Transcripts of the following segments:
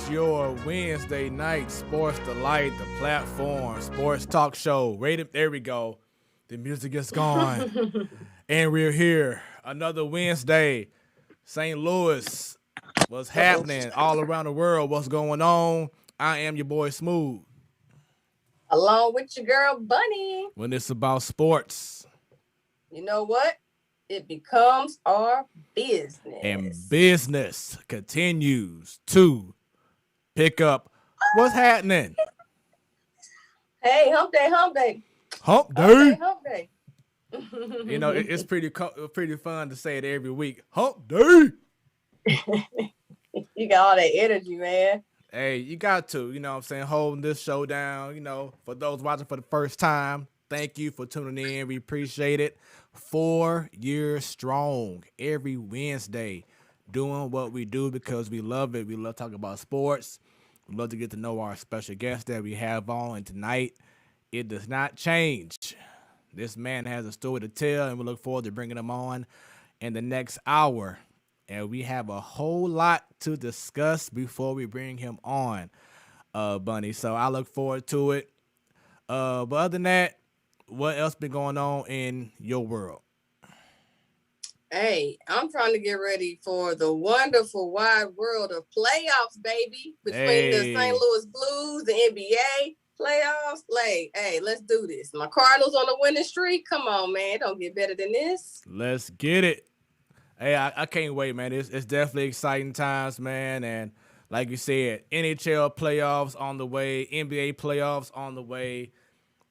your Wednesday night sports delight, the platform, sports talk show. There we go. The music is gone. And we're here. Another Wednesday. St. Louis. What's happening all around the world? What's going on? I am your boy Smoooth. Along with your girl Bunny. When it's about sports. You know what? It becomes our business. And business continues to pick up. What's happening? Hey, hump day, hump day. Hump day. Hump day. You know, it's pretty fun to say it every week. Hump day. You got all that energy, man. Hey, you got to, you know what I'm saying, holding this show down. You know, for those watching for the first time, thank you for tuning in. We appreciate it. 4 years strong every Wednesday doing what we do because we love it. We love talking about sports. We love to get to know our special guest that we have on. And tonight, it does not change. This man has a story to tell, and we look forward to bringing him on in the next hour. And we have a whole lot to discuss before we bring him on, Bunny. So I look forward to it. But other than that, what else been going on in your world? Hey, I'm trying to get ready for the wonderful wide world of playoffs, baby. Between the St. Louis Blues, the NBA playoffs. Like, hey, let's do this. My Cardinals on the winning streak. Come on, man. It don't get better than this. Let's get it. Hey, I can't wait, man. It's definitely exciting times, man. And like you said, NHL playoffs on the way, NBA playoffs on the way.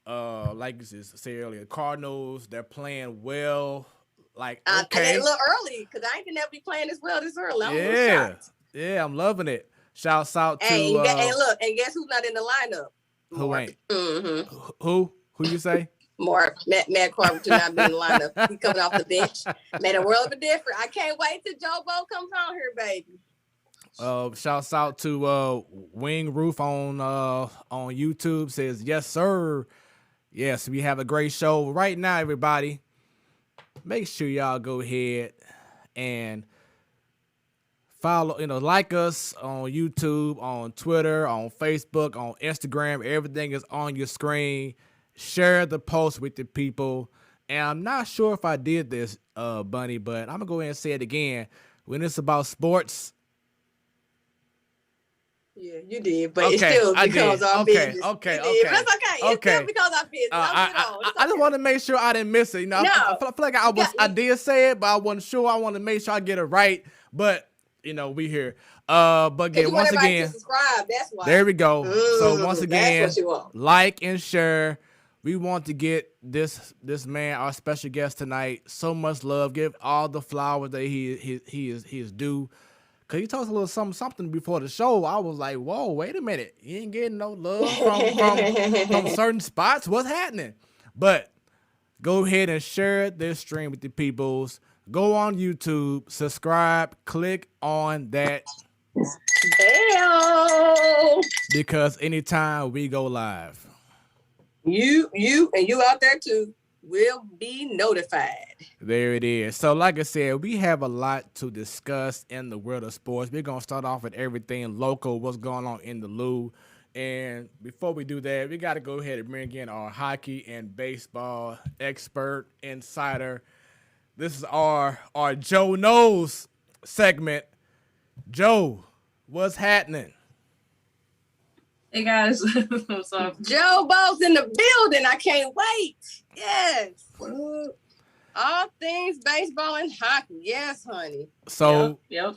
Like you said earlier, Cardinals, they're playing well. Like, okay. A little early, because I ain't gonna never be playing as well this early. Yeah, I'm loving it. Shouts out to hey, look, and guess who's not in the lineup? Who ain't? Mm-hmm. Who you say? Mark, Matt Carpenter not being in the lineup. He coming off the bench. Made a world of a difference. I can't wait till Joe Bo comes on here, baby. Shouts out to Wing Roof on YouTube. Says, yes, sir. Yes, we have a great show right now, everybody. Make sure y'all go ahead and follow, like us on YouTube, on Twitter, on Facebook, on Instagram. Everything is on your screen. Share the post with the people. And I'm not sure if I did this, Bunny, but I'm going to go ahead and say it again. When it's about sports. Yeah, you did, but it still becomes our business. Okay. That's okay. It still becomes our business. I just want to make sure I didn't miss it. I feel like I did say it, but I wasn't sure. I want to make sure I get it right. But, we here. But again, once again, subscribe. That's why. There we go. So once again, like and share. We want to get this man, our special guest tonight, so much love. Give all the flowers that he is due. Cause he told us a little something before the show. I was like, whoa, wait a minute. You ain't getting no love from certain spots. What's happening? But go ahead and share this stream with the peoples. Go on YouTube, subscribe, click on that bell. Because anytime we go live, you and you out there too will be notified. There it is. So like I said, we have a lot to discuss in the world of sports. We're going to start off with everything local, what's going on in the Lou. And before we do that, we got to go ahead and bring in our hockey and baseball expert insider. This is our Joe Knows segment. Joe, what's happening? Hey guys, what's up? Joe Bo's in the building. I can't wait. Yes. All things baseball and hockey. Yes, honey. So, yep.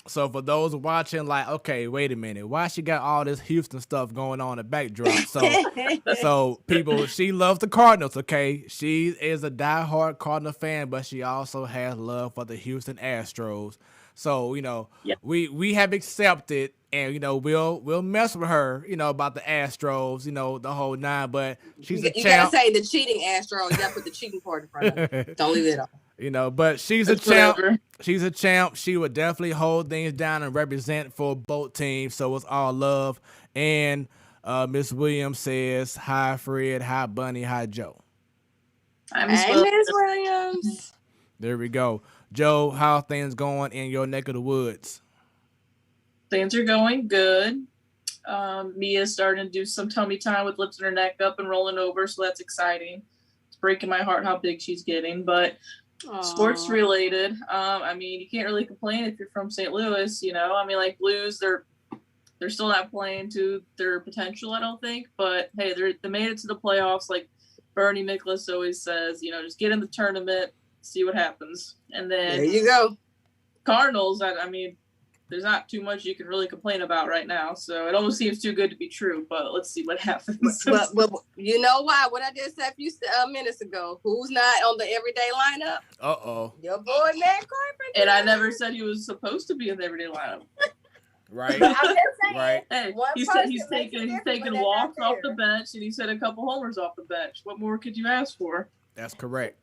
So for those watching, like, okay, wait a minute. Why she got all this Houston stuff going on in the backdrop? So people, she loves the Cardinals, okay? She is a diehard Cardinal fan, but she also has love for the Houston Astros. So, we have accepted, and, we'll mess with her, about the Astros, the whole nine, but she's a champ. You got to say the cheating Astros. You got to put the cheating part in front of it. Don't leave it off. But she's a champ. She's a champ. She would definitely hold things down and represent for both teams. So it's all love. And Miss Williams says, hi, Fred. Hi, Bunny. Hi, Joe. Hi, Miss Williams. There we go. Joe, how are things going in your neck of the woods? Things are going good. Mia's starting to do some tummy time with lifting her neck up and rolling over, so that's exciting. It's breaking my heart how big she's getting, but sports related. I mean, you can't really complain if you're from St. Louis, you know. I mean, like Blues, they're still not playing to their potential, I don't think. But hey, they made it to the playoffs, like Bernie Miklasz always says. You know, just get in the tournament, see what happens, and then there you go. Cardinals. I mean, there's not too much you can really complain about right now. So it almost seems too good to be true. But let's see what happens. But you know why? What I just said a few minutes ago. Who's not on the everyday lineup? Your boy Matt Carpenter. And I never said he was supposed to be in the everyday lineup. Right. I'm just saying. Right. Hey, he's taking walks off the bench, and he said a couple homers off the bench. What more could you ask for? That's correct.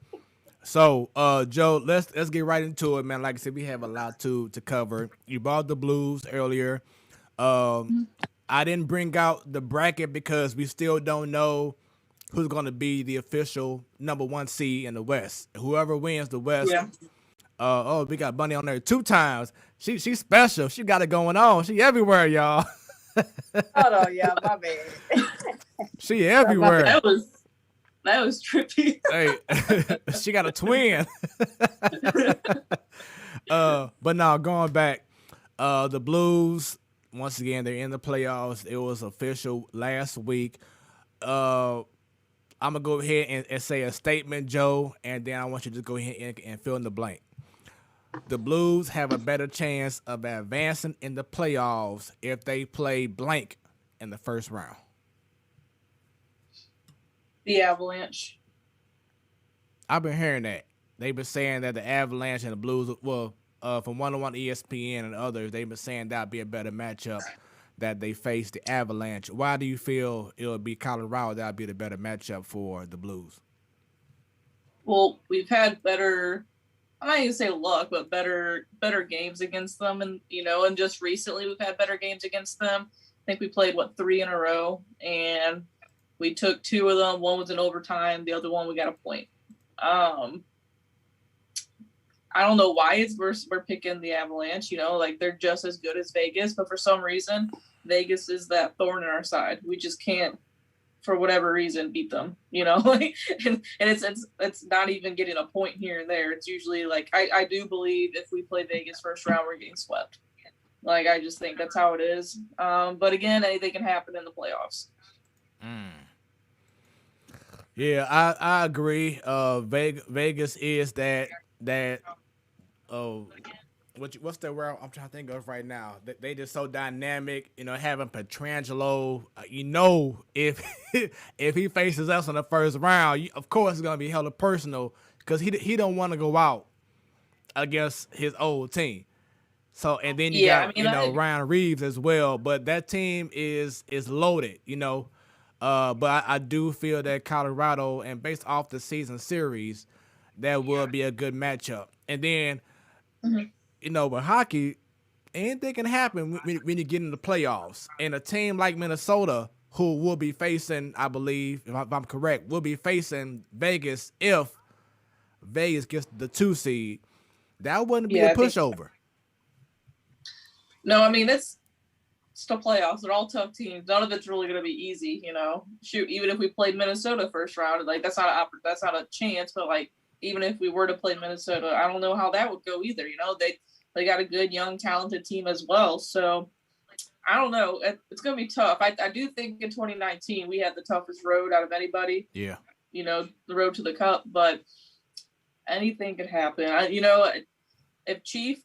So, Joe, let's get right into it, man. Like I said, we have a lot to cover. You brought the Blues earlier. I didn't bring out the bracket because we still don't know who's going to be the official number 1 seed in the West. Whoever wins the West. Yeah. We got Bunny on there 2 times. She's special. She got it going on. She everywhere, y'all. Hold on, y'all. My bad. She everywhere. That was trippy. Hey, she got a twin. But now going back, the Blues, once again, they're in the playoffs. It was official last week. I'm going to go ahead and say a statement, Joe, and then I want you to go ahead and fill in the blank. The Blues have a better chance of advancing in the playoffs if they play blank in the first round. The Avalanche. I've been hearing that. They've been saying that the Avalanche and the Blues, well, from 101 ESPN and others, they've been saying that would be a better matchup that they face the Avalanche. Why do you feel it would be Colorado that would be the better matchup for the Blues? Well, we've had better, I'm not even say luck, but better games against them, and and just recently we've had better games against them. I think we played 3 in a row, and we took 2 of them. One was in overtime. The other one we got a point. I don't know why we're picking the Avalanche. They're just as good as Vegas, but for some reason, Vegas is that thorn in our side. We just can't, for whatever reason, beat them. And it's not even getting a point here and there. It's usually I do believe if we play Vegas first round, we're getting swept. I just think that's how it is. But again, anything can happen in the playoffs. Yeah, I agree. Vegas is that what's the word I'm trying to think of right now? They just so dynamic. Having Pietrangelo. If if he faces us in the first round, of course it's gonna be hella personal because he don't want to go out against his old team. So and then you got Ryan Reeves as well, but that team is loaded. But I do feel that Colorado, and based off the season series, that will be a good matchup. And then, with hockey, anything can happen when you get in the playoffs. And a team like Minnesota, who will be facing, I believe, if I'm correct, will be facing Vegas if Vegas gets the 2 seed. That wouldn't be a pushover. No, I mean, it's still playoffs. They're all tough teams. None of it's really going to be easy, Shoot, even if we played Minnesota first round, that's not a chance. But even if we were to play Minnesota, I don't know how that would go either. They got a good, young, talented team as well. So I don't know. It's going to be tough. I do think in 2019 we had the toughest road out of anybody. Yeah. The road to the cup, but anything could happen. If Chief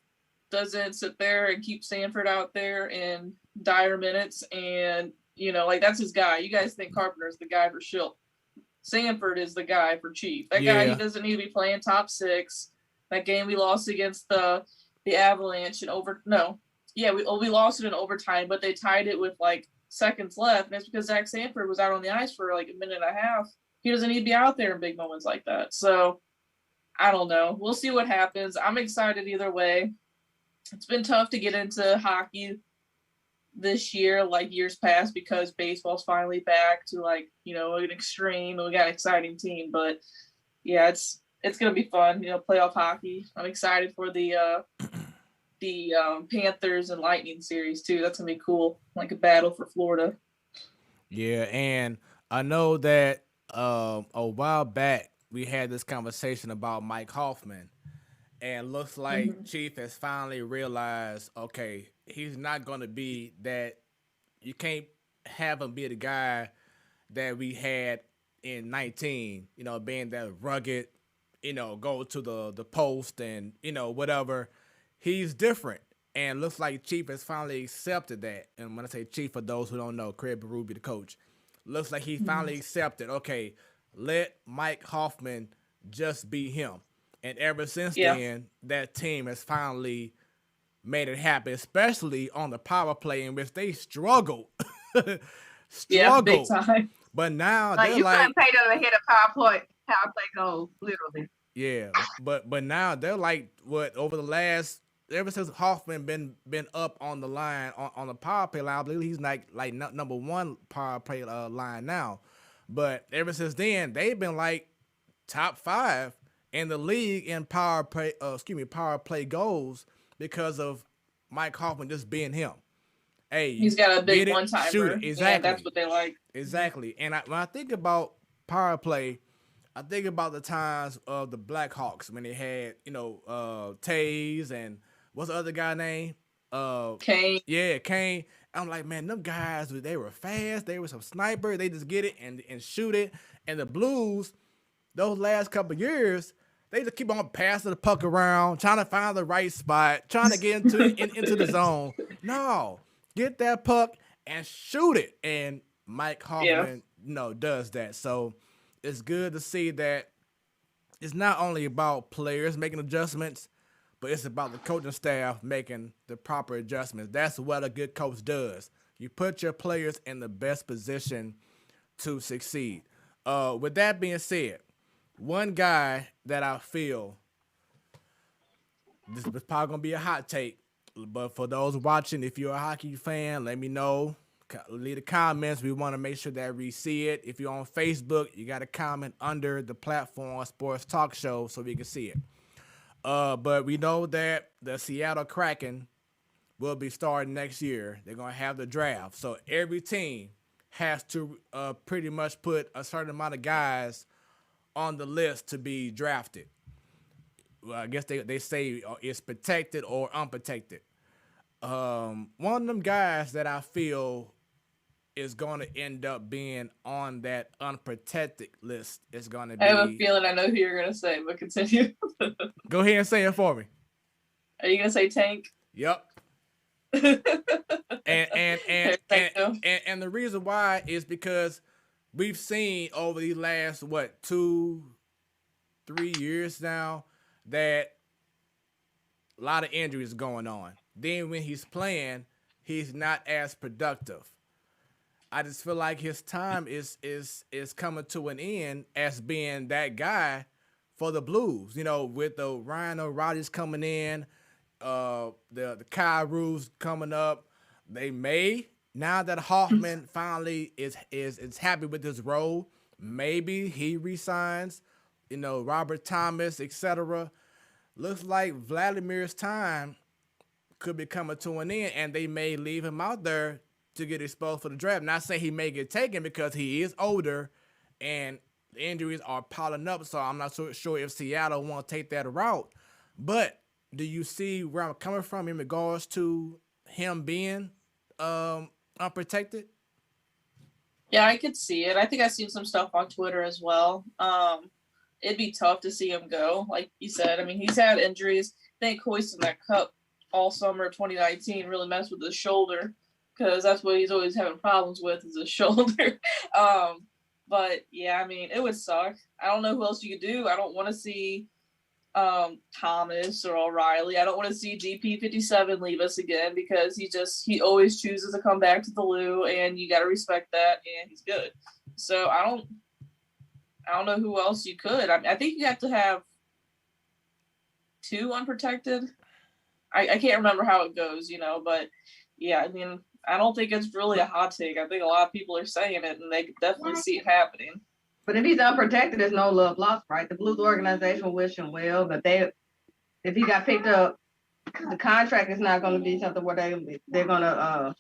doesn't sit there and keep Sanford out there in dire minutes, and that's his guy. You guys think Carpenter's the guy for Schilt. Sanford is the guy for Chief. That guy, he doesn't need to be playing top 6. That game we lost against the Avalanche we lost it in overtime, but they tied it with seconds left, and it's because Zach Sanford was out on the ice for a minute and a half. He doesn't need to be out there in big moments like that. So I don't know. We'll see what happens. I'm excited either way. It's been tough to get into hockey this year, years past, because baseball's finally back to an extreme, and we got an exciting team. But yeah, it's gonna be fun, playoff hockey. I'm excited for the the Panthers and Lightning series too. That's gonna be cool, like a battle for Florida. Yeah, and I know that a while back we had this conversation about Mike Hoffman, and looks like Mm-hmm. Chief has finally realized, okay, he's not going to be that. You can't have him be the guy that we had in 19. Being that rugged, go to the post and whatever. He's different. And looks like Chief has finally accepted that. And when I say Chief, for those who don't know, Craig Berube, the coach, looks like he finally accepted, okay, let Mike Hoffman just be him. And ever since then, that team has finally made it happen, especially on the power play in which they struggled. Yeah, big time. But now like they're you like, couldn't pay them to hit a power play goal, literally. yeah. But now they're like, what, over the last, ever since Hoffman been up on the line on the power play line, I believe he's like number one power play line now. But ever since then, they've been like top 5 in the league in power play goals because of Mike Hoffman just being him. Hey, he's got a big one one-timer. Shoot it. Exactly. Yeah, that's what they like. Exactly. And when I think about power play, I think about the times of the Blackhawks when they had, Taze and what's the other guy name? Kane. Yeah, Kane. I'm like, man, them guys, they were fast. They were some snipers. They just get it and shoot it. And the Blues, those last couple of years, they just keep on passing the puck around, trying to find the right spot, trying to get into the zone. No, get that puck and shoot it. And Mike Hoffman, does that. So it's good to see that it's not only about players making adjustments, but it's about the coaching staff making the proper adjustments. That's what a good coach does. You put your players in the best position to succeed. With that being said, one guy that I feel, this is probably going to be a hot take, but for those watching, if you're a hockey fan, let me know. Leave the comments. We want to make sure that we see it. If you're on Facebook, you got to comment under the platform Sports Talk Show so we can see it. But we know that the Seattle Kraken will be starting next year. They're going to have the draft. So every team has to pretty much put a certain amount of guys on the list to be drafted. Well, I guess they say it's protected or unprotected. One of them guys that I feel is going to end up being on that unprotected list is going to be... I have a feeling I know who you're going to say, but continue. Go ahead and say it for me. Are you going to say Tank? Yep. and the reason why is because we've seen over these last 2-3 years now that a lot of injuries going on. Then when he's playing, he's not as productive. I just feel like his time is coming to an end as being that guy for the Blues. With the Ryan O'Reilly's coming in, the Kyrie's coming up. They may, now that Hoffman finally is happy with his role, maybe he resigns. Robert Thomas, etc. Looks like Vladimir's time could be coming to an end, and they may leave him out there to get exposed for the draft. Not saying he may get taken because he is older and the injuries are piling up, so I'm not so sure if Seattle want to take that route. But do you see where I'm coming from in regards to him being unprotected? Yeah, I could see it. I think I've seen some stuff on Twitter as well. It'd be tough to see him go, like you said. I mean, he's had injuries. I think hoisting that cup all summer of 2019 really messed with his shoulder, because that's what he's always having problems with, is his shoulder. But yeah, I mean, it would suck. I don't know who else you could do. I don't want to see Thomas or O'Reilly. I don't want to see GP57 leave us again, because he always chooses to come back to the Lou, and you got to respect that, and he's good. So I don't know who else you could. I think you have to have 2 unprotected. I can't remember how it goes, but yeah, I mean, I don't think it's really a hot take. I think a lot of people are saying it, and they could definitely see it happening. But if he's unprotected, there's no love lost, right? The Blues organization will wish him well, but if he got picked up the contract is not going to be something where they're going to,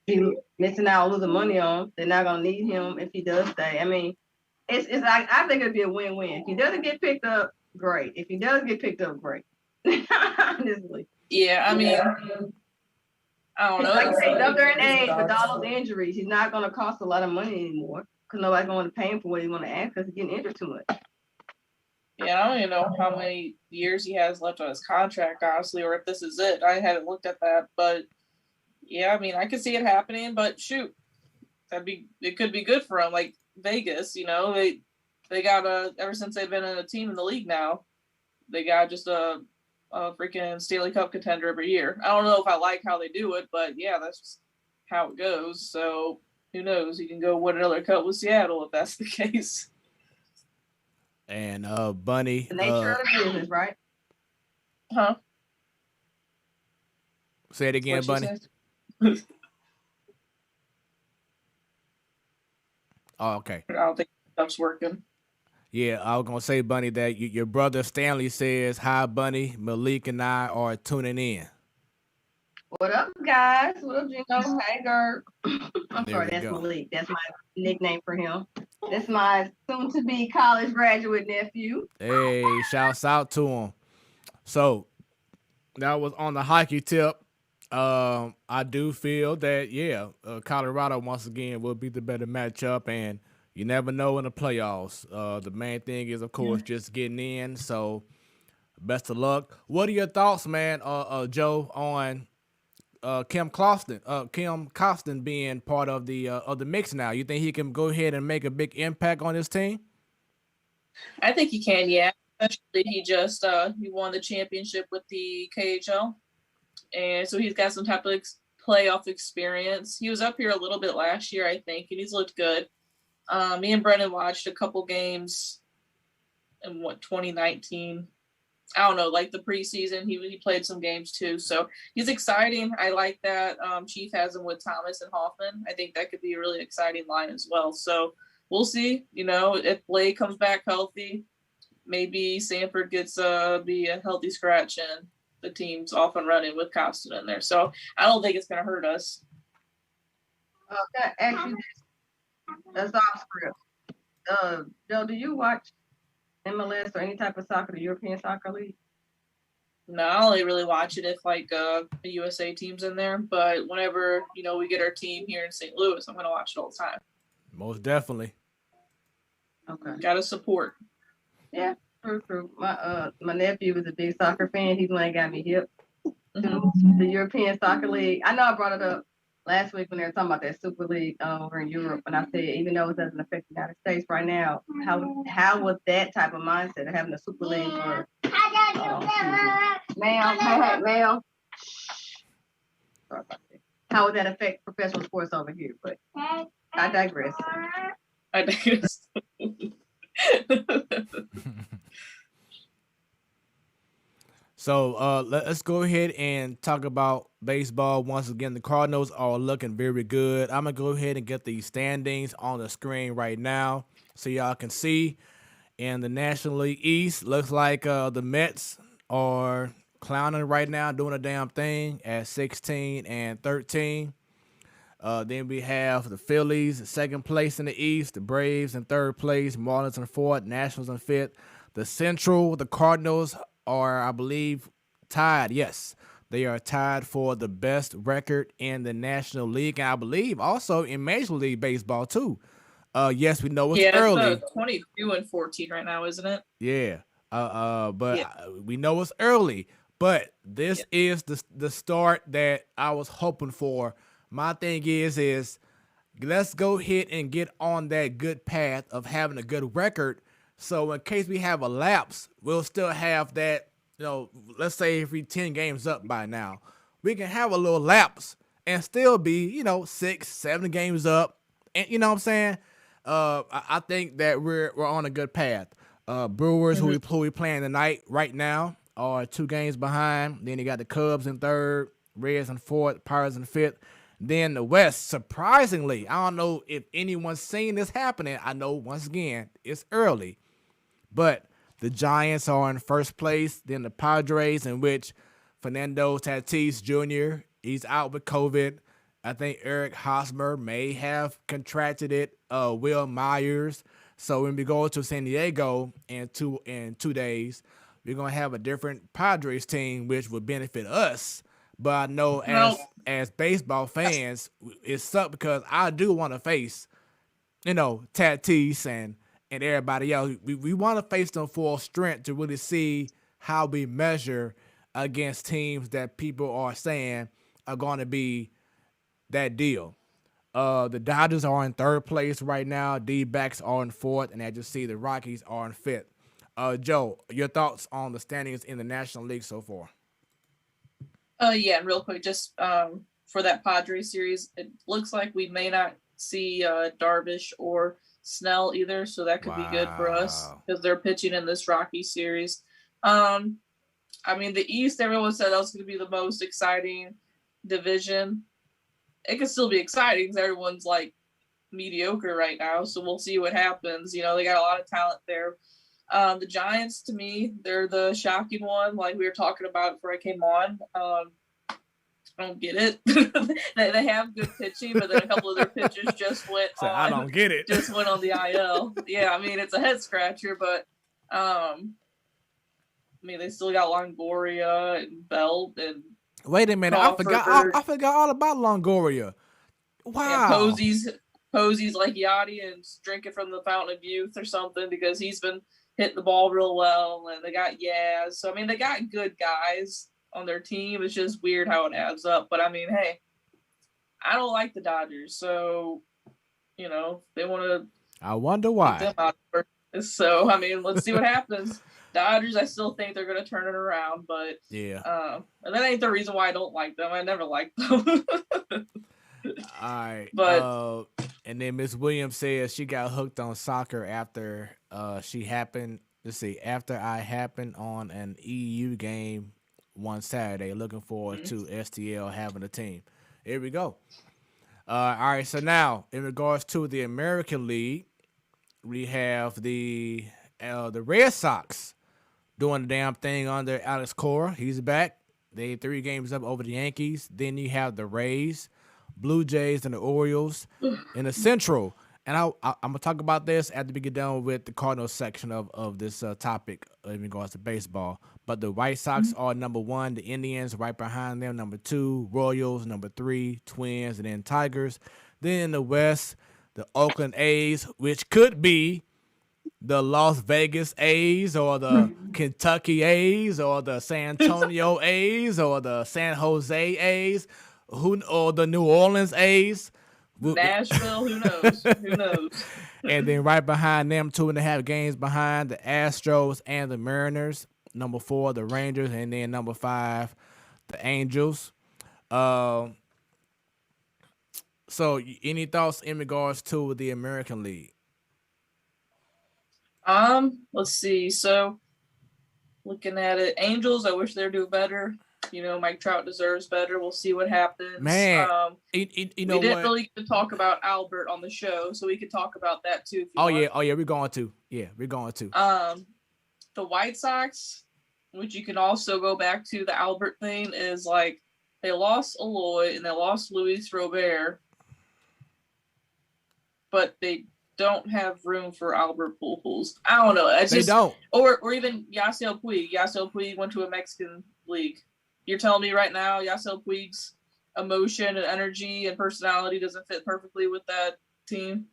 be missing out, losing money on. They're not going to need him if he does stay. I mean, it's like, I think it'd be a win-win. If he doesn't get picked up, great. If he does get picked up, great. Honestly. Yeah, I mean, I don't know. Like you say, he's up there in age with all those injuries. He's not going to cost a lot of money anymore because nobody's going to pay him for what he's going to ask because he's getting injured too much. Yeah, I don't even know how many years he has left on his contract, honestly, or if this is it. I haven't looked at that, but yeah, I mean, I could see it happening. But shoot, it could be good for him. Like Vegas, they got ever since they've been in a team in the league now, they got just a freaking Stanley Cup contender every year. I don't know if I like how they do it, but yeah, that's just how it goes. So who knows? You can go win another cup with Seattle if that's the case. And Bunny, the nature of the business, right? Huh? Say it again, Bunny. Oh, okay. I don't think stuff's working. Yeah, I was gonna say, Bunny, that your brother Stanley says, "Hi, Bunny. Malik and I are tuning in." What up, guys? What up, Gino? Hey, girl. I'm sorry, that's go. Malik. That's my nickname for him. That's my soon-to-be college graduate nephew. Hey, shouts out to him. So that was on the hockey tip. I do feel that Colorado once again will be the better matchup, and you never know in the playoffs. The main thing is, of course, just getting in. So best of luck. What are your thoughts, man, Joe, on Kim Costin being part of the mix now? You think he can go ahead and make a big impact on this team? I think he can, yeah. Especially he just he won the championship with the KHL, and so he's got some type of playoff experience. He was up here a little bit last year, I think, and he's looked good. Me and Brennan watched a couple games in 2019. I don't know, like the preseason, he played some games too. So he's exciting. I like that. Chief has him with Thomas and Hoffman. I think that could be a really exciting line as well. So we'll see, if Blake comes back healthy, maybe Sanford gets be a healthy scratch and the team's off and running with Costin in there. So I don't think it's going to hurt us. Okay, actually, that's off script. Joe, do you watch MLS or any type of soccer, the European Soccer League? No, I only really watch it if the USA team's in there. But whenever, we get our team here in St. Louis, I'm going to watch it all the time. Most definitely. Okay. Got to support. Yeah, true. My nephew is a big soccer fan. He's the one that got me hip to the European Soccer League. I know I brought it up last week when they were talking about that Super League over in Europe, and I said, even though it doesn't affect the United States right now, how was that type of mindset of having a Super League for ma'am? Sorry about that. How would that affect professional sports over here? But I digress. So let's go ahead and talk about baseball once again. The Cardinals are looking very good. I'm going to go ahead and get the standings on the screen right now so y'all can see. In the National League East, looks like the Mets are clowning right now, doing a damn thing at 16 and 13. Then we have the Phillies, second place in the East, the Braves in third place, Marlins in fourth, Nationals in fifth. The Central, the Cardinals are, I believe, tied. Yes, they are tied for the best record in the National League, and I believe also in Major League Baseball too. Yes, we know it's early. It's 22 and 14 right now, isn't it? Yeah. We know it's early. But this is the start that I was hoping for. My thing is let's go ahead and get on that good path of having a good record. So in case we have a lapse, we'll still have that, let's say if we 10 games up by now, we can have a little lapse and still be, 6, 7 games up. And you know what I'm saying? I think that we're on a good path. Brewers, who we playing tonight right now, are 2 games behind. Then you got the Cubs in third, Reds in fourth, Pirates in fifth. Then the West, surprisingly, I don't know if anyone's seen this happening. I know, once again, it's early. But the Giants are in first place. Then the Padres, in which Fernando Tatis Jr., he's out with COVID. I think Eric Hosmer may have contracted it. Will Myers. So when we go to San Diego in 2 days, we're gonna have a different Padres team, which would benefit us. But I know as baseball fans, it sucks because I do want to face, Tatis and everybody else. We want to face them full strength to really see how we measure against teams that people are saying are going to be that deal. The Dodgers are in third place right now. D-backs are in fourth, and as you see, the Rockies are in fifth. Joe, your thoughts on the standings in the National League so far? Yeah, real quick, just for that Padres series, it looks like we may not see Darvish or Snell either, so that could be good for us because they're pitching in this Rocky series. I mean, the East, everyone said that was going to be the most exciting division. It could still be exciting because everyone's like mediocre right now, so we'll see what happens. They got a lot of talent there. The Giants, to me, they're the shocking one, like we were talking about before I came on. I don't get it. they have good pitching, but then a couple of their pitchers just went on. I don't get it. Just went on the IL. Yeah, I mean, it's a head scratcher, but I mean, they still got Longoria and Belt and wait a minute, Crawford. I forgot all about Longoria. Wow. Yeah, Posey's like Yachty and drinking from the fountain of youth or something because he's been hitting the ball real well, and they got Yaz. So, I mean, they got good guys on their team. It's just weird how it adds up. But, I mean, hey, I don't like the Dodgers. So, they want to – I wonder why. So, I mean, let's see what happens. Dodgers, I still think they're going to turn it around. But, yeah. And that ain't the reason why I don't like them. I never liked them. All right. But and then Miss Williams says she got hooked on soccer after after I happened on an EU game one Saturday. Looking forward to STL having a team. Here we go. All right. So now, in regards to the American League, we have the Red Sox doing the damn thing under Alex Cora. He's back. They 3 games up over the Yankees. Then you have the Rays, Blue Jays, and the Orioles in the Central. And I'm going to talk about this after we get done with the Cardinals section of this topic in regards to baseball. But the White Sox are number 1. The Indians right behind them, number 2. Royals, number 3. Twins, and then Tigers. Then in the West, the Oakland A's, which could be the Las Vegas A's or the Kentucky A's or the San Antonio A's or the San Jose A's. Or the New Orleans A's. Nashville, who knows? Who knows? And then right behind them, 2.5 games behind, the Astros and the Mariners. Number 4, the Rangers. And then number 5, the Angels. So any thoughts in regards to the American League? Let's see. So looking at it, Angels, I wish they'd do better. Mike Trout deserves better. We'll see what happens. Man, we didn't really get to talk about Albert on the show, so we could talk about that too. Oh yeah, we're going to. Yeah, we're going to. The White Sox, which you can also go back to the Albert thing, is like they lost Eloy and they lost Luis Robert, but they don't have room for Albert Pujols. I don't know. They don't. Or even Yasiel Puig. Yasiel Puig went to a Mexican league. You're telling me right now Yasiel Puig's emotion and energy and personality doesn't fit perfectly with that team?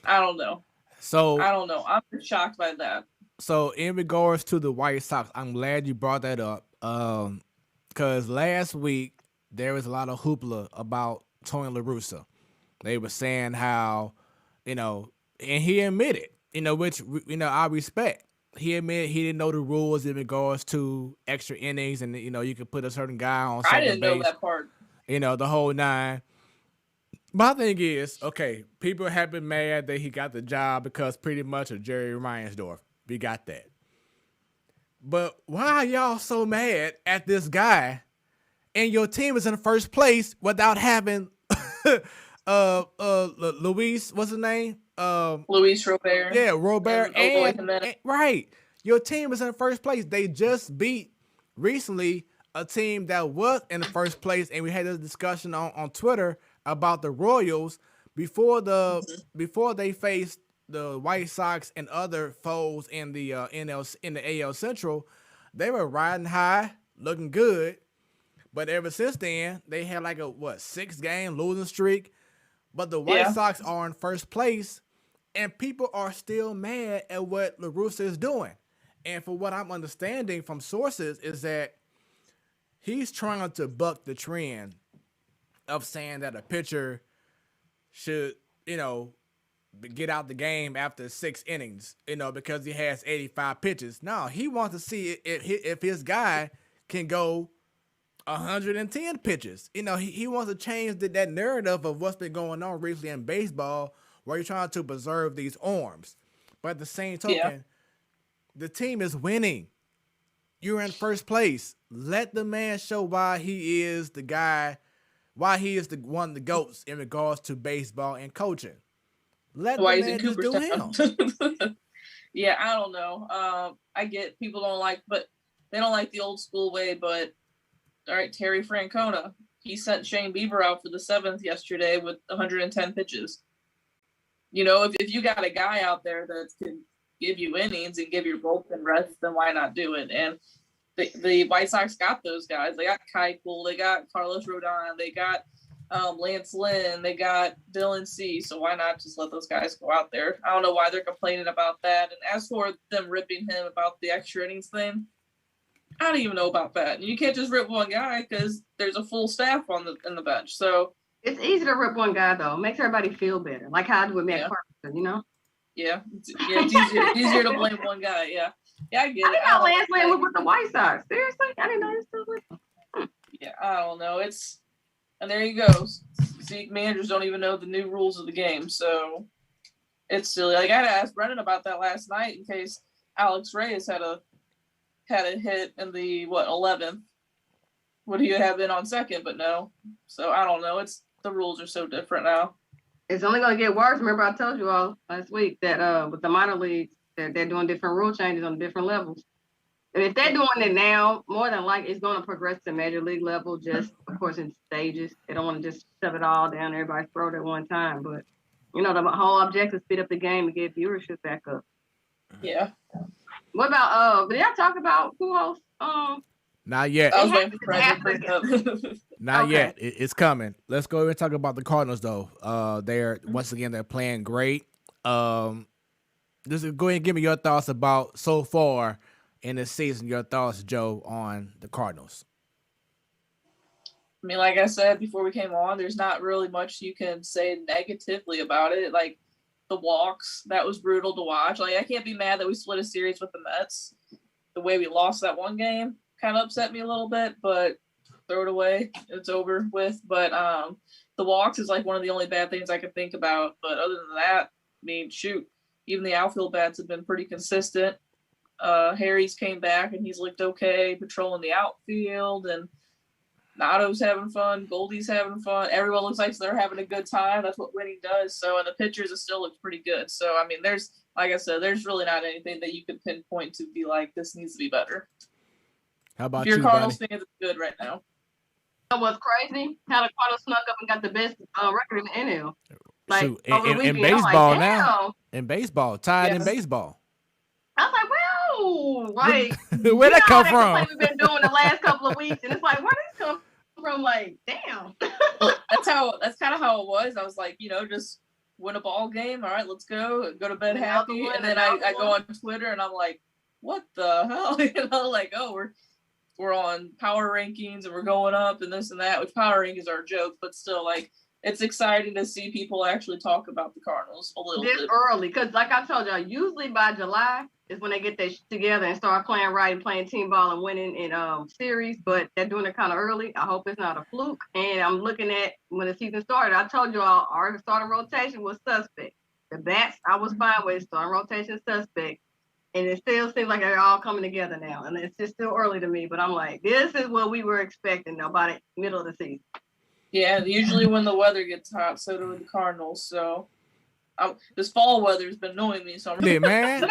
I don't know. So I don't know. I'm shocked by that. So in regards to the White Sox, I'm glad you brought that up. Because last week there was a lot of hoopla about Tony La Russa. They were saying how, and he admitted, which I respect. He admitted he didn't know the rules in regards to extra innings, and you could put a certain guy on second base. I didn't know that part. The whole 9. My thing is, okay, people have been mad that he got the job because pretty much of Jerry Reinsdorf. We got that. But why are y'all so mad at this guy? And your team is in first place without having Luis, what's his name? Luis Robert. Yeah, Robert. And right. Your team is in first place. They just beat recently a team that was in the first place, and we had this discussion on Twitter about the Royals before they faced the White Sox and other foes in the in the AL Central. They were riding high, looking good, but ever since then they had like a 6-game losing streak. But the White Sox are in first place, and people are still mad at what La Russa is doing. And for what I'm understanding from sources is that he's trying to buck the trend of saying that a pitcher should, get out the game after 6 innings, because he has 85 pitches. No, he wants to see if his guy can go 110 pitches. He wants to change that narrative of what's been going on recently in baseball, where you're trying to preserve these arms. But at the same token, the team is winning. You're in first place. Let the man show why he is the guy, why he is one of the GOATs in regards to baseball and coaching. Let the man just do him. Yeah, I don't know. I get people they don't like the old school way, but all right, Terry Francona, he sent Shane Bieber out for the 7th yesterday with 110 pitches. If you got a guy out there that can give you innings and give your bullpen rest, then why not do it? And the White Sox got those guys. They got Keuchel, they got Carlos Rodon, they got Lance Lynn, they got Dylan C. So why not just let those guys go out there? I don't know why they're complaining about that. And as for them ripping him about the extra innings thing, I don't even know about that. And you can't just rip one guy because there's a full staff in the bench. So it's easy to rip one guy though. Makes everybody feel better, like how I do with Matt Carpenter, Yeah, it's easier to blame one guy. Yeah, I get it. I didn't know Lance Lynn was with the White Sox. Seriously, I didn't know he was still with them. Yeah, I don't know. And there you go. See, managers don't even know the new rules of the game, so it's silly. Like I had to ask Brennan about that last night in case Alex Reyes had a hit in the 11th. Would he have been on second? But no. So I don't know. The rules are so different now. It's only going to get worse. Remember, I told you all last week that with the minor leagues, they're doing different rule changes on different levels. And if they're doing it now, more than likely, it's going to progress to major league level, just, of course, in stages. They don't want to just shove it all down everybody's throat at one time. But, the whole objective is speed up the game and get viewership back up. Yeah. What about, did y'all talk about Pujols? Not yet. I was waiting for Fred to bring up. Not yet. It's coming. Let's go and talk about the Cardinals, though. They're playing great. Just go ahead and give me your thoughts about so far in this season. Your thoughts, Joe, on the Cardinals. I mean, like I said before we came on, there's not really much you can say negatively about it. Like the walks, that was brutal to watch. Like I can't be mad that we split a series with the Mets. The way we lost that one game kind of upset me a little bit, but throw it away. It's over with. But the walks is like one of the only bad things I can think about. But other than that, I mean, shoot, even the outfield bats have been pretty consistent. Harry's came back and he's looked okay, patrolling the outfield, and Notto's having fun, Goldie's having fun. Everyone looks like they're having a good time. That's what winning does. So, and the pitchers, it still looks pretty good. So, I mean, like I said, there's really not anything that you could pinpoint to be like, this needs to be better. How about your you, Cardinals buddy? fans, it's good right now. You know what's crazy? How the Cardinals snuck up and got the best record in the NL. Like, Shoot, over the in weekend, baseball like, now. In baseball, tied in Yes. baseball. I was like, well, like, Where'd that come from? Like we've been doing the last couple of weeks, and it's like, where did this come from? Like, damn. That's kind of how it was. I was like, just win a ball game. All right, let's go to bed happy. And then I go on Twitter and I'm like, what the hell? Like, oh, we're on power rankings and we're going up and this and that, which power rankings are a joke, but still, like, it's exciting to see people actually talk about the Cardinals a little bit. Early, because like I told y'all, usually by July is when they get their shit together and start playing right and playing team ball and winning in series, but they're doing it kind of early. I hope it's not a fluke. And I'm looking at when the season started, I told y'all our starting rotation was suspect. The bats, I was fine with starting rotation suspect. And it still seems like they're all coming together now. And it's just still early to me, but I'm like, this is what we were expecting though, by the middle of the season. Yeah, usually when the weather gets hot, so do the Cardinals. So This fall weather's been annoying me, so I'm Yeah, man.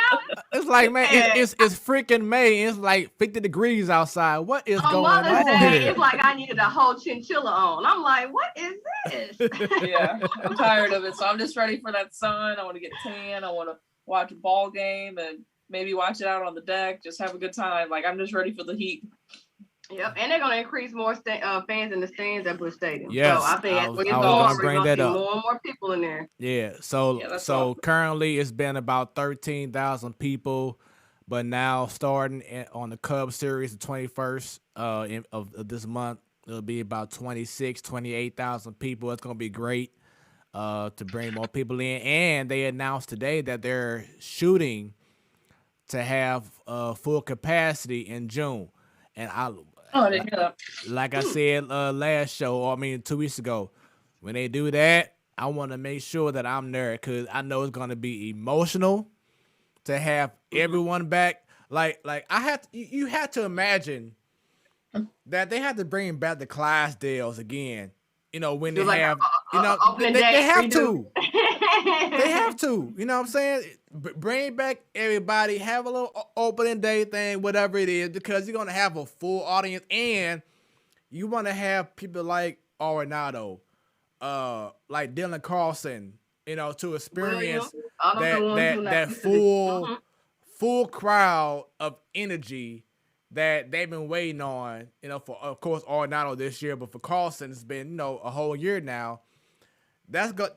It's like, man, it's freaking May. It's like 50 degrees outside. What is going Mother's on Day, here? it's like I needed a whole chinchilla on. I'm like, what is this? Yeah, I'm tired of it. So I'm just ready for that sun. I want to get tan. I want to watch a ball game and maybe watch it out on the deck. Just have a good time. Like, I'm just ready for the heat. Yep, and they're going to increase more fans in the stands at Busch Stadium. Yes, so I think as we get I was more, gonna we're bring going to that see up. more and more people in there. Yeah, so that's awesome. currently it's been about 13,000 people, but now starting on the Cubs series, the 21st of this month, it'll be about 28,000 people. It's gonna be great to bring more people in, and they announced today that they're shooting to have full capacity in June, and I didn't hear that. like I said last show, or I mean 2 weeks ago, when they do that, I want to make sure that I'm there because I know it's gonna be emotional to have everyone back. Like you had to imagine that they had to bring back the Clydesdales again. You know, when they have, they have to. They have to. You know what I'm saying? Bring back everybody, have a little opening day thing, whatever it is, because you're gonna have a full audience, and you want to have people like Arenado, like Dylan Carlson, you know, to experience that full crowd of energy that they've been waiting on, you know, for, of course, Arenado this year, but for Carlson, it's been, you know, a whole year now. That's good.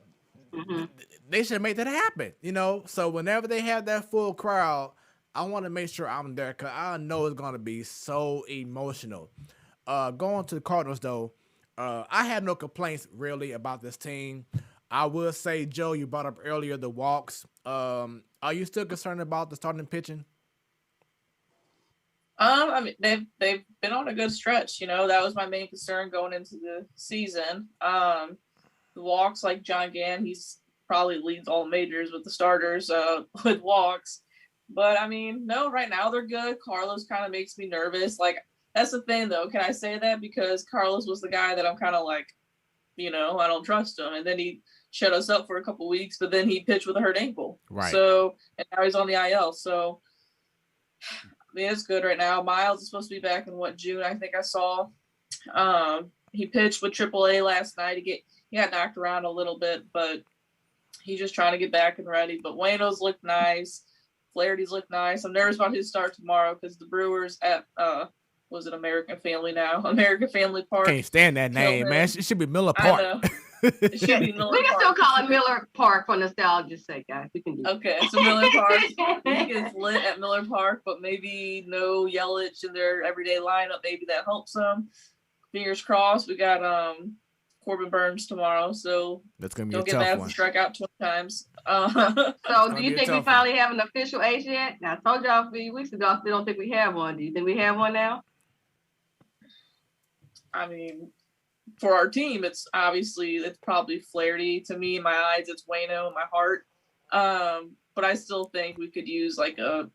They should make that happen, you know? So whenever they have that full crowd, I want to make sure I'm there because I know it's going to be so emotional. Going to the Cardinals, though, I have no complaints, really, about this team. I will say, Joe, you brought up earlier the walks. Are you still concerned about the starting pitching? I mean, they've been on a good stretch. You know, that was my main concern going into the season. The walks, like John Gann, he's probably leads all majors with the starters with walks. But I mean, no, right now they're good. Carlos kind of makes me nervous. Like, that's the thing, though. Can I say that? Because Carlos was the guy that I'm kind of like, you know, I don't trust him. And then he shut us up for a couple weeks, but then he pitched with a hurt ankle. Right. So, and now he's on the IL. So, I mean, it's good right now. Miles is supposed to be back in June, I think I saw. He pitched with AAA last night. He got knocked around a little bit, but he's just trying to get back and ready. But Wayno's looked nice. Flaherty's looked nice. I'm nervous about his start tomorrow because the Brewers at was it American Family now? American Family Park. Can't stand that name, man. It should be Miller Park. I know. It should be Miller Park. We can still call it Miller Park for nostalgia's sake, guys. We can do it. Okay, so Miller Park. He gets lit at Miller Park, but maybe no Yelich in their everyday lineup. Maybe that helps them. Fingers crossed. We got Corbin Burns tomorrow, so that's gonna be don't a get tough mad one. if you strike out 20 times. So, do you think we finally have an official ace yet? Now, I told y'all a few weeks ago, I still don't think we have one. Do you think we have one now? I mean, for our team, it's probably Flaherty. To me, in my eyes, it's Wayno in my heart. But I still think we could use like a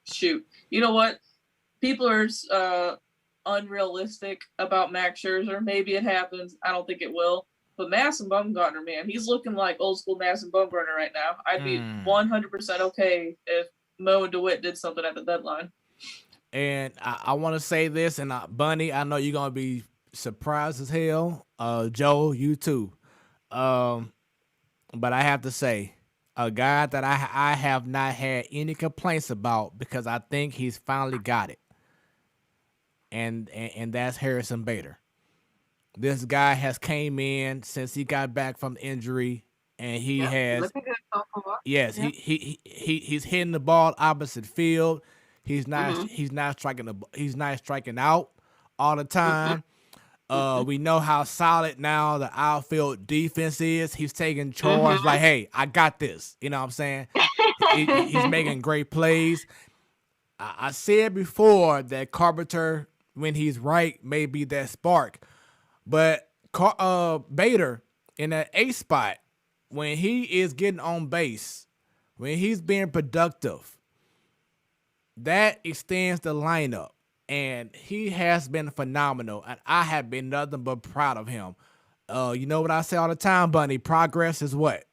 shoot. You know what? People are unrealistic about Max Scherzer. Maybe it happens. I don't think it will. But Madison Bumgarner, man, he's looking like old school Madison Bumgarner right now. I'd be 100% okay if Mo and DeWitt did something at the deadline. And I want to say this, and Bunny, I know you're going to be surprised as hell. Joe, you too. But I have to say, a guy that I have not had any complaints about because I think he's finally got it. And that's Harrison Bader. This guy has came in since he got back from injury, and he has. Yes, he's hitting the ball opposite field. He's not striking out all the time. We know how solid now the outfield defense is. He's taking charge like, hey, I got this. You know what I'm saying? He's making great plays. I said before that Carpenter, when he's right, may be that spark. But Bader in that ace spot, when he is getting on base, when he's being productive, that extends the lineup. And he has been phenomenal. And I have been nothing but proud of him. You know what I say all the time, Bunny? Progress is what?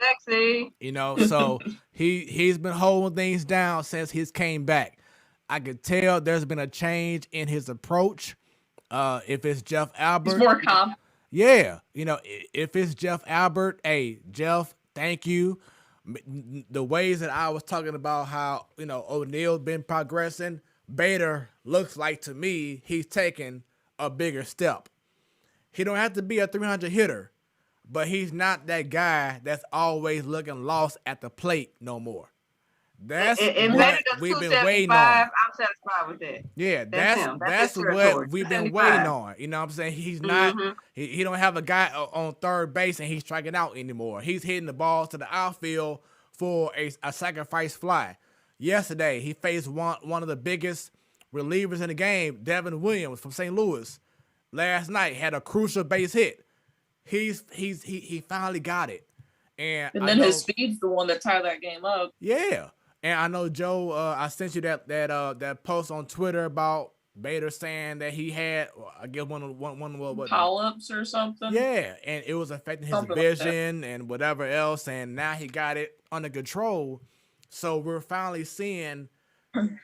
Sexy. You know, so he's been holding things down since he's came back. I could tell there's been a change in his approach. If it's Jeff He's Albert, more calm. yeah, you know, if it's Jeff Albert, hey, Jeff, thank you. The ways that I was talking about how, you know, O'Neal been progressing, Bader looks like to me he's taking a bigger step. He don't have to be a 300 hitter, but he's not that guy that's always looking lost at the plate no more. That's And what we've been waiting on. I'm satisfied with that. Yeah, That's him. that's his what territory. we've been 275. waiting on. You know what I'm saying? He's not Mhm. he don't have a guy on third base and he's striking out anymore. He's hitting the balls to the outfield for a sacrifice fly. Yesterday, he faced one of the biggest relievers in the game, Devin Williams from St. Louis. Last night had a crucial base hit. He finally got it. And then his speed's the one that tied that game up. Yeah. And I know, Joe, I sent you that post on Twitter about Bader saying that he had, I guess, one polyps or something. Yeah, and it was affecting his vision and whatever else, and now he got it under control. So we're finally seeing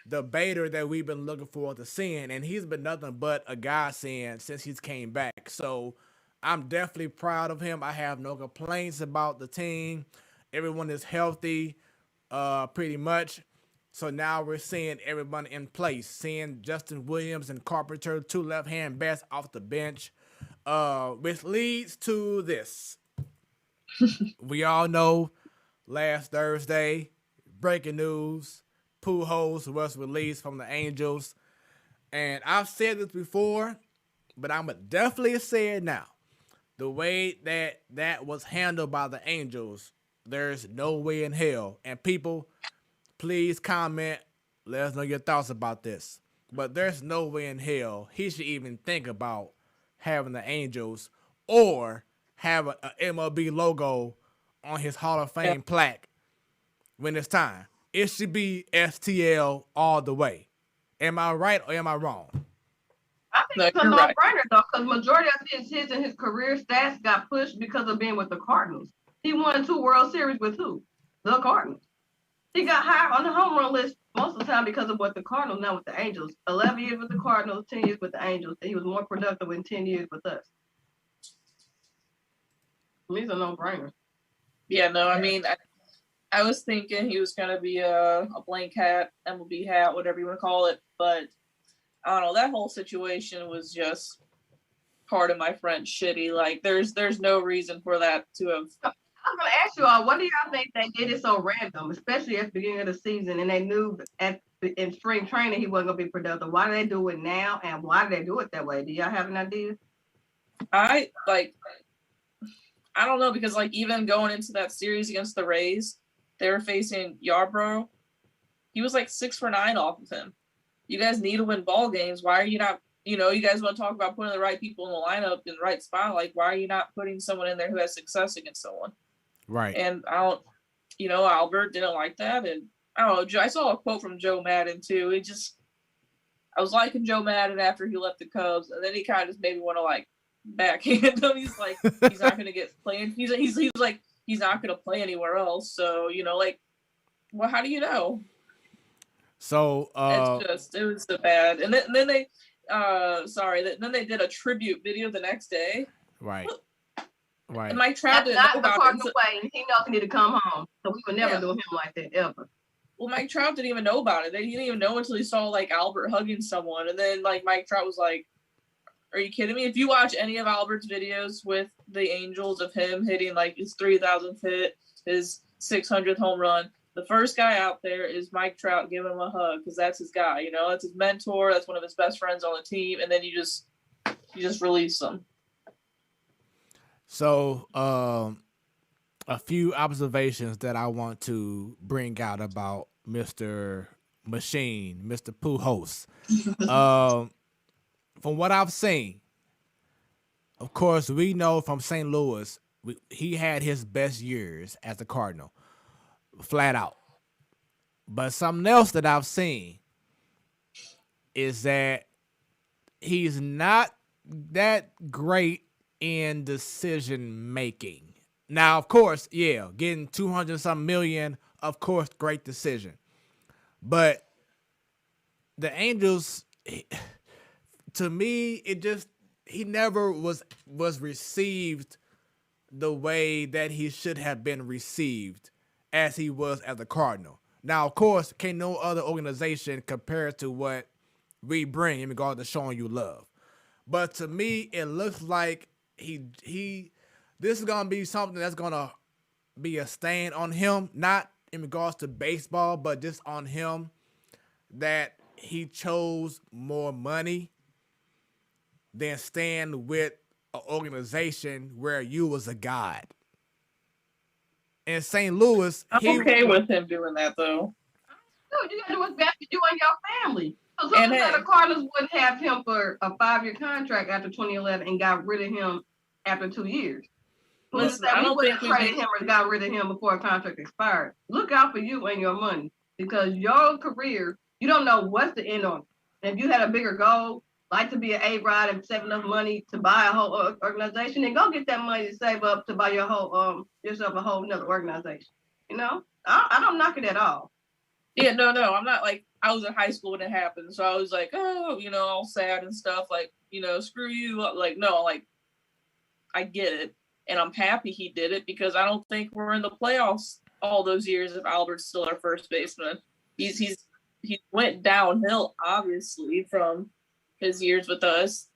the Bader that we've been looking forward to seeing, and he's been nothing but a godsend since he's came back. So I'm definitely proud of him. I have no complaints about the team. Everyone is healthy. Pretty much. So now we're seeing everyone in place, seeing Justin Williams and Carpenter, two left-hand bats off the bench, which leads to this. We all know last Thursday, breaking news, Pujols was released from the Angels. And I've said this before, but I'm going to definitely say it now. The way that was handled by the Angels, there's no way in hell. And people, please comment. Let us know your thoughts about this. But there's no way in hell he should even think about having the Angels or have a MLB logo on his Hall of Fame plaque when it's time. It should be STL all the way. Am I right or am I wrong? I think it's a no-brainer, though, because majority of his and his career stats got pushed because of being with the Cardinals. He won 2 World Series with who? The Cardinals. He got higher on the home run list most of the time because of what the Cardinals, now with the Angels. 11 years with the Cardinals, 10 years with the Angels. He was more productive in 10 years with us. For me, it's a no-brainer. Yeah, no, I mean, I was thinking he was going to be a blank hat, MLB hat, whatever you want to call it. But I don't know, that whole situation was just, pardon my French, shitty. Like, there's no reason for that to have. I'm going to ask you all, what do y'all think they did it so random, especially at the beginning of the season, and they knew in spring training he wasn't going to be productive? Why do they do it now, and why do they do it that way? Do y'all have an idea? I don't know, because, like, even going into that series against the Rays, they were facing Yarbrough. He was, like, 6 for 9 off of him. You guys need to win ball games. Why are you not, you guys want to talk about putting the right people in the lineup in the right spot. Like, why are you not putting someone in there who has success against someone? Right. And I don't, Albert didn't like that. And I don't know, I saw a quote from Joe Madden too. I was liking Joe Madden after he left the Cubs. And then he kind of just made me want to like backhand him. He's like, he's not going to get playing. He's like, he's not going to play anywhere else. So, well, how do you know? So, it was so bad. And then they, then they did a tribute video the next day. Right. Right. And Mike Trout didn't not know the about Cardinal it. way. He knows he need to come home. So we would never do him like that ever. Well, Mike Trout didn't even know about it. He didn't even know until he saw like Albert hugging someone. And then like Mike Trout was like, are you kidding me? If you watch any of Albert's videos with the Angels of him hitting like his 3,000th hit, his 600th home run, the first guy out there is Mike Trout giving him a hug because that's his guy. That's his mentor. That's one of his best friends on the team. And then you just release him. So, a few observations that I want to bring out about Mr. Machine, Mr. Pujols. From what I've seen, of course, we know from St. Louis, he had his best years as a Cardinal, flat out. But something else that I've seen is that he's not that great in decision making. Now, of course, yeah, getting 200 something million, of course, great decision. But the Angels, to me, he never was received the way that he should have been received as he was as a Cardinal. Now, of course, can't no other organization compare to what we bring in regard to showing you love. But to me, it looks like this is gonna be something that's gonna be a stain on him, not in regards to baseball, but just on him, that he chose more money than stand with an organization where you was a god. In St. Louis, I'm okay with him doing that, though. No, you gotta do what's best for you and your family. So And the Cardinals wouldn't have him for a 5-year contract after 2011 and got rid of him after 2 years. Listen, we wouldn't have traded him or got rid of him before a contract expired. Look out for you and your money, because your career, you don't know what's the end on it. And if you had a bigger goal, like to be an A-Rod and save enough money to buy a whole organization, then go get that money to save up to buy your whole yourself a whole another organization. You know, I don't knock it at all. Yeah, no, I'm not like, I was in high school when it happened, so I was like, oh, all sad and stuff, like, screw you, like, no, like, I get it, and I'm happy he did it, because I don't think we're in the playoffs all those years if Albert's still our first baseman. He went downhill, obviously, from his years with us,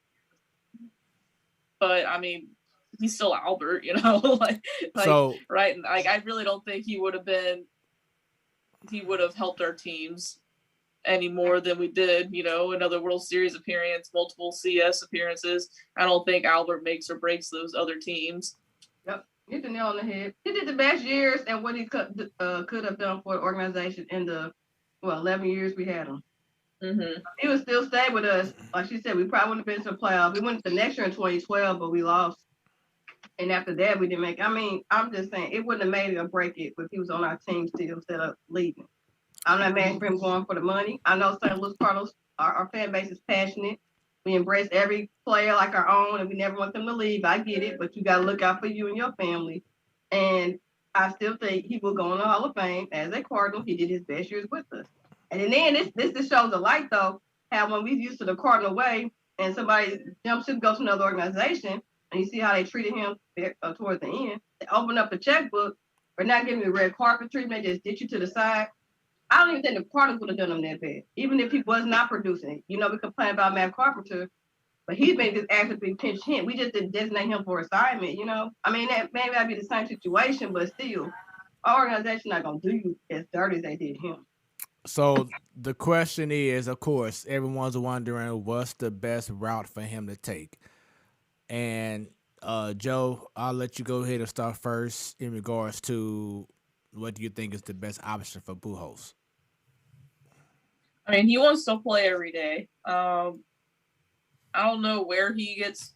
but I mean, he's still Albert, so, right, and like, I really don't think he would have helped our teams any more than we did, another World Series appearance, multiple CS appearances. I don't think Albert makes or breaks those other teams. Yep, hit the nail on the head. He did the best years and what he could have done for the organization in the 11 years we had him. Mm-hmm. He would still stay with us. Like she said, we probably wouldn't have been to the playoffs. We went the next year in 2012, but we lost. And after that, we didn't make. I mean, I'm just saying it wouldn't have made it or break it if he was on our team still instead of leaving. I'm not mad for him going for the money. I know St. Louis Cardinals, our fan base is passionate. We embrace every player like our own, and we never want them to leave. I get it, but you got to look out for you and your family. And I still think he will go in the Hall of Fame as a Cardinal. He did his best years with us. And then this shows a light, though, how when we used to the Cardinal way and somebody jumps ship, goes to another organization, and you see how they treated him towards the end, they open up the checkbook, but not giving you red carpet treatment, just ditch you to the side. I don't even think the Cardinals would have done him that bad, even if he was not producing. We complain about Matt Carpenter, but he's been just actively pinch hit. We just didn't designate him for assignment, I mean, that maybe that'd be the same situation, but still, our organization not going to do you as dirty as they did him. So the question is, of course, everyone's wondering what's the best route for him to take. And Joe, I'll let you go ahead and start first in regards to what do you think is the best option for Pujols? I mean, he wants to play every day. I don't know where he gets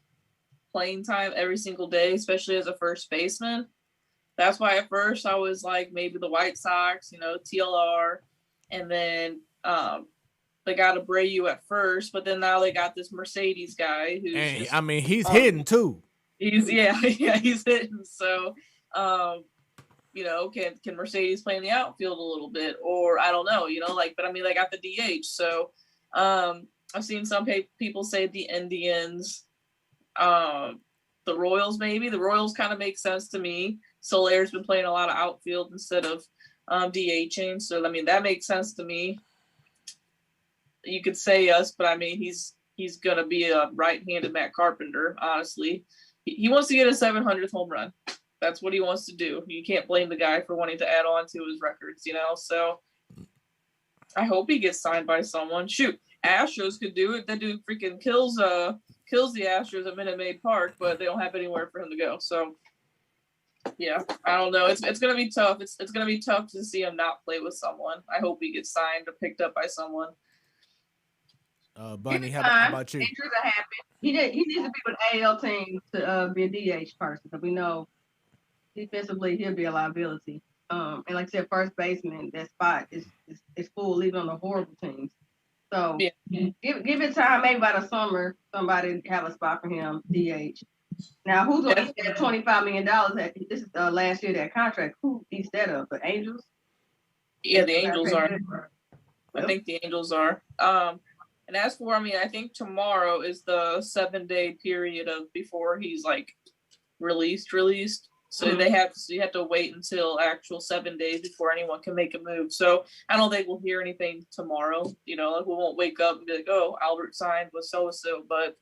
playing time every single day, especially as a first baseman. That's why at first I was like maybe the White Sox, TLR, and then they got Abreu at first, but then now they got this Mercedes guy who's he's hitting too. He's hitting. So can Mercedes play in the outfield a little bit, or I don't know, but I mean, they got the DH. So I've seen some people say the Indians, the Royals, maybe. The Royals kind of make sense to me. Solaire's been playing a lot of outfield instead of DHing. So, I mean, that makes sense to me. You could say us, but I mean, he's going to be a right-handed Matt Carpenter, honestly. He wants to get a 700th home run. That's what he wants to do. You can't blame the guy for wanting to add on to his records, So I hope he gets signed by someone. Shoot, Astros could do it. That dude freaking kills the Astros at Minute Maid Park, but they don't have anywhere for him to go. So yeah, I don't know. It's gonna be tough. It's gonna be tough to see him not play with someone. I hope he gets signed or picked up by someone. Bunny, how about you? Injuries are happening. He needs to be with AL team to be a DH person, because we know defensively he'll be a liability. And like I said, first baseman, that spot is full, even on the horrible teams. So give it time. Maybe by the summer, somebody have a spot for him, DH. Now, who's going to eat that $25 million? This is last year, that contract. Who eats that up? The Angels? Yeah, the Angels are. I think the Angels are. And as for, I think tomorrow is the 7-day period of before he's like released. So you have to wait until actual 7 days before anyone can make a move. So I don't think we'll hear anything tomorrow. Like we won't wake up and be like, oh, Albert signed with so-and-so, but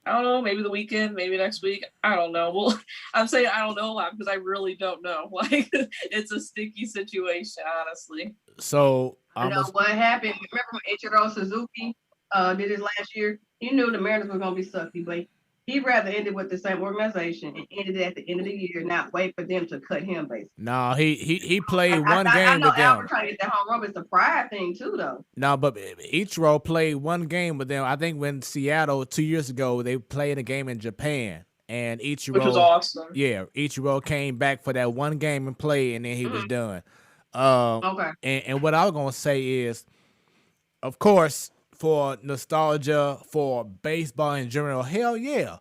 I don't know, maybe the weekend, maybe next week. I don't know. Well, I'm saying I don't know a lot because I really don't know. Like, it's a sticky situation, honestly. So I know what happened. Remember when Ichiro Suzuki did his last year? He knew the Mariners were going to be sucky, but he'd rather end it with the same organization and end it at the end of the year, not wait for them to cut him, basically. No, he played one game I know with them. Albert trying to get that home run. It's a pride thing too, though. No, but Ichiro played one game with them. I think when Seattle 2 years ago, they played a game in Japan, and Ichiro, which was awesome. Yeah, Ichiro came back for that one game and played, and then he was done. Okay. And what I was gonna say is, of course, for nostalgia, for baseball in general, hell yeah,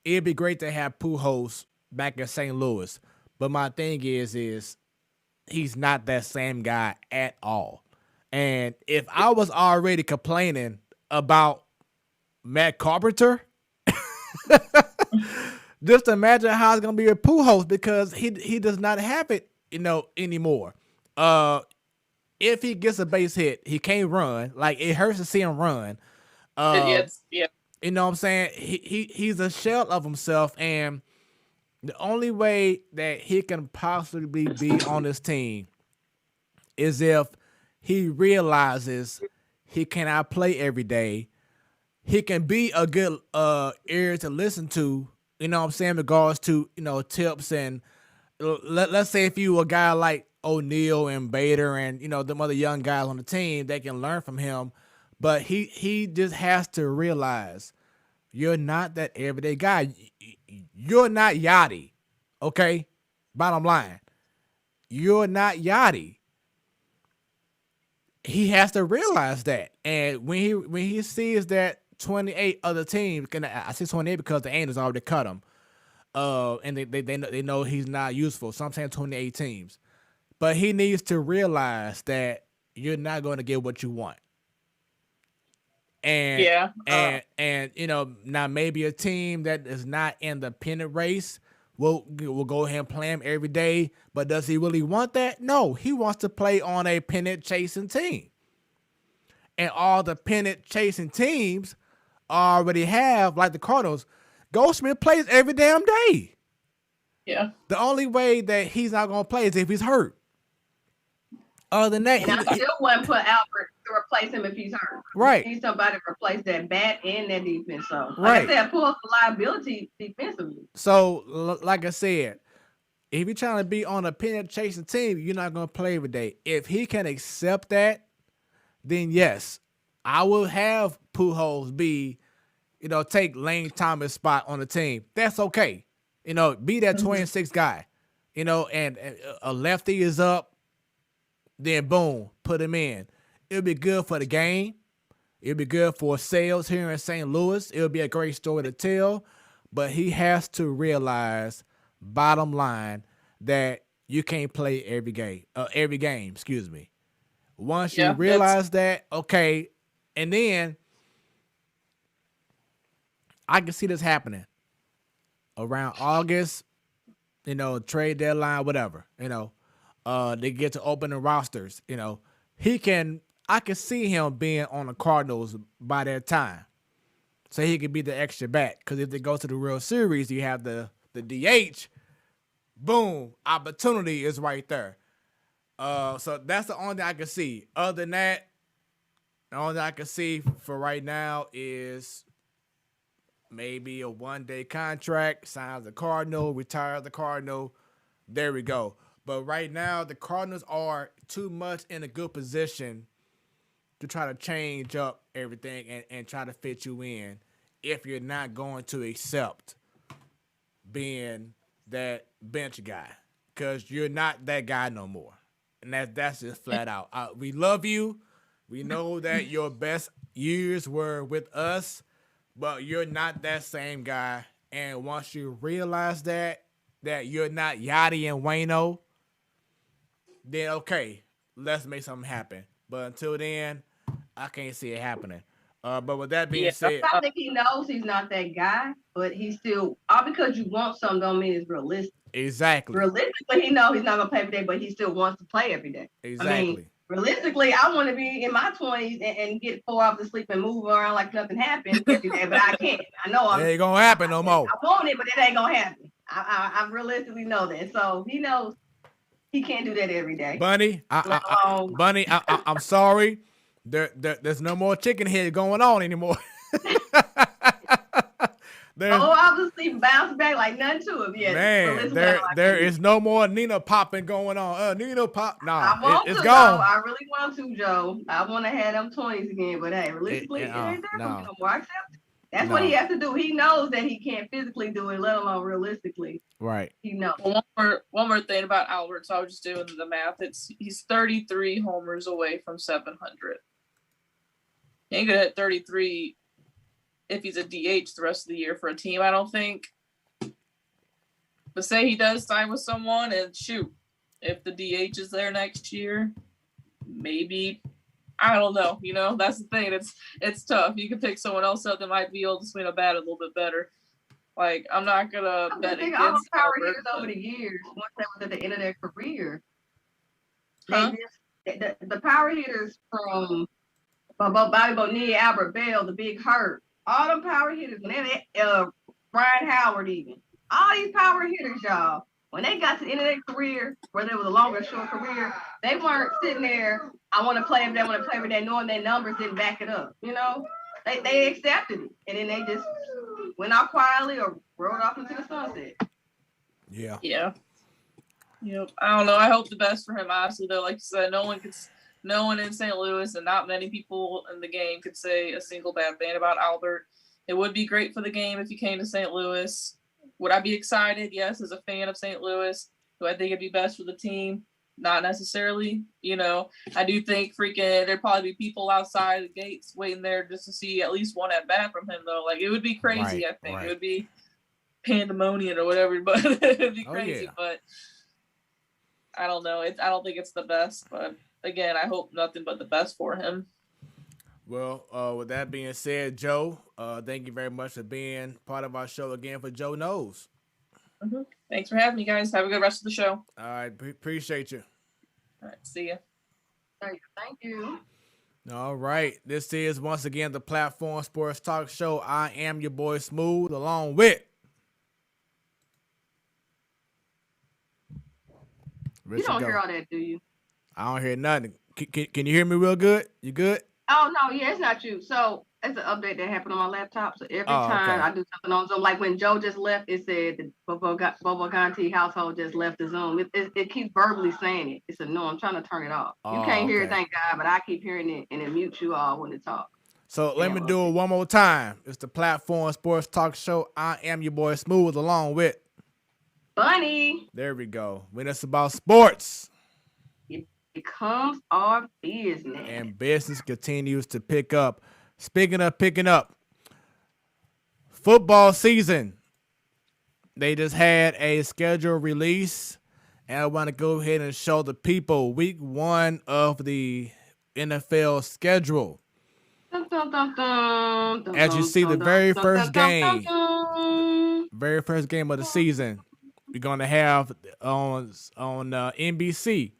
it'd be great to have Pujols back in St. Louis. But my thing is he's not that same guy at all. And if I was already complaining about Matt Carpenter, just imagine how it's gonna be with Pujols, because he does not have it, anymore. If he gets a base hit, he can't run. Like, it hurts to see him run. Yeah. You know what I'm saying? He's a shell of himself, and the only way that he can possibly be on this team is if he realizes he cannot play every day. He can be a good ear to listen to, you know what I'm saying, in regards to, tips. And let's say if you a guy like O'Neal and Bader and, them other young guys on the team, they can learn from him. But he just has to realize you're not that everyday guy. You're not Yachty, okay? Bottom line, you're not Yachty. He has to realize that. And when he sees that 28 other teams, and I say 28 because the Angels already cut him, and they know he's not useful. So I'm saying 28 teams. But he needs to realize that you're not going to get what you want. And now maybe a team that is not in the pennant race will go ahead and play him every day. But does he really want that? No, he wants to play on a pennant chasing team. And all the pennant chasing teams already have, like the Cardinals, Goldschmidt plays every damn day. Yeah. The only way that he's not going to play is if he's hurt. Other than that, and I still wouldn't put Albert to replace him if he's hurt. Right. He needs somebody to replace that bat and that defense. So, right. Like I said, pull up the liability defensively. So, like I said, if you're trying to be on a pennant chasing team, you're not going to play every day. If he can accept that, then yes, I will have Pujols be, take Lane Thomas' spot on the team. That's okay. Be that 26 guy, and a lefty is up. Then boom, put him in. It'll be good for the game. It'll be good for sales here in St. Louis. It'll be a great story to tell. But he has to realize, bottom line, that you can't play every game. Once you realize that, okay, and then I can see this happening around August, trade deadline, whatever, they get to open the rosters. I can see him being on the Cardinals by that time. So he could be the extra bat. Because if they go to the World Series, you have the DH. Boom. Opportunity is right there. So that's the only thing I can see. Other than that, the only thing I can see for right now is maybe a one-day contract, signs the Cardinal, retires the Cardinal. There we go. But right now, the Cardinals are too much in a good position to try to change up everything and try to fit you in if you're not going to accept being that bench guy, because you're not that guy no more. And that's just flat out. We love you. We know that your best years were with us, but you're not that same guy And once you realize that you're not Yachty and Wayno, then okay, let's make something happen. But until then, I can't see it happening. But with that being said, I think he knows he's not that guy, but he still, all because you want something don't mean it's realistic. Exactly. Realistically, he knows he's not gonna play every day, but he still wants to play every day. Exactly. I mean, realistically, I want to be in my 20s and get 4 hours of sleep and move around like nothing happened every day, but I can't. I know it ain't gonna happen no more. I want it, but it ain't gonna happen. I realistically know that. So he knows he can't do that every day. Bunny, I'm sorry. There's no more chicken head going on anymore. Obviously bounce back like nothing to him. Yeah, man, there is no more Nina popping going on. Nina pop, nah, it's gone. Joe. I really want to, Joe. I want to have them 20s again, but hey, realistically, it ain't there for me no more. That's what he has to do. He knows that he can't physically do it, let alone realistically. Right. He knows. One more thing about Albert. So I was just doing the math. He's 33 homers away from 700. He ain't gonna hit 33 if he's a DH the rest of the year for a team, I don't think. But say he does sign with someone, and shoot, if the DH is there next year, maybe, I don't know. You know, that's the thing. It's tough. You can pick someone else up that might be able to swing a bat a little bit better. Like, I'm not gonna bet against all the power Albert, hitters over the years, once they was at the end of their career, the power hitters from Bobby Bonilla, Albert Bell, the Big Hurt, all them power hitters, when they Brian Howard even, all these power hitters, y'all, when they got to the end of their career, whether it was a long or short career, they weren't sitting there, I want to play every day, knowing their numbers didn't back it up. You know, they accepted it, and then they just went out quietly or rode off into the sunset. Yeah. Yeah. Yep. I don't know. I hope the best for him, honestly, though. Like you said, no one in St. Louis and not many people in the game could say a single bad thing about Albert. It would be great for the game if he came to St. Louis. Would I be excited? Yes, as a fan of St. Louis. Do I think it'd be best for the team? Not necessarily. You know, I do think there'd probably be people outside the gates waiting there just to see at least one at bat from him, though. Like, it would be crazy, I think. Right. It would be pandemonium or whatever, but it'd be crazy. Yeah. But I don't know. I don't think it's the best, but again, I hope nothing but the best for him. Well, with that being said, Joe, thank you very much for being part of our show again for Joe Knows. Mm-hmm. Thanks for having me, guys. Have a good rest of the show. All right. Appreciate you. All right. See ya. Thank you. All right. This is, once again, the Platform Sports Talk Show. I am your boy, Smooth, along with You don't hear all that, do you? I don't hear nothing. Can you hear me real good? You good? Oh, no, yeah, it's not you. So it's an update that happened on my laptop. So every time I do something on Zoom, like when Joe just left, it said the Bobo Ganti household just left the Zoom. It keeps verbally saying it. It's annoying. I'm trying to turn it off. You can't hear it, thank God, but I keep hearing it, and it mutes you all when it talks. So let me do it one more time. It's the Platform Sports Talk Show. I am your boy, Smooth, along with Bunny. There we go. When it's about sports, it becomes our business. And business continues to pick up. Speaking of picking up, football season. They just had a schedule release. And I want to go ahead and show the people week 1 of the NFL schedule. As you see, the very first game of the season, we're going to have on NBC.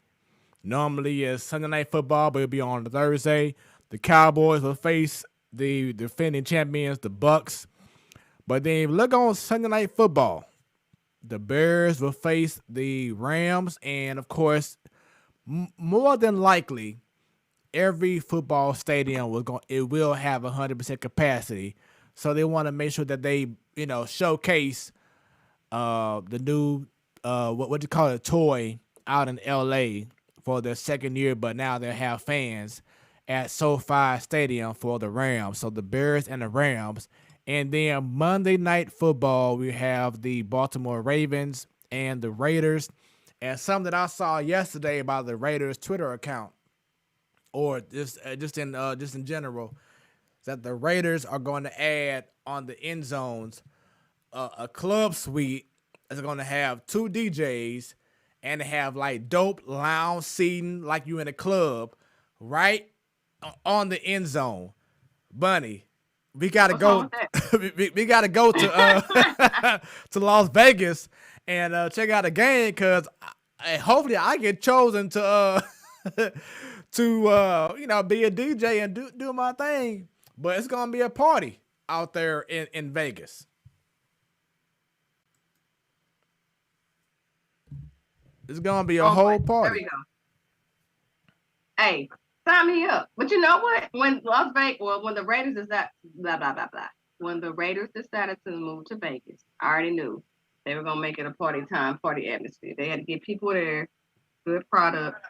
Normally it's Sunday Night Football, but it'll be on Thursday. The Cowboys will face the defending champions, the Bucks. But then if you look on Sunday Night Football, the Bears will face the Rams. And, of course, more than likely, every football stadium will have 100% capacity. So they want to make sure that they, showcase the new what you call it, toy out in LA for their second year, but now they'll have fans at SoFi Stadium for the Rams. So the Bears and the Rams. And then Monday Night Football, we have the Baltimore Ravens and the Raiders. And something that I saw yesterday about the Raiders Twitter account, or just in general, is that the Raiders are going to add on the end zones a club suite is gonna have 2 DJs and have like dope lounge seating like you in a club, right on the end zone. Bunny, we gotta What's wrong go. with we gotta go to to Las Vegas and check out the game because hopefully I get chosen to to be a DJ and do my thing. But it's gonna be a party out there in Vegas. It's gonna be a Oh, whole boy. party. There we go. Hey, sign me up. But you know what? When Las Vegas, well, when the Raiders decided, blah blah blah blah. When the Raiders decided to move to Vegas, I already knew they were gonna make it a party time, party atmosphere. They had to get people there, good product.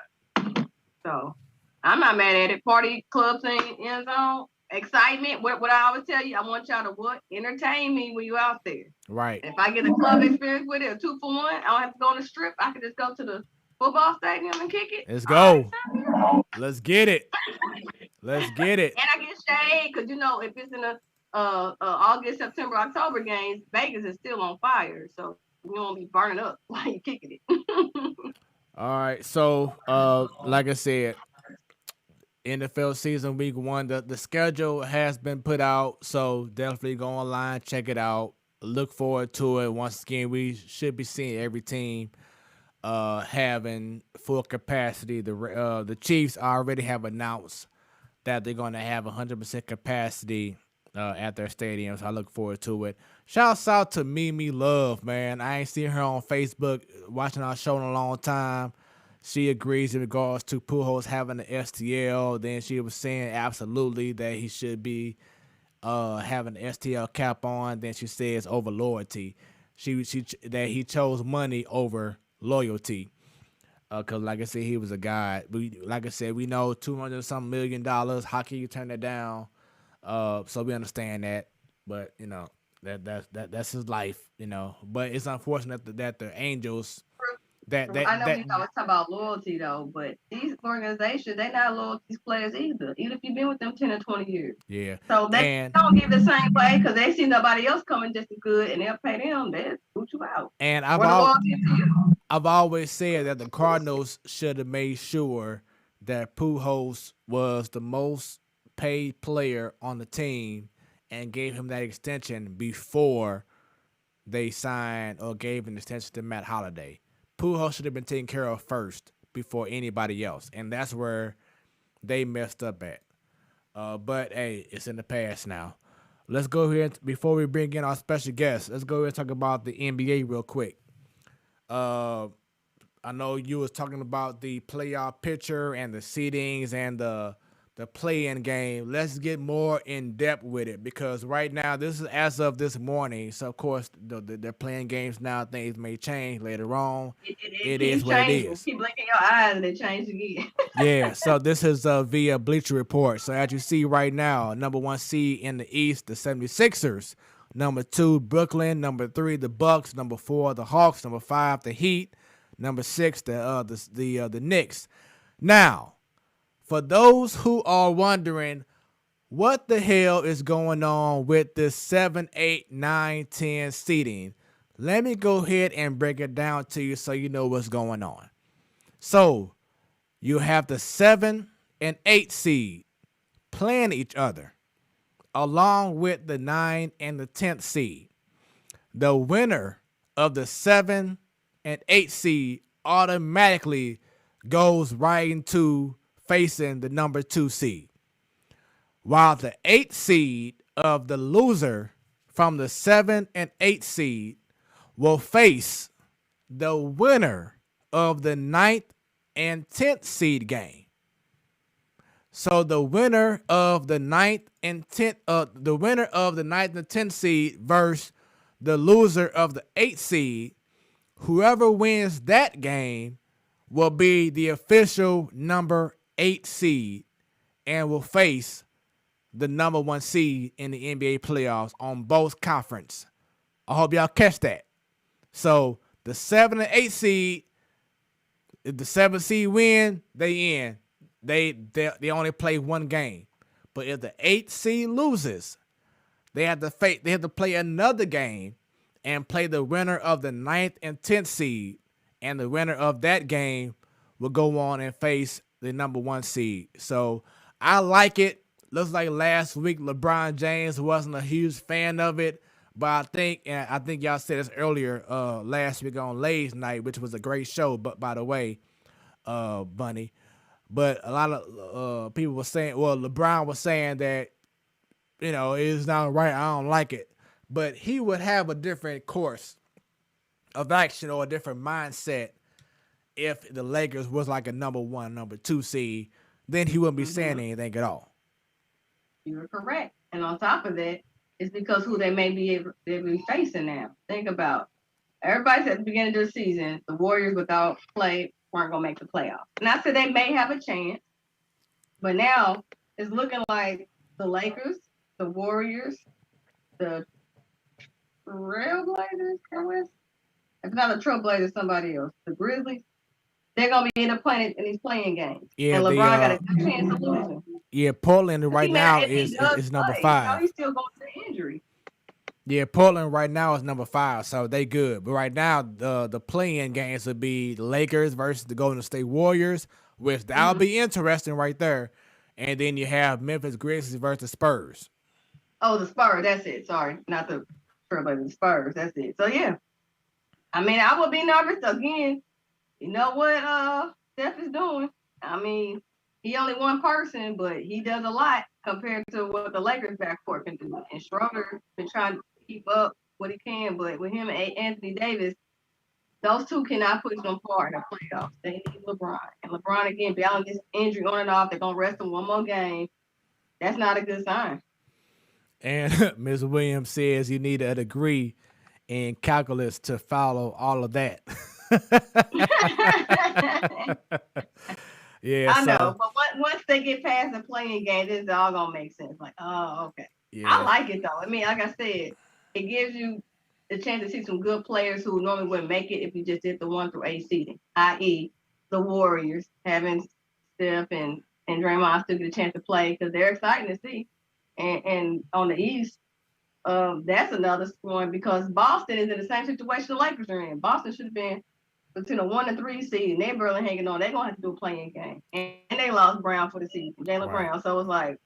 So I'm not mad at it. Party club thing, end zone, excitement. What I always tell you, I want y'all to what? Entertain me when you out there. Right. If I get a club experience with it, a 2-for-1, I don't have to go on the strip. I can just go to the football stadium and kick it. Let's go. Let's get it. Let's get it. And I get shade because if it's in the August, September, October games, Vegas is still on fire, so you won't be burning up while you kicking it. All right. So, like I said, NFL season week 1, the schedule has been put out, so definitely go online, check it out. Look forward to it. Once again, we should be seeing every team having full capacity. The Chiefs already have announced that they're going to have 100% capacity at their stadium, so I look forward to it. Shouts out to Mimi Love, man. I ain't seen her on Facebook watching our show in a long time. She agrees in regards to Pujols having the STL. Then she was saying absolutely that he should be having the STL cap on. Then she says over loyalty. She that he chose money over loyalty. Cause like I said, he was a guy. Like I said, we know $200-something million. How can you turn that down? So we understand that, but that's his life. But it's unfortunate that the Angels. I know you always talk about loyalty though, but these organizations, they're not loyal to these players either. Even if you've been with them 10 or 20 years. Yeah. So they don't give the same way because they see nobody else coming just as good, and they'll pay them. They'll boot you out. And I've always said that the Cardinals should have made sure that Pujols was the most paid player on the team and gave him that extension before they signed or gave an extension to Matt Holliday. Pujols should have been taken care of first before anybody else, and that's where they messed up at. But hey, it's in the past now. Let's go here before we bring in our special guest. Let's go ahead and talk about the NBA real quick. I know you was talking about the playoff picture and the seedings and the play-in game. Let's get more in depth with it because right now this is as of this morning. So of course they're playing games now. Things may change later on. It is what it is. Keep blinking your eyes and they change again. Yeah. So this is via Bleacher Report. So as you see right now, number 1 seed in the East, the 76ers. Number 2, Brooklyn. Number 3, the Bucks. Number 4, the Hawks. Number 5, the Heat. Number 6, the Knicks. Now, for those who are wondering what the hell is going on with this 7, 8, 9, 10 seeding, let me go ahead and break it down to you so you know what's going on. So, you have the 7 and 8 seed playing each other, along with the 9 and the 10th seed. The winner of the 7 and 8 seed automatically goes right into facing the number 2 seed, while the 8 seed of the loser from the 7 and 8 seed will face the winner of the 9th and 10th seed game. So the winner of the 9th and 10th and 10th seed versus the loser of the 8th seed, whoever wins that game will be the official number 8 seed and will face the number 1 seed in the NBA playoffs on both conference. I hope y'all catch that. So the 7 and 8 seed, if the 7 seed win, they in. They only play 1 game. But if the 8 seed loses, they have to play another game and play the winner of the 9th and 10th seed. And the winner of that game will go on and face the number 1 seed. So I like it. Looks like last week LeBron James wasn't a huge fan of it. But I think y'all said this earlier last week on Lay's Night, which was a great show, but by the way, Bunny. But a lot of people were saying, well, LeBron was saying that, it's not right. I don't like it. But he would have a different course of action or a different mindset if the Lakers was like a number 1, number 2 seed. Then he wouldn't be saying anything at all. You're correct. And on top of that, it's because who they may be able to be facing now. Think about everybody said at the beginning of the season, the Warriors without play weren't going to make the playoffs. And I said they may have a chance, but now it's looking like the Lakers, the Warriors, the Trailblazers, if not the Trailblazers, somebody else, the Grizzlies, they're going to be in the playing in these playing games. Yeah, and LeBron got a good chance of losing. Yeah, Portland right now is number 5. He's still going through injury. Yeah, Portland right now is number 5, so they good. But right now, the play-in games would be the Lakers versus the Golden State Warriors, which that'll be interesting right there. And then you have Memphis Grizzlies versus Spurs. Oh, the Spurs, that's it. Sorry, not the Trailblazers, the Spurs, that's it. So, yeah. I mean, I would be nervous again. You know what Steph is doing? I mean, he only one person, but he does a lot compared to what the Lakers backcourt can do. And Schroeder been trying to keep up what he can, but with him and Anthony Davis, those two cannot push them far in the playoffs. They need LeBron. And LeBron, again, battling this injury on and off. They're going to rest him one more game. That's not a good sign. And Ms. Williams says you need a degree in calculus to follow all of that. Yeah, I know, but once they get past the playing game, this is all gonna make sense. Like, oh, okay. Yeah. I like it though. I mean, like I said, it gives you the chance to see some good players who normally wouldn't make it if you just did the 1 through 8 seeding, i.e., the Warriors having Steph and Draymond still get a chance to play because they're exciting to see. And on the East, that's another scoring because Boston is in the same situation the Lakers are in. Boston should have been between a 1 and 3 seed, and they're barely hanging on. They're gonna have to do a playing game, and they lost Brown for the season, Jaylen Brown. So it's like,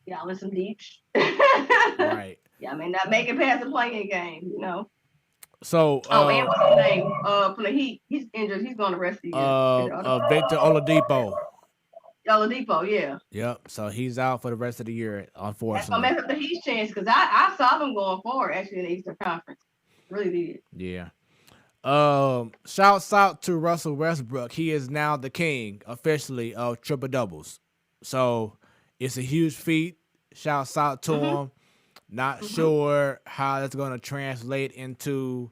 y'all in some deep. Right. Yeah, I mean, not making past the playing game, So, and what's his name? From the Heat, he's injured. He's going the rest of the year. Victor Oladipo. Oladipo, yeah. Yep. So he's out for the rest of the year, unfortunately. That's gonna mess up the Heat's chance because I saw them going forward actually in the Eastern Conference. Really did. Yeah. Shouts out to Russell Westbrook. He is now the king officially of triple doubles. So it's a huge feat. Shouts out to him. Not sure how that's going to translate into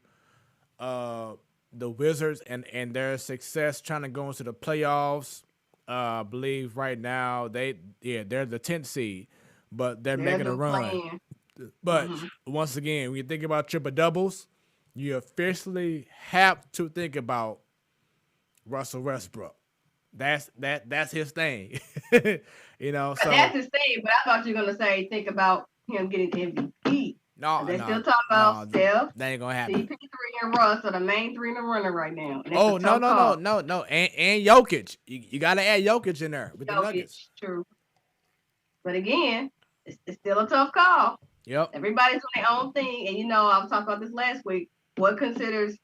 the Wizards and their success trying to go into the playoffs. I believe right now they're the 10th seed, but they're making a run. Plan. But once again, when you think about triple doubles, you officially have to think about Russell Westbrook. That's his thing. So that's his thing. But I thought you were gonna say think about him getting MVP. No, they still talk about Steph. That ain't gonna happen. CP3 and Russ are the main 3 in the runner right now. Oh no, and Jokic. You gotta add Jokic in there with the Nuggets. True. But again, it's still a tough call. Yep. Everybody's doing their own thing, and I was talking about this last week. What considers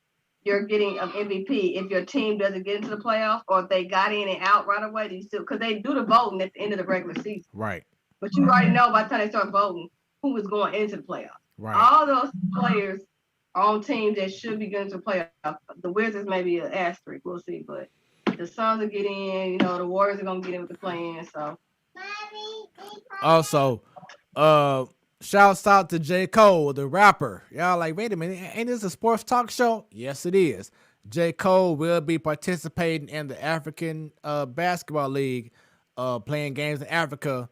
you're getting of MVP if your team doesn't get into the playoffs, or if they got in and out right away? Do you still because they do the voting at the end of the regular season, right? But you already know by the time they start voting who is going into the playoffs. Right. All those players are on teams that should be getting to the playoffs. The Wizards may be an asterisk, we'll see, but the Suns will get in. The Warriors are gonna get in with the play-in. So. Also, shouts out to J. Cole, the rapper. Y'all like, wait a minute, ain't this a sports talk show? Yes, it is. J. Cole will be participating in the African Basketball League, playing games in Africa.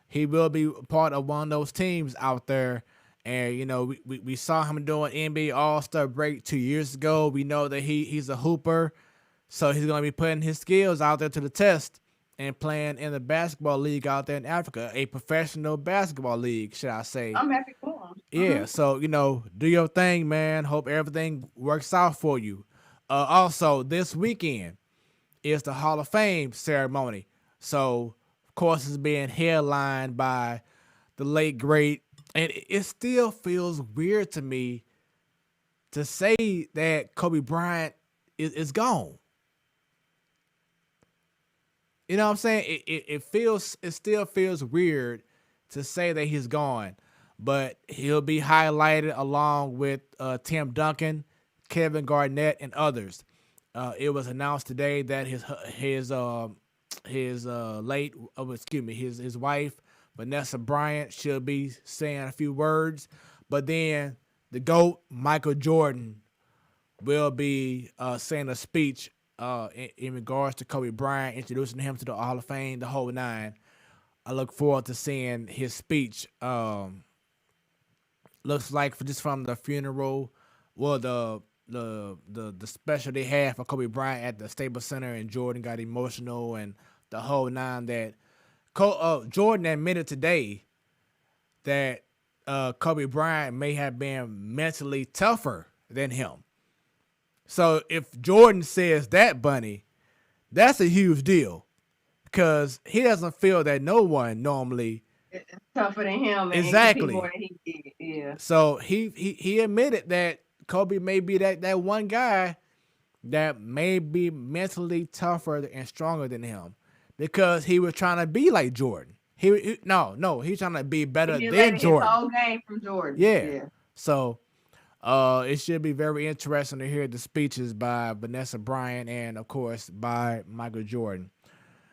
He will be part of one of those teams out there. And, we saw him doing NBA All-Star break 2 years ago. We know that he's a hooper. So he's going to be putting his skills out there to the test and playing in the basketball league out there in Africa, a professional basketball league, should I say. I'm happy for him. Yeah, so do your thing, man. Hope everything works out for you. Also, this weekend is the Hall of Fame ceremony. So, of course, it's being headlined by the late great, and it still feels weird to me to say that Kobe Bryant is gone. You know what I'm saying? It still feels weird to say that he's gone, but he'll be highlighted along with Tim Duncan, Kevin Garnett, and others. It was announced today that his wife Vanessa Bryant should be saying a few words, but then the GOAT Michael Jordan will be saying a speech in regards to Kobe Bryant, introducing him to the Hall of Fame, the whole nine. I look forward to seeing his speech. Looks like just from the funeral, well, the special they had for Kobe Bryant at the Staples Center, and Jordan got emotional and the whole nine. That Jordan admitted today that Kobe Bryant may have been mentally tougher than him. So if Jordan says that, Bunny, that's a huge deal because he doesn't feel that no one normally It's tougher than him. And exactly more than he did. Yeah. So he admitted that Kobe may be that one guy that may be mentally tougher and stronger than him because he was trying to be like Jordan. He's trying to be better than Jordan. His whole game from Jordan. Yeah. So it should be very interesting to hear the speeches by Vanessa Bryant and, of course, by Michael Jordan.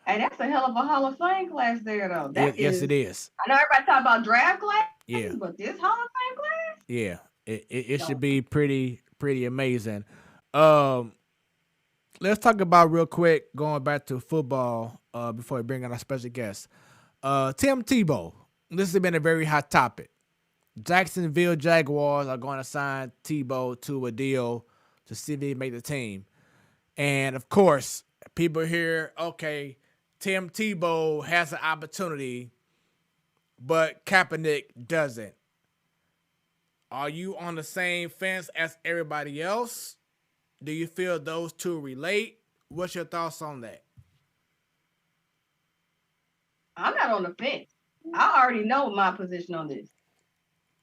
Hey, that's a hell of a Hall of Fame class there, though. Yes, it is. I know everybody talk about draft class, yeah, but this Hall of Fame class? Yeah, it should be pretty amazing. Let's talk about real quick, going back to football before we bring on our special guest. Tim Tebow. This has been a very hot topic. Jacksonville Jaguars are going to sign Tebow to a deal to see if he make the team. And, of course, people hear, okay, Tim Tebow has an opportunity, but Kaepernick doesn't. Are you on the same fence as everybody else? Do you feel those two relate? What's your thoughts on that? I'm not on the fence. I already know my position on this.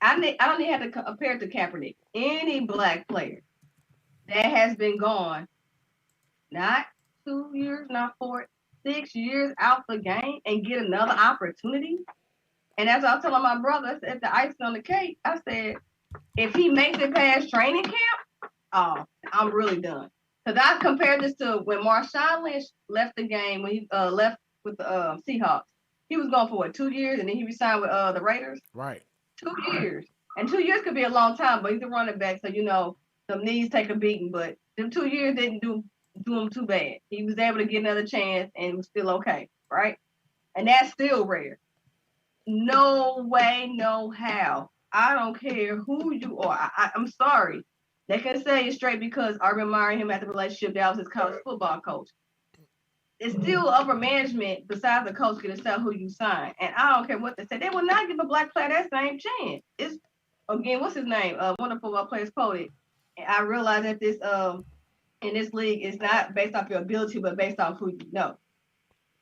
I don't need to have to compare it to Kaepernick. Any black player that has been gone, not 2 years, not 4, 6 years out the game and get another opportunity. And as I was telling my brother at the icing on the cake, I said, if he makes it past training camp, I'm really done. Because I compared this to when Marshawn Lynch left the game, when he left with the Seahawks. He was gone for, 2 years, and then he resigned with the Raiders? Right. 2 years. And 2 years could be a long time, but he's a running back, so, some knees take a beating. But them 2 years didn't do him too bad. He was able to get another chance and was still okay, right? And that's still rare. No way, no how. I don't care who you are. I'm sorry. They can say it straight because Urban Meyer and him had the relationship. That was his college football coach. It's still upper management besides the coach can decide who you sign. And I don't care what they say. They will not give a black player that same chance. It's, again, what's his name? One of the football players quoted. And I realize that this in this league is not based off your ability, but based off who you know.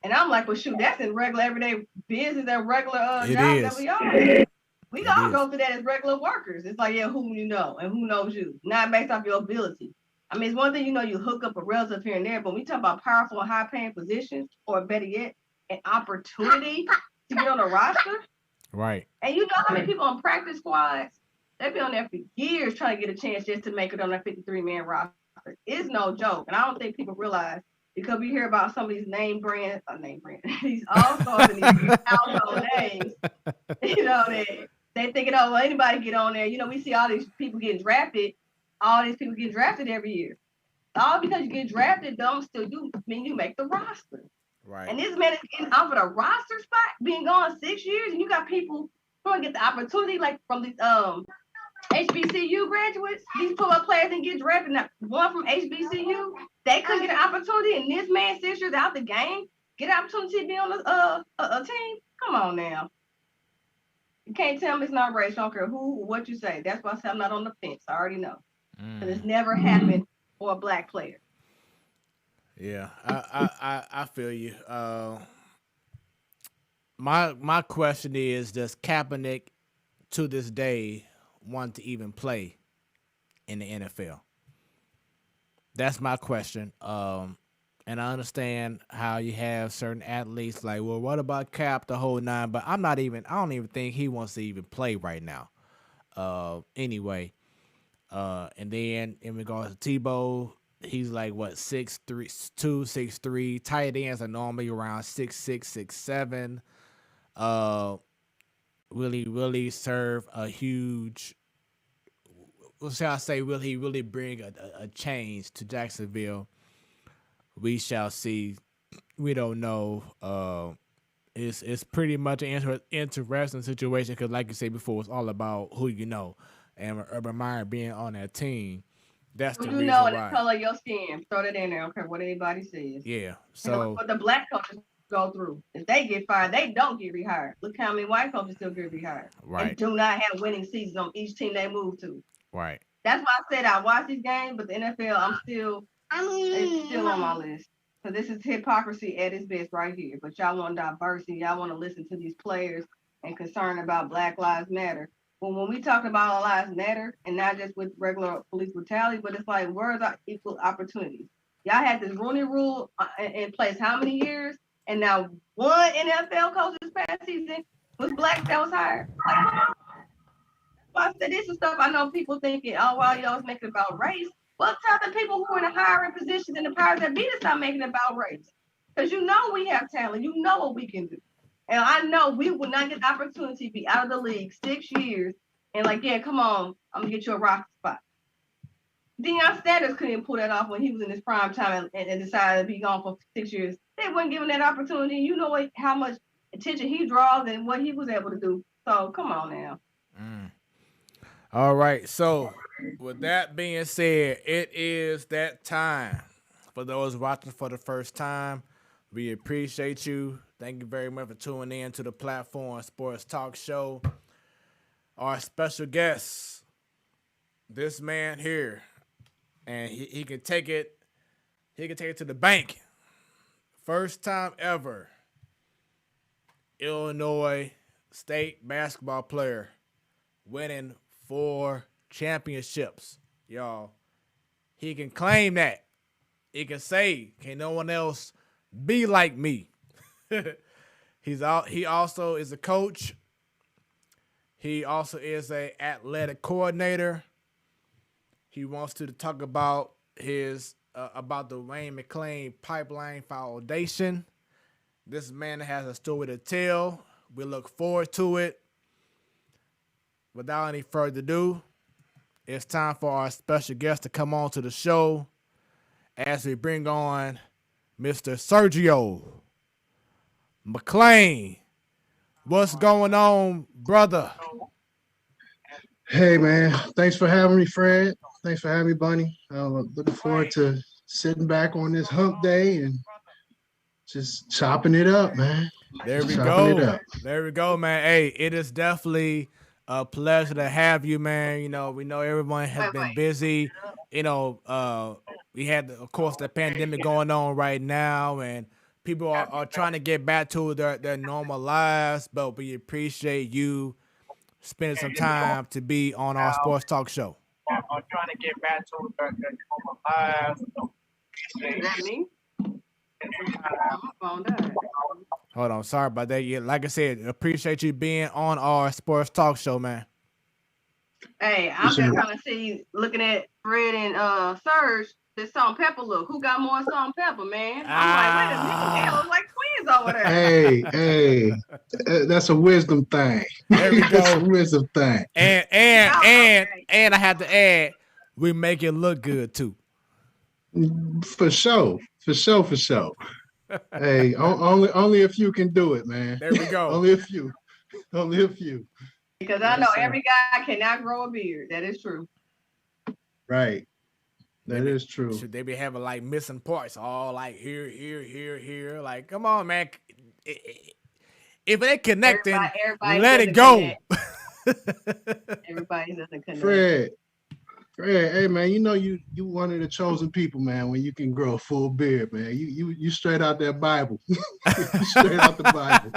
And I'm like, well, shoot, that's in regular everyday business and regular jobs that we all. We all go through that as regular workers. It's like, yeah, who you know and who knows you, not based off your ability. I mean, it's one thing, you hook up a relative here and there, but when we talk about powerful, high-paying positions, or better yet, an opportunity to get on a roster. Right. And you know how many people on practice squads, they've been on there for years trying to get a chance just to make it on that 53-man roster. It's no joke. And I don't think people realize, because we hear about some of these these all-stars and these household names, they thinking, oh, well, anybody get on there. We see all these people getting drafted. All these people get drafted every year. All because you get drafted don't still mean you make the roster. Right. And this man is getting offered a roster spot, being gone 6 years, and you got people who don't get the opportunity, like from these HBCU graduates. These football players didn't get drafted. Now, one from HBCU, they couldn't get an opportunity, and this man 6 years out the game get an opportunity to be on a team. Come on now. You can't tell me it's not race. I don't care what you say. That's why I say I'm not on the fence. I already know. Because it's never happened for a black player. Yeah, I feel you. My question is, does Kaepernick to this day want to even play in the NFL? That's my question. And I understand how you have certain athletes like, well, what about Cap the whole nine? But I don't even think he wants to even play right now. Anyway, and then in regards to Tebow, he's like what 6'3", 6'3". Tight ends are normally around 6'6", 6'7". Really serve a huge. What shall I say? Will he really bring a change to Jacksonville? We shall see. We don't know. It's pretty much an interesting situation because, like you said before, it's all about who you know, and Urban Meyer being on that team. That's the reason know why. the color of your skin. Throw that in there. I don't care what anybody says. Yeah. So what the black coaches go through. If they get fired, they don't get rehired. Look how many white coaches still get rehired. Right. And do not have winning seasons on each team they move to. Right. That's why I said I watch these games, but the NFL, it's still on my list. So this is hypocrisy at its best right here. But y'all want diversity. Y'all want to listen to these players and concern about Black Lives Matter. Well, when we talk about all lives matter, and not just with regular police brutality, but it's like, where's our equal opportunities? Y'all had this Rooney Rule in place how many years? And now one NFL coach this past season was black that was hired. I said, this is stuff I know people thinking, oh, well, y'all's making about race. Well, tell the people who are in the hiring positions and the powers that be to stop making it about race. Because you know we have talent. You know what we can do. And I know we will not get the opportunity to be out of the league 6 years and like, yeah, come on, I'm going to get you a roster spot. Deion Sanders couldn't pull that off when he was in his prime time and decided to be gone for 6 years. They weren't given that opportunity. You know how much attention he draws and what he was able to do. So come on now. All right. So with that being said, it is that time. For those watching for the first time, we appreciate you. Thank you very much for tuning in to the Platform Sports Talk Show. Our special guest, this man here, and he can take it. He can take it to the bank. First time ever, Illinois State basketball player winning 4 championships, y'all. He can claim that. He can say, "Can no one else be like me?" He also is a coach. He also is a athletic coordinator. He wants to talk about about the Wayne McClain Pipeline Foundation. This man has a story to tell. We look forward to it. Without any further ado, it's time for our special guest to come on to the show as we bring on Mr. Sergio McClain. What's going on, brother? Hey, man. Thanks for having me, Fred. Thanks for having me, Bunny. Looking forward to sitting back on this hump day and just chopping it up, man. There we go. There we go, man. Hey, it is definitely a pleasure to have you, man. You know, we know everyone has been busy. You know, we had, of course, the pandemic going on right now, and people are trying to get back to their normal lives, but we appreciate you spending some time to be on our Sports Talk Show. I'm trying to get back to their normal lives. Is that me? Hold on, sorry about that. Yeah, like I said, appreciate you being on our Sports Talk Show, man. Hey, I'm just trying to see, looking at Fred and Serge, the salt and pepper look. Who got more salt and pepper, man? I'm like, wait a minute, they look like twins over there. Hey, that's a wisdom thing. There we go. That's a wisdom thing. And I have to add, we make it look good too. For sure. Hey, only a few can do it, man. There we go. Only a few. Because I know every guy cannot grow a beard. That is true. Right. That is true. Should they be having like missing parts? All like here. Like, come on, man. If it ain't connecting, everybody let it doesn't go. Everybody doesn't connect. Fred, hey man, you know you one of the chosen people, man. When you can grow a full beard, man, you straight out that Bible, you straight out the Bible.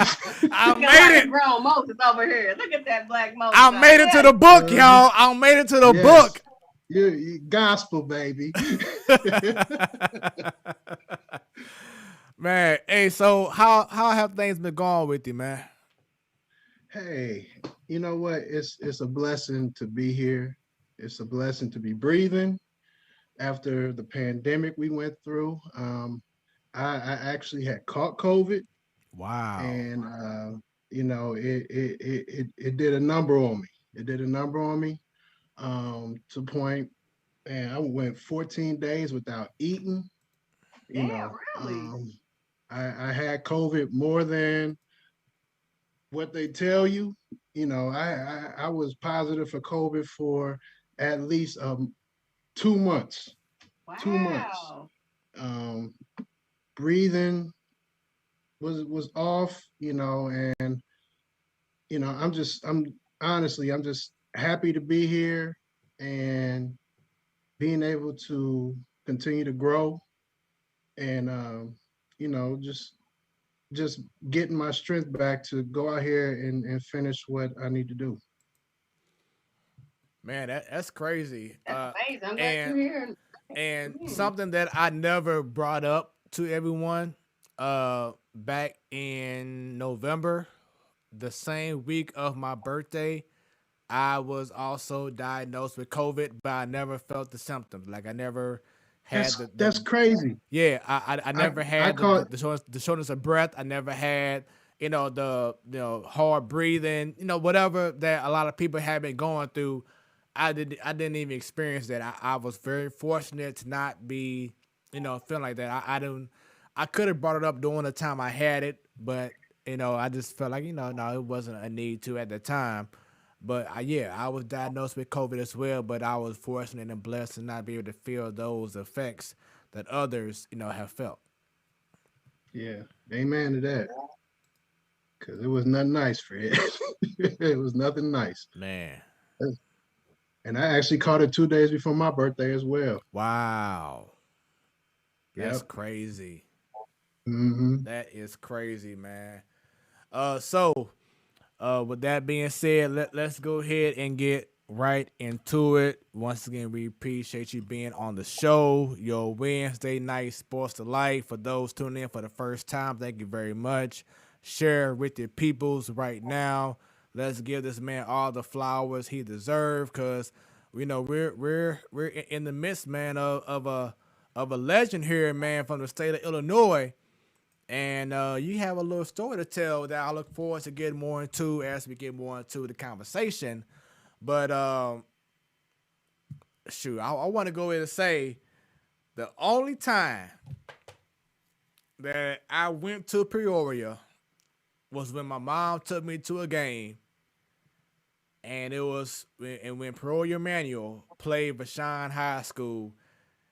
I made it. Grown Moses over here. Look at that black Moses. I made it to the book, y'all. I made it to the book. You gospel, baby. Man, hey, so how have things been going with you, man? Hey, you know what? It's a blessing to be here. It's a blessing to be breathing after the pandemic we went through. I actually had caught COVID. Wow. And you know, it did a number on me. It did a number on me. To the point, and I went 14 days without eating. You know, really? I had COVID more than what they tell you. You know, I was positive for COVID for at least 2 months. Wow. 2 months. Breathing was off, you know, and you know, I'm just happy to be here and being able to continue to grow and you know, just getting my strength back to go out here and finish what I need to do. Man, that's crazy. That's amazing. I'm glad you're here. And something that I never brought up to everyone, back in November, the same week of my birthday, I was also diagnosed with COVID, but I never felt the symptoms. Like I never had that's crazy. Yeah, I never had the shortness of breath. I never had, you know, the hard breathing, you know, whatever that a lot of people have been going through. I didn't even experience that. I was very fortunate to not be, you know, feeling like that. I could have brought it up during the time I had it, but you know, I just felt like, you know, no, it wasn't a need to at the time. But I was diagnosed with COVID as well, but I was fortunate and blessed to not be able to feel those effects that others, you know, have felt. Yeah, amen to that. Because it was nothing nice, Fred. It was nothing nice. Man. And I actually caught it 2 days before my birthday as well. Wow. That's crazy. Mm-hmm. That is crazy, man. So with that being said, let's go ahead and get right into it. Once again, we appreciate you being on the show. Your Wednesday night Sports to Life. For those tuning in for the first time, thank you very much. Share with your peoples right now. Let's give this man all the flowers he deserves, because you know we're in the midst, man, of a legend here, man, from the state of Illinois. And you have a little story to tell that I look forward to getting more into as we get more into the conversation. But shoot, I want to go ahead and say the only time that I went to Peoria was when my mom took me to a game, and it was when Peoria Manual played Vashon High School,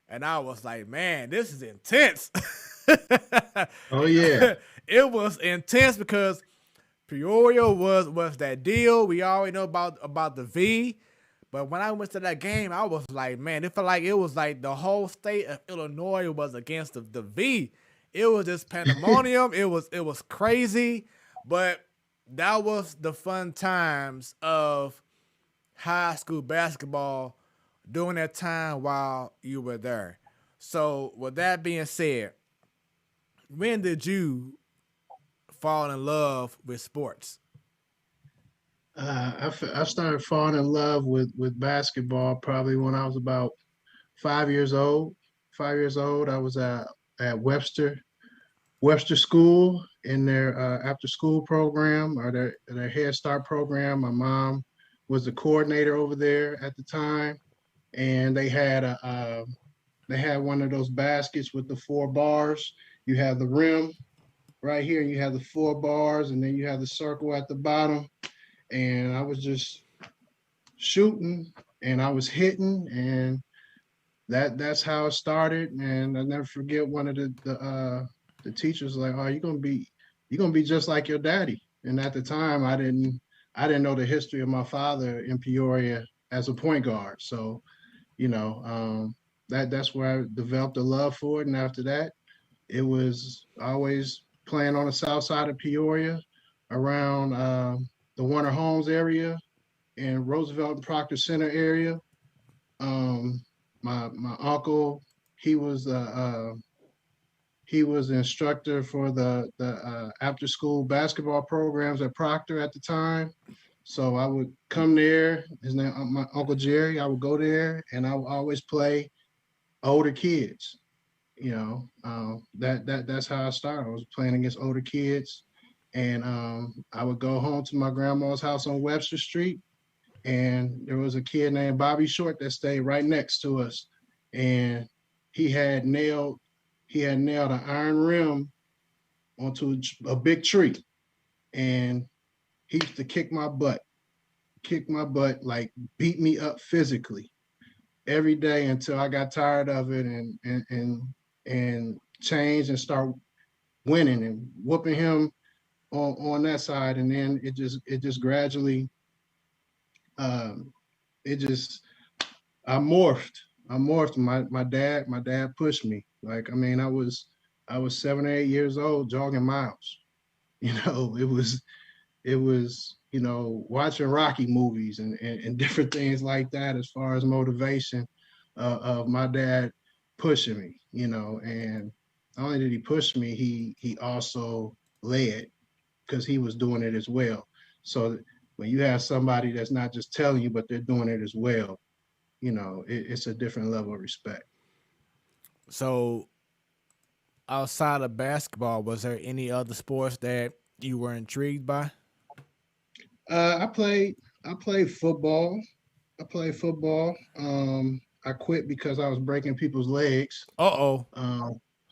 and I was like, man, this is intense. Oh yeah. It was intense because Peoria was that deal. We already know about the V. But when I went to that game, I was like, man, it felt like it was like the whole state of Illinois was against the V. It was just pandemonium. It was crazy. But that was the fun times of high school basketball during that time while you were there. So with that being said, when did you fall in love with sports? I started falling in love with basketball probably when I was about 5 years old. 5 years old, I was at Webster School in their after school program, or their Head Start program. My mom was the coordinator over there at the time, and they had one of those baskets with the 4 bars. You have the rim right here, and you have the 4 bars, and then you have the circle at the bottom. And I was just shooting, and I was hitting, and that's how it started. And I never forget one of the teachers like, "Oh, you're gonna be just like your daddy." And at the time, I didn't know the history of my father in Peoria as a point guard. So, that's where I developed a love for it. And after that, it was always playing on the south side of Peoria, around the Warner Homes area and Roosevelt and Proctor Center area. My uncle, he was he was the instructor for the after school basketball programs at Proctor at the time. So I would come there. His name, my Uncle Jerry. I would go there, and I would always play older kids. That's how I started. I was playing against older kids, and I would go home to my grandma's house on Webster Street, and there was a kid named Bobby Short that stayed right next to us, and he had nailed an iron rim onto a big tree, and he used to kick my butt, like beat me up physically every day until I got tired of it and changed and start winning and whooping him on that side, and then it just gradually it just I morphed. My dad pushed me. Like, I mean, I was 7 or 8 years old jogging miles. It was watching Rocky movies and different things like that as far as motivation of my dad pushing me, and not only did he push me, he also led, because he was doing it as well. So when you have somebody that's not just telling you, but they're doing it as well, it's a different level of respect. So outside of basketball, was there any other sports that you were intrigued by? I played football. I quit because I was breaking people's legs. Uh-oh.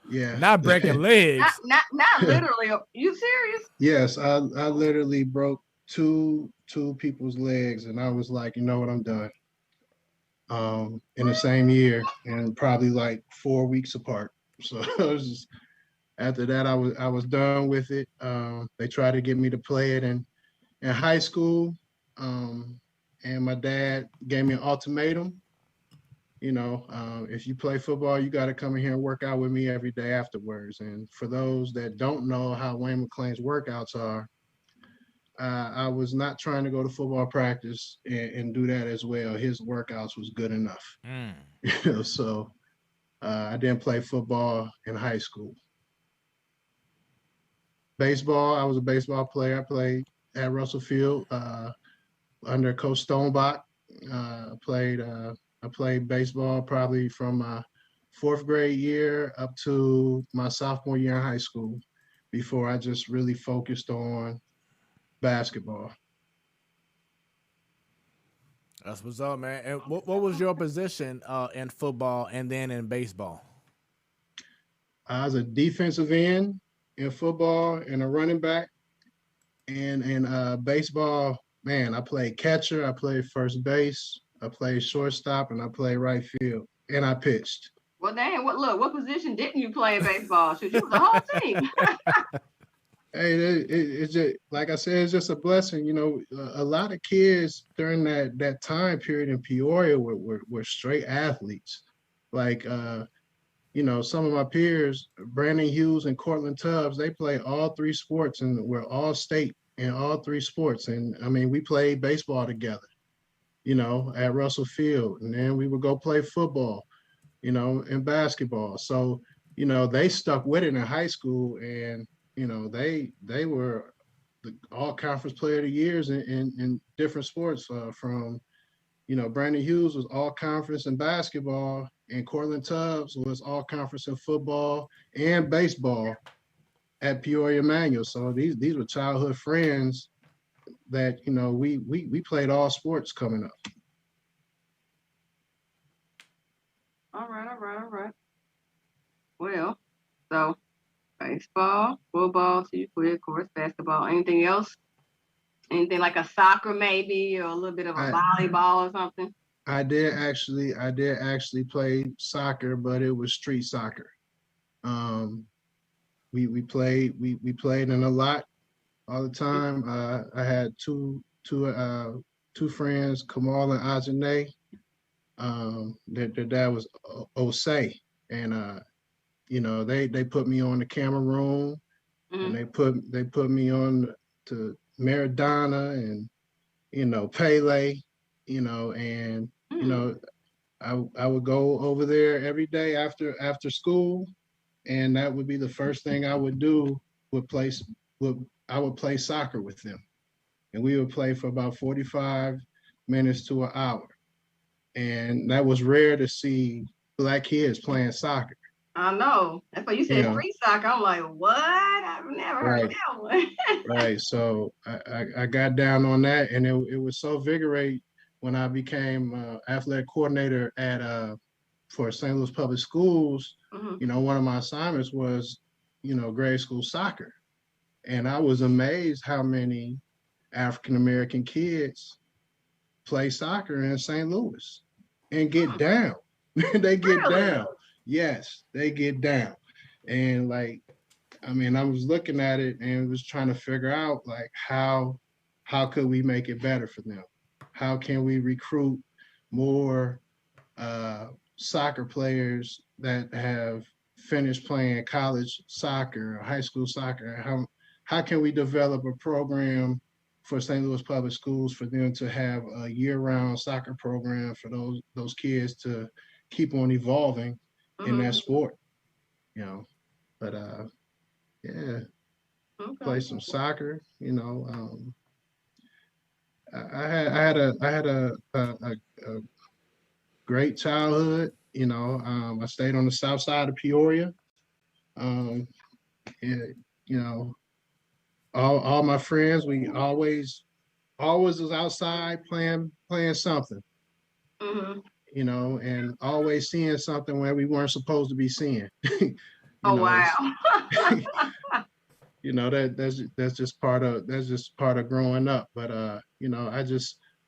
Yeah. Not breaking legs. Not literally. You serious? Yes, I literally broke two people's legs, and I was like, you know what, I'm done. In the same year, and probably like 4 weeks apart. So after that, I was done with it. They tried to get me to play it in high school, and my dad gave me an ultimatum. If you play football, you got to come in here and work out with me every day afterwards. And for those that don't know how Wayne McClain's workouts are, I was not trying to go to football practice and do that as well. His workouts was good enough. So I didn't play football in high school. Baseball, I was a baseball player. I played at Russell Field under Coach Stonebach. I played baseball probably from my 4th grade year up to my sophomore year in high school, before I just really focused on basketball. That's what's up, man. And what was your position in football and then in baseball? I was a defensive end in football and a running back. And in baseball, man, I played catcher, I played first base, I played shortstop, and I played right field, and I pitched. Well, dang, what position didn't you play in baseball? Should you was the whole team? Hey, it's just, like I said, it's just a blessing. A lot of kids during that time period in Peoria were straight athletes. Like, some of my peers, Brandon Hughes and Cortland Tubbs, they play all 3 sports, and we're all state in all 3 sports. And I mean, we played baseball together, at Russell Field, and then we would go play football, and basketball. So, they stuck with it in high school, and they were the all conference player of the years in different sports. From Brandon Hughes was all conference in basketball, and Cortland Tubbs was all conference in football and baseball at Peoria Manual. So these were childhood friends that we played all sports coming up. All right. Well, so baseball, football, so you quit, of course, basketball. Anything else? Anything like a soccer maybe, or a little bit of a volleyball or something? I did actually play soccer, but it was street soccer. We played in a lot. all the time. I had two friends, Kamal and Ajane. Their dad was Osei, and they put me on the camera room, and they put me on to Maradona and Pele, and I would go over there every day after school, and that would be the first thing I would do. Would I would play soccer with them, and we would play for about 45 minutes to an hour, and that was rare to see Black kids playing soccer. I know. That's why you said free soccer. I'm like, what? I've never heard that one. Right. So I got down on that, and it was so invigorating when I became athletic coordinator for St. Louis Public Schools. One of my assignments was, grade school soccer. And I was amazed how many African-American kids play soccer in St. Louis and get down. They get down. Yes, they get down. And I was looking at it and was trying to figure out how could we make it better for them? How can we recruit more soccer players that have finished playing college soccer or high school soccer? How can we develop a program for St. Louis Public Schools for them to have a year-round soccer program for those kids to keep on evolving in that sport? But play some soccer. I had a great childhood. I stayed on the south side of Peoria. All my friends, we always was outside playing something. And always seeing something where we weren't supposed to be seeing. Wow. That's just part of growing up. But I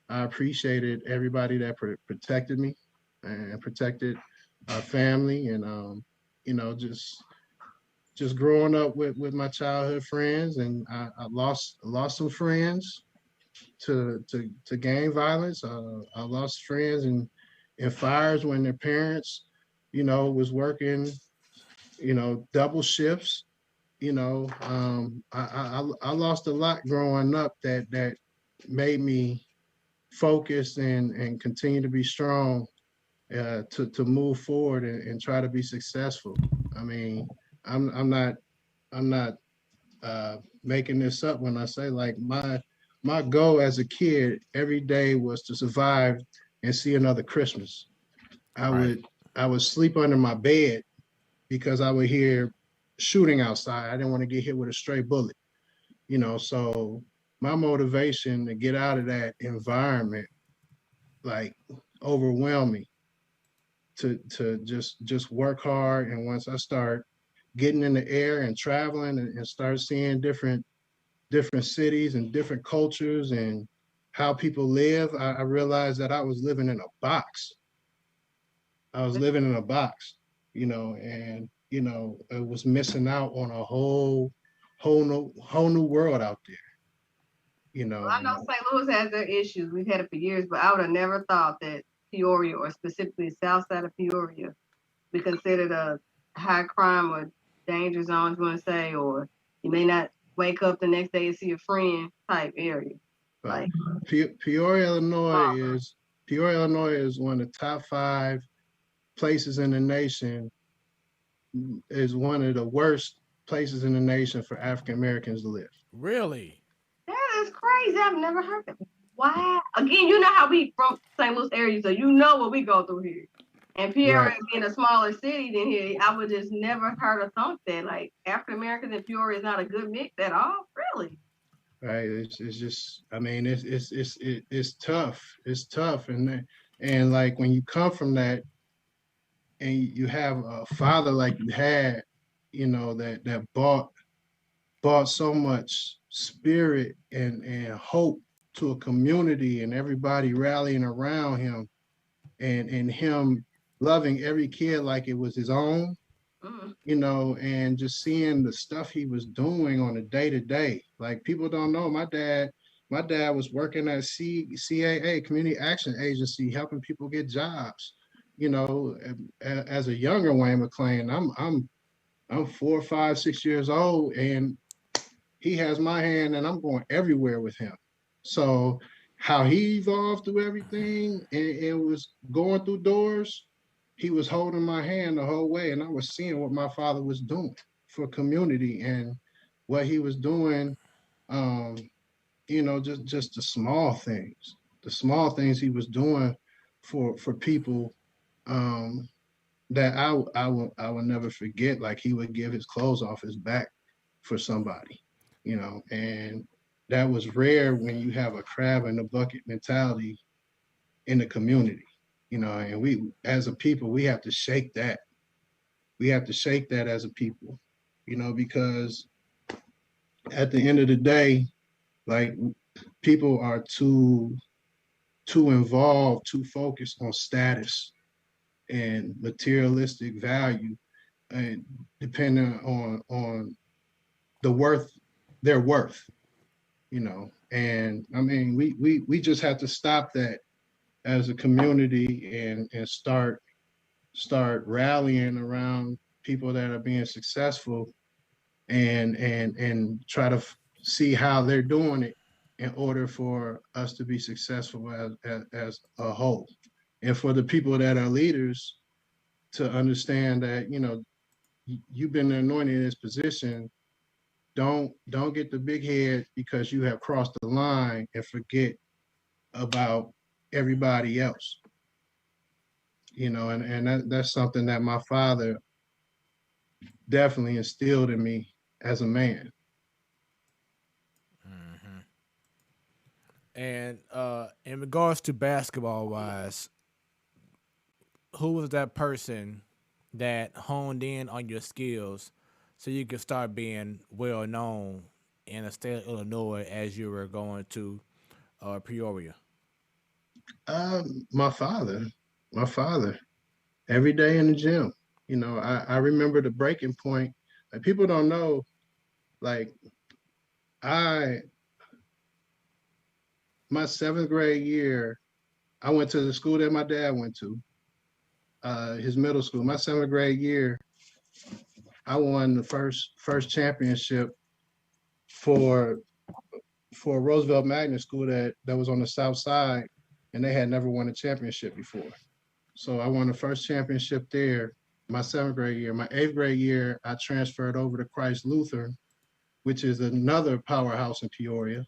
appreciated everybody that protected me and protected our family, and just growing up with my childhood friends, and I lost some friends to gang violence. I lost friends in fires when their parents, was working, double shifts. I lost a lot growing up that made me focus and continue to be strong to move forward and try to be successful. I mean, I'm not making this up when I say my goal as a kid every day was to survive and see another Christmas. I would sleep under my bed because I would hear shooting outside. I didn't want to get hit with a stray bullet, so my motivation to get out of that environment overwhelmed me to just work hard. And once I start getting in the air and traveling and start seeing different cities and different cultures and how people live, I realized that I was living in a box. And it was missing out on a whole new world out there. Well, I know St. Louis has their issues. We've had it for years, but I would have never thought that Peoria, or specifically the south side of Peoria, be considered a high crime or danger zone, you want to say, or you may not wake up the next day and see a friend type area. Peoria, Illinois is one of the top 5 places in the nation. Is one of the worst places in the nation for African Americans to live. Really? That is crazy. I've never heard that. Wow. Again, you know how we from St. Louis area, so you know what we go through here. And Peoria being a smaller city than here, I would just never heard or thought that African Americans in Peoria is not a good mix at all. Really? Right. It's just. I mean, it's tough. It's tough, and when you come from that, and you have a father like you had, that brought so much spirit and hope to a community, and everybody rallying around him, and him loving every kid like it was his own. you know, and just seeing the stuff he was doing on a day-to-day. Like, people don't know, my dad was working at CAA, Community Action Agency, helping people get jobs. You know, as a younger Wayne McClain, I'm 4, 5, 6 years old, and he has my hand, and I'm going everywhere with him. So how he evolved through everything and was going through doors, he was holding my hand the whole way, and I was seeing what my father was doing for community and what he was doing. Um, you know, just the small things he was doing for people, um, that I will never forget. Like, he would give his clothes off his back for somebody, you know, and that was rare when you have a crab in the bucket mentality in the community, you know, and we, as a people, we have to shake that. We have to shake that as a people, you know, because at the end of the day, like, people are too involved, too focused on status and materialistic value, and depending on the worth, their worth, you know. And I mean, we just have to stop that as a community, and start rallying around people that are being successful, and try to see how they're doing it in order for us to be successful as a whole, and for the people that are leaders to understand that, you know, you've been anointed in this position. Don't get the big head because you have crossed the line and forget about everybody else. You know, and that's something that my father definitely instilled in me as a man. Mm-hmm. And in regards to basketball wise, who was that person that honed in on your skills so you could start being well known in the state of Illinois as you were going to Peoria? My father, my father, every day in the gym. You know, I remember the breaking point. Like, people don't know, like, I my 7th grade year, I went to the school that my dad went to, his middle school. My 7th grade year, I won the first championship for Roosevelt Magnet School that was on the South Side, and they had never won a championship before. So I won the first championship there. My 7th grade year. My 8th grade year, I transferred over to Christ Lutheran, which is another powerhouse in Peoria,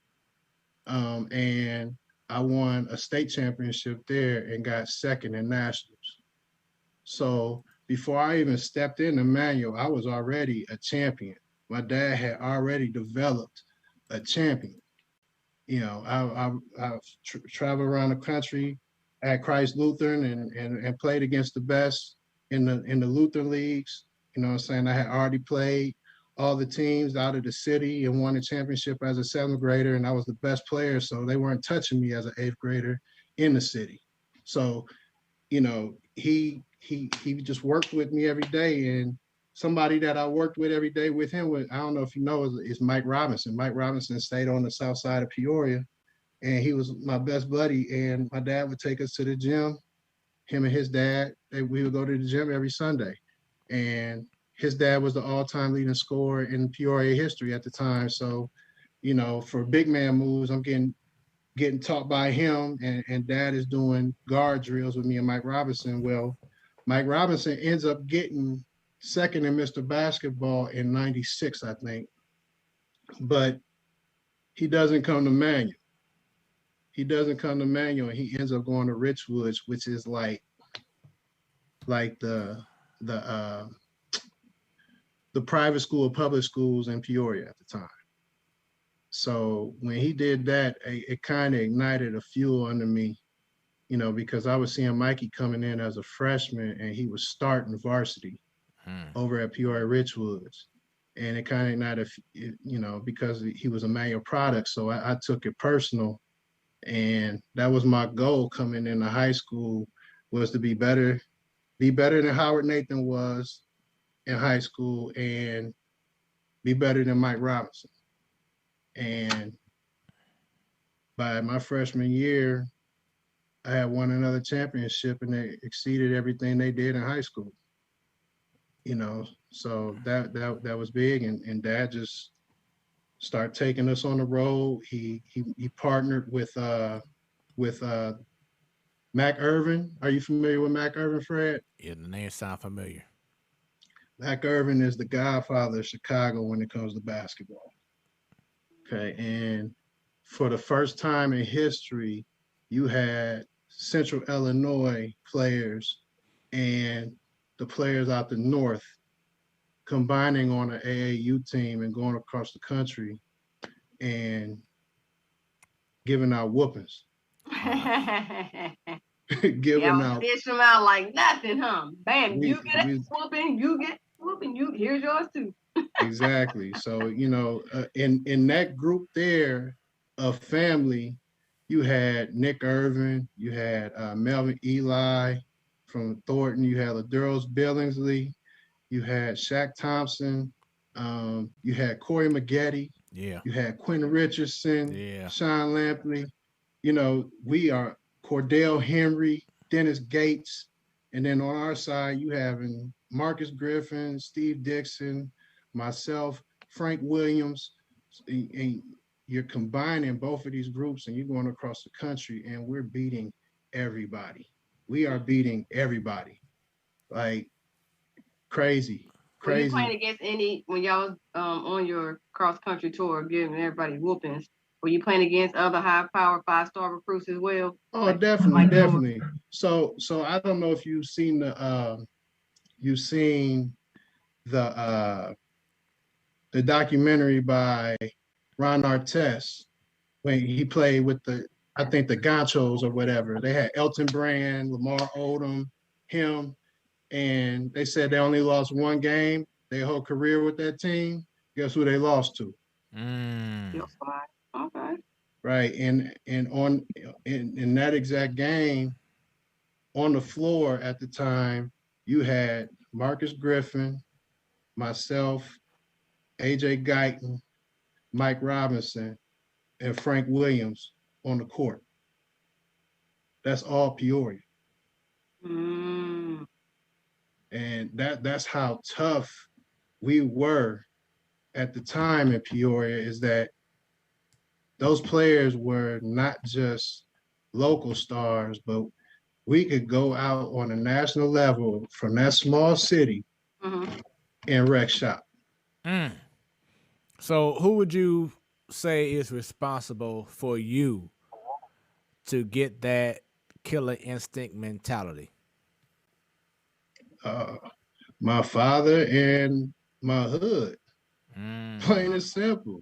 and I won a state championship there and got second in nationals. So before I even stepped in the manual, I was already a champion. My dad had already developed a champion. You know, I've traveled around the country at Christ Lutheran, and played against the best in the Lutheran leagues. You know what I'm saying? I had already played all the teams out of the city and won a championship as a 7th grader, and I was the best player, so they weren't touching me as an 8th grader in the city. So, you know, he just worked with me every day. And somebody that I worked with every day with him, I don't know if you know, is Mike Robinson. Mike Robinson stayed on the south side of Peoria, and he was my best buddy. And my dad would take us to the gym. Him and his dad, we would go to the gym every Sunday. And his dad was the all-time leading scorer in Peoria history at the time. So, you know, for big man moves, I'm getting taught by him, and dad is doing guard drills with me and Mike Robinson. Well, Mike Robinson ends up getting second in Mr. Basketball in 96, I think. But he doesn't come to Manual. He doesn't come to Manual, and he ends up going to Richwoods, which is like the private school of public schools in Peoria at the time. So when he did that, it kind of ignited a fuel under me, you know, because I was seeing Mikey coming in as a freshman, and he was starting varsity over at Peoria Richwoods. And it kind of ignited, you know, because he was a manual product. So I took it personal. And that was my goal coming into high school, was to be better than Howard Nathan was, in high school and be better than Mike Robinson. And by my freshman year, I had won another championship, and they exceeded everything they did in high school. You know, so that was big, and Dad just started taking us on the road. He partnered with Mac Irvin. Are you familiar with Mac Irvin, Fred? Yeah, the name sound familiar. Mac Irvin is the godfather of Chicago when it comes to basketball. Okay, and for the first time in history, you had Central Illinois players and the players out the north combining on an AAU team and going across the country and giving out whoopings. Giving out. Fish them out like nothing, huh? Bam, you get whooping, you get whooping, here's yours too. Exactly. So, you know, in that group there of family, you had Nick Irvin, you had Melvin Eli from Thornton, you had Laduros Billingsley, you had Shaq Thompson, you had Corey Maggette, you had Quentin Richardson, Sean Lampley. You know, we are Cordell Henry, Dennis Gates, and then on our side, you having Marcus Griffin, Steve Dixon, myself, Frank Williams, and you're combining both of these groups and you're going across the country and we're beating everybody. We are beating everybody. Like crazy. Were you playing against when y'all was on your cross-country tour giving everybody whoopings, were you playing against other high-power 5-star recruits as well? Oh, definitely. So I don't know if you've seen the documentary by Ron Artest when he played with the Ganchos or whatever. They had Elton Brand, Lamar Odom, him, and they said they only lost one game their whole career with that team. Guess who they lost to? Okay. Right, and in that exact game, on the floor at the time, you had Marcus Griffin, myself, AJ Guyton, Mike Robinson, and Frank Williams on the court. That's all Peoria. And that's how tough we were at the time in Peoria, is that those players were not just local stars, but we could go out on a national level from that small city and wreck shop. So who would you say is responsible for you to get that killer instinct mentality? My father and my hood. Plain and simple.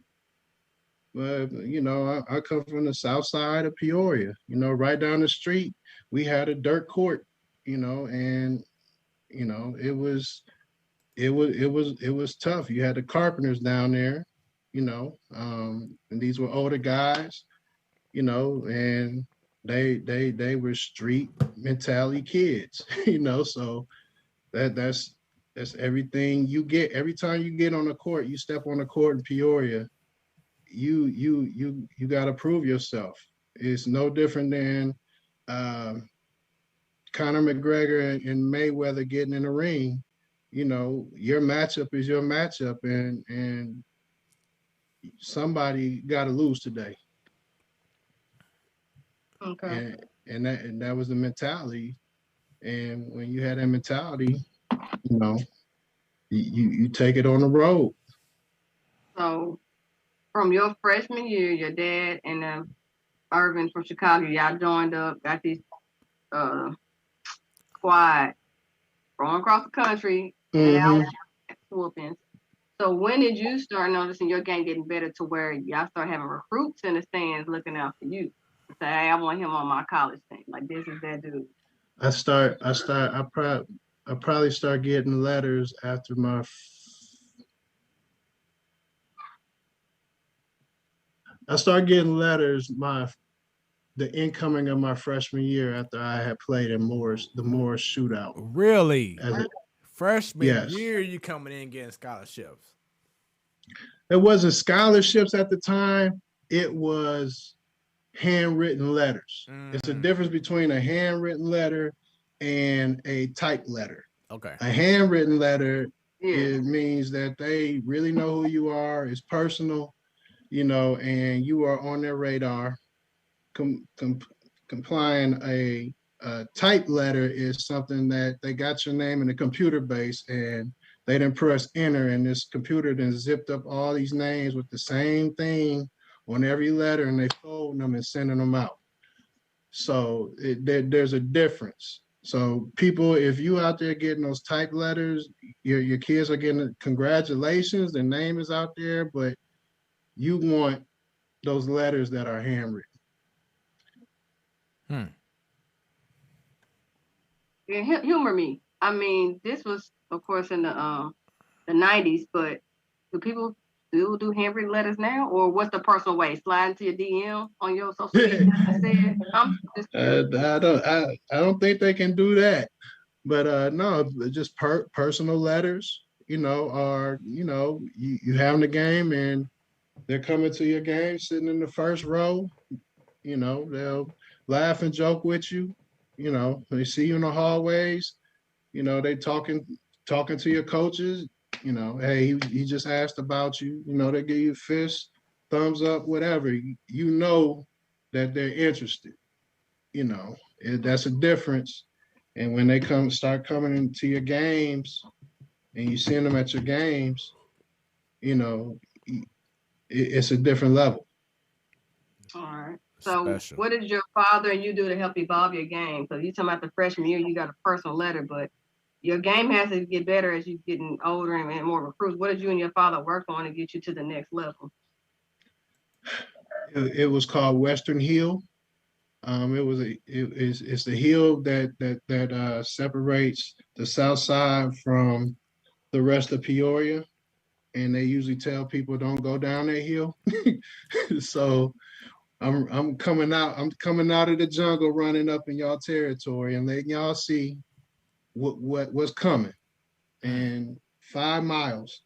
But, you know, I come from the south side of Peoria. You know, right down the street, we had a dirt court, you know, and, you know, it was tough. You had the carpenters down there, you know, and these were older guys, you know, and they were street mentality kids, you know, so that's everything you get. Every time you get on the court, you step on the court in Peoria, you got to prove yourself. It's no different than Conor McGregor and Mayweather getting in the ring. You know, your matchup is your matchup, and somebody got to lose today. Okay. And that was the mentality. And when you had that mentality, you know, you take it on the road. So, from your freshman year, your dad and Irvin from Chicago, y'all joined up, got these squad going across the country, whoopings. So when did you start noticing your game getting better to where y'all start having recruits in the stands looking out for you? Say, hey, I want him on my college team. Like, this is that dude. I probably start getting letters after the incoming of my freshman year after I had played in the Morris shootout. Really? Freshman Yes. year, you coming in getting scholarships. It wasn't scholarships at the time. It was handwritten letters. It's a difference between a handwritten letter and a typed letter. Okay. A handwritten letter, it means that they really know who you are. It's personal, and you are on their radar. Complying a typed letter is something that they got your name in a computer base and they didn't press enter, and this computer then zipped up all these names with the same thing on every letter, and they fold them and sending them out. So there's a difference. So people, if you out there getting those typed letters, your kids are getting congratulations, their name is out there, but you want those letters that are handwritten. Yeah, humor me. I mean, this was, of course, in the 90s, but do people still do handwritten letters now, or what's the personal way? Slide into your DM on your social media? I'm just I don't think they can do that, but no, just personal letters. Are you having the game and they're coming to your game, sitting in the first row. They'll laugh and joke with you. They see you in the hallways. They talking to your coaches. Hey, he just asked about you. They give you a fist, thumbs up, whatever. You know that they're interested. That's a difference. And when they start coming into your games, and you send them at your games, it's a different level. all right. So Special. what did your father and you do to help evolve your game? So you talking about the freshman year, you got a personal letter, but your game has to get better as you're getting older and more recruits. What did you and your father work on to get you to the next level? It was called Western Hill. It's the hill that separates the south side from the rest of Peoria, and they usually tell people don't go down that hill. So I'm coming out of the jungle, running up in y'all territory and letting y'all see what's coming. And 5 miles,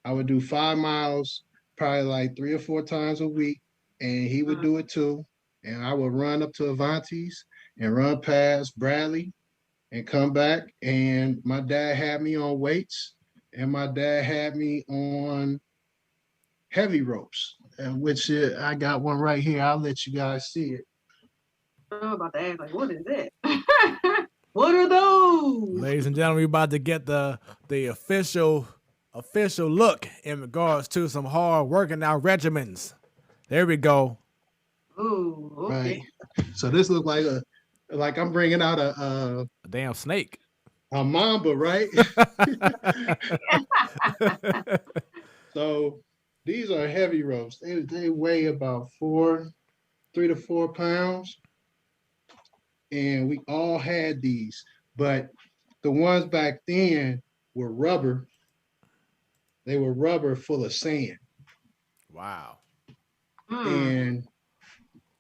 I would do 5 miles probably like 3 or 4 times a week, and he would do it too. And I would run up to Avanti's and run past Bradley and come back. And my dad had me on weights, and my dad had me on heavy ropes, which I got one right here. I'll let you guys see it. I'm about to ask, like, what is that? What are those? Ladies and gentlemen, we're about to get the official look in regards to some hard working out regimens. There we go. Ooh, okay. Right. So this looks like I'm bringing out a damn snake. A mamba, right? So these are heavy ropes. They weigh about 3 to 4 pounds. And we all had these, but the ones back then were rubber. They were rubber full of sand. Wow. And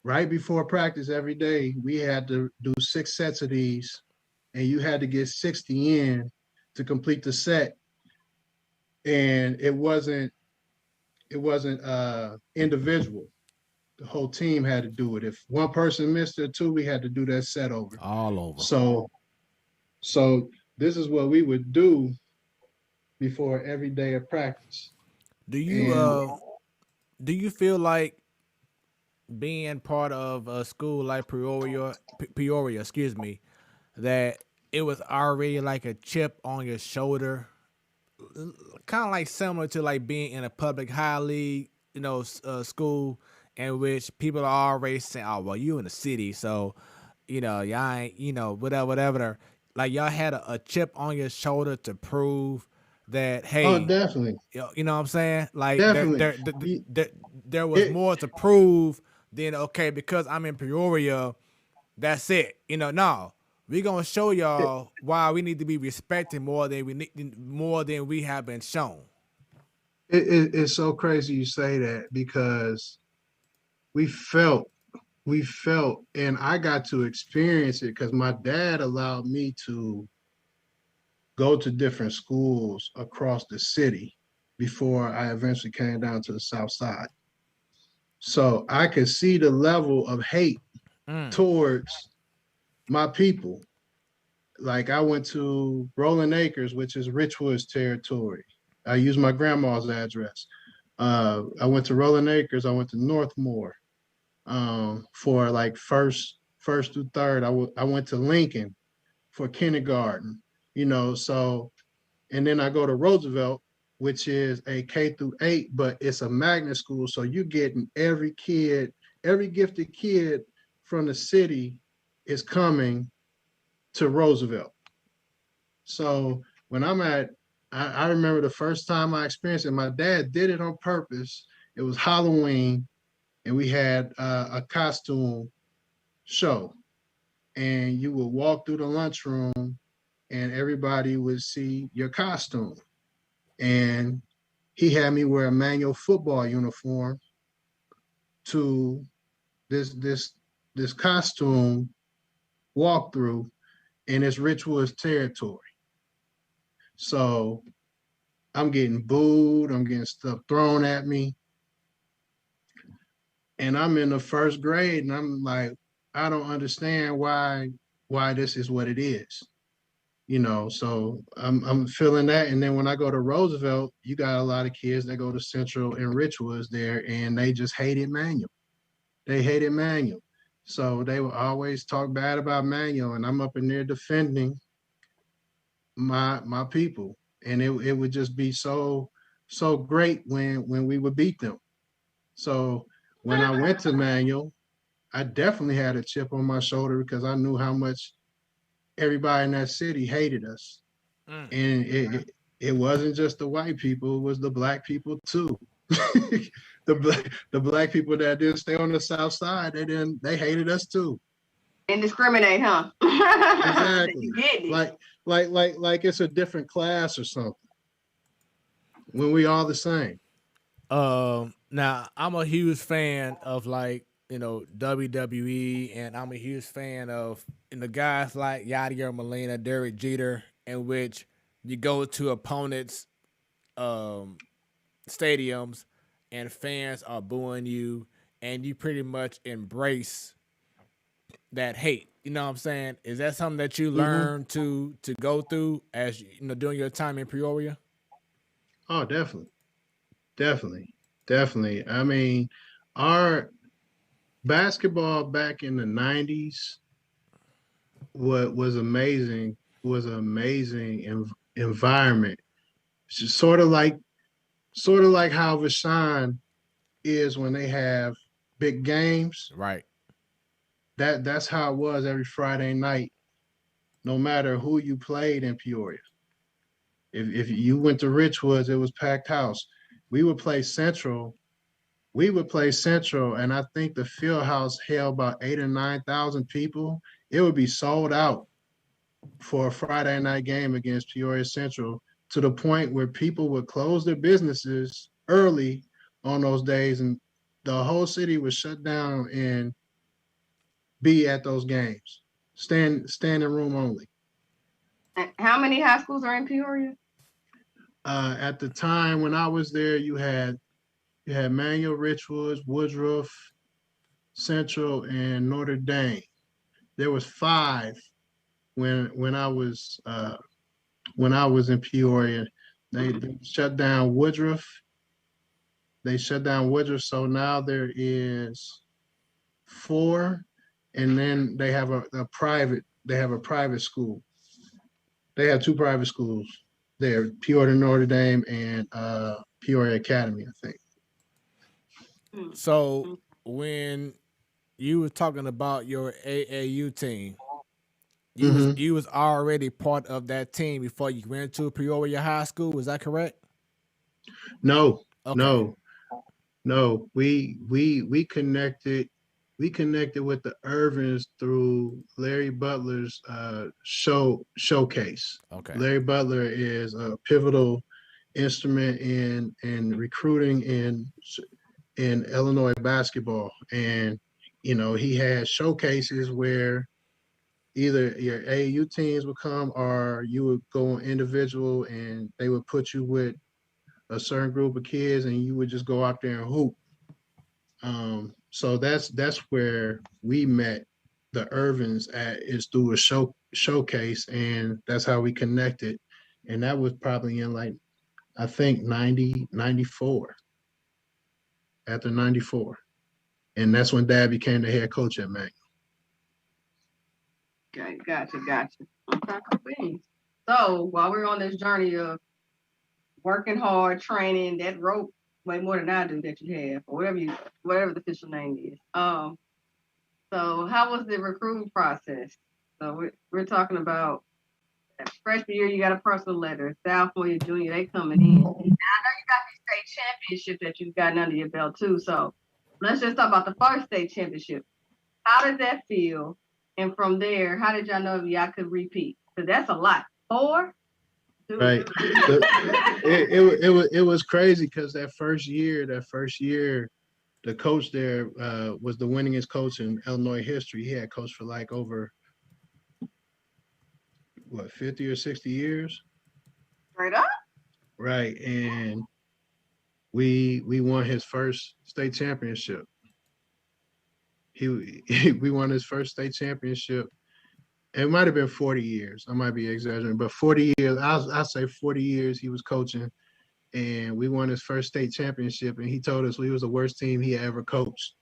right before practice every day, we had to do 6 sets of these, and you had to get 60 in to complete the set. And it wasn't individual. The whole team had to do it. If one person missed it too, we had to do that set over. All over. So this is what we would do before every day of practice. Do you feel like being part of a school like Peoria, that it was already like a chip on your shoulder, kind of like similar to like being in a public high league, school in which people are already saying, "Oh, well, you in the city, so y'all ain't, whatever." Like y'all had a chip on your shoulder to prove that, hey, oh, definitely, you know what I'm saying? Like definitely. there was more to prove than, okay, because I'm in Peoria, that's it. No, we're gonna show y'all why we need to be respected more than we have been shown. It's so crazy you say that, because we felt, and I got to experience it because my dad allowed me to go to different schools across the city before I eventually came down to the South Side. So I could see the level of hate towards my people. Like I went to Rolling Acres, which is Richwood's territory. I used my grandma's address. I went to Rolling Acres. I went to Northmore for like first through third. I went to Lincoln for kindergarten. So and then I go to Roosevelt, which is a K through 8, but it's a magnet school. So you're getting every gifted kid from the city is coming to Roosevelt. So when I remember the first time I experienced it, my dad did it on purpose. It was Halloween, and we had a costume show. And you would walk through the lunchroom, and everybody would see your costume. And he had me wear a manual football uniform to this costume walkthrough, and it's Richwood's territory. So I'm getting booed, I'm getting stuff thrown at me. And I'm in the first grade, and I'm like, I don't understand why this is what it is. So I'm feeling that. And then when I go to Roosevelt, you got a lot of kids that go to Central and Richwoods there, and they just hated Manual. They hated Manual. So they would always talk bad about Manual, and I'm up in there defending my people. And it would just be so great when we would beat them. So when I went to Manual, I definitely had a chip on my shoulder because I knew how much everybody in that city hated us. And it wasn't just the white people, it was the black people too. the black people that didn't stay on the South Side, they hated us too. And discriminate, huh? Exactly. You get it. Like it's a different class or something. When we all the same. Now I'm a huge fan of WWE, and I'm a huge fan of guys like Yadier Molina, Derek Jeter, in which you go to opponents' stadiums and fans are booing you, and you pretty much embrace that hate. You know what I'm saying? Is that something that you learned to go through as during your time in Peoria? Oh, definitely. I mean, our basketball back in the 90s was amazing. Was an amazing environment. It's just sort of like how Vashon is when they have big games. Right. That's how it was every Friday night, no matter who you played in Peoria. If you went to Richwoods, it was packed house. We would play Central, and I think the field house held about 8,000 or 9,000 people. It would be sold out for a Friday night game against Peoria Central, to the point where people would close their businesses early on those days, and the whole city would shut down and be at those games, standing room only. How many high schools are in Peoria? At the time when I was there, you had Manual, Richwoods, Woodruff, Central, and Notre Dame. There was 5 when I was in Peoria. They shut down Woodruff. So now there is 4, and then they have a private school. They have 2 private schools there, Peoria Notre Dame and Peoria Academy, I think. So when you were talking about your AAU team, you was already part of that team before you went to Peoria High School. Is that correct? No, okay. no. We connected. We connected with the Irvins through Larry Butler's showcase. Okay. Larry Butler is a pivotal instrument in recruiting in Illinois basketball, and he had showcases where either your AAU teams would come or you would go on individual and they would put you with a certain group of kids and you would just go out there and hoop. So that's where we met the Irvins at, is through a showcase, and that's how we connected. And that was probably in like, I think 94, after 94. And that's when Dad became the head coach at Mac. Okay, gotcha. Okay, cool. So while we're on this journey of working hard, training, that rope way more than I do that you have, or whatever the official name is. So how was the recruiting process? So we're talking about freshman year, you got a personal letter. Sophomore year, junior, they coming in. Now, I know you got these state championships that you've gotten under your belt too. So let's just talk about the first state championship. How did that feel? And from there, how did y'all know y'all could repeat? Because that's a lot. 4? Right. It was crazy because that first year, the coach there was the winningest coach in Illinois history. He had coached for like over 50 or 60 years. Straight up. Right. And we won his first state championship. We won his first state championship. It might have been 40 years. I might be exaggerating, but 40 years. I'll say 40 years he was coaching, and we won his first state championship. And he told us we was the worst team he ever coached.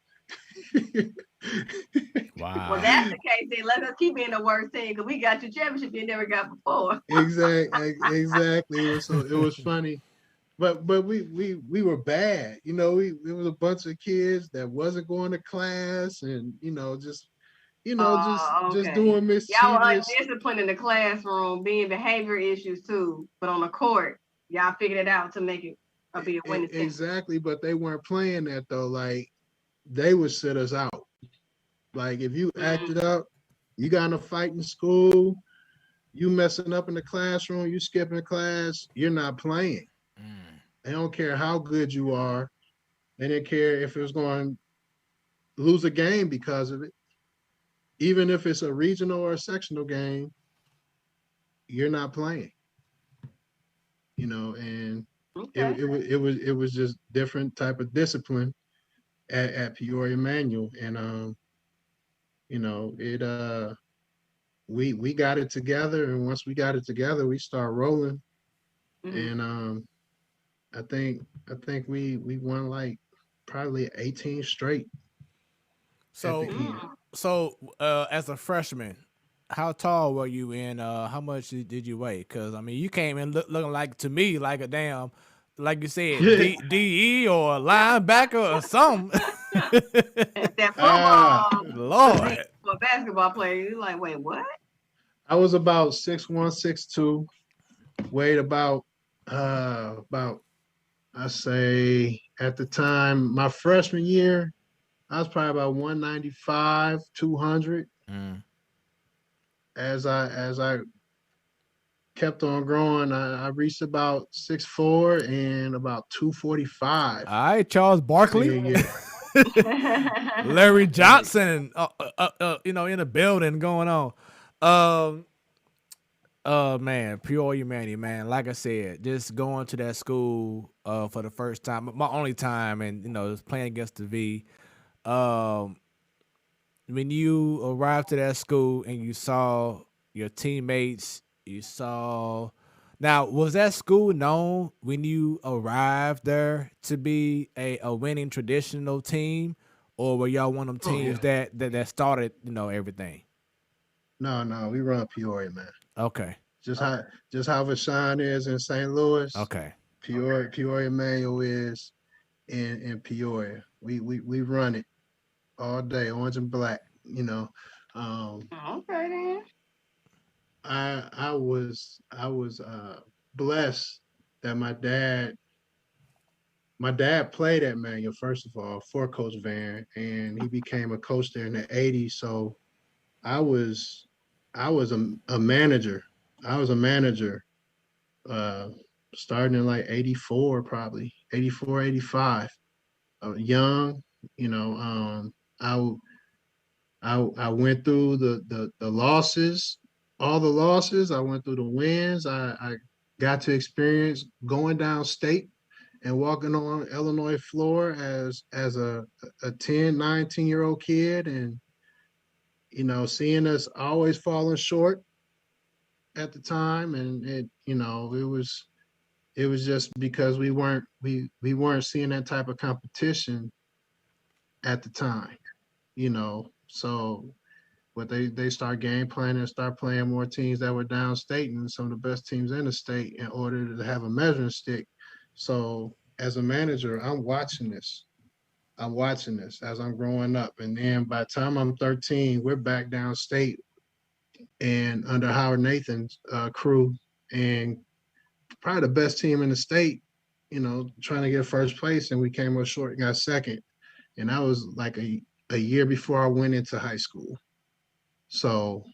Wow. Well, that's the case. Then let us keep being the worst team because we got your championship you never got before. Exactly. So it was funny, but we were bad. You know, it was a bunch of kids that wasn't going to class, and just doing mischievous. Y'all were undisciplined in the classroom, being behavior issues too. But on the court, y'all figured it out to make it be a winning team. Exactly, but they weren't playing that though. Like they would sit us out. Like if you acted up, you got in a fight in school, you messing up in the classroom, you skipping class, you're not playing. They don't care how good you are. They didn't care if it was going to lose a game because of it. Even if it's a regional or a sectional game, you're not playing. And it was just different type of discipline at Peoria Manual, and we got it together, and once we got it together, we start rolling, and I think we won like probably 18 straight. So as a freshman, how tall were you, and how much did you weigh? Because I mean, you came in looking like, to me, like a damn, like you said, DE or a linebacker or something. That football, Lord, for a basketball player, you're like, wait, what? I was about 6'1", 6'2", weighed about I say at the time my freshman year, I was probably about 195, 200. As I kept on growing, I reached about 6'4" and about 245. All right, Charles Barkley, Larry Johnson, in the building going on. Man, Peoria man. Like I said, just going to that school for the first time, my only time, and just playing against the V. When you arrived to that school and you saw your teammates, now, was that school known when you arrived there to be a winning traditional team, or were y'all one of them teams that started, everything? No, we run Peoria, man. Okay. Just how Vashon is in St. Louis. Okay. Peoria Manual is in Peoria. We run it all day, orange and black. Okay then. I was blessed that my dad played at Manual, first of all, for Coach Van, and he became a coach there in the 80s. So I was a manager. I was a manager starting in like 84, probably 84, 85. Young, I went through the losses, all the losses. I went through the wins. I got to experience going down state and walking on Illinois floor as a 10, 19-year-old kid, and seeing us always falling short at the time, and it was just because we weren't seeing that type of competition at the time, so but they start game planning and start playing more teams that were downstate and some of the best teams in the state in order to have a measuring stick. So as a manager, I'm watching this. I'm watching this as I'm growing up. And then by the time I'm 13, we're back downstate and under Howard Nathan's crew, and probably the best team in the state, trying to get first place. And we came up short and got second. And that was like a year before I went into high school. So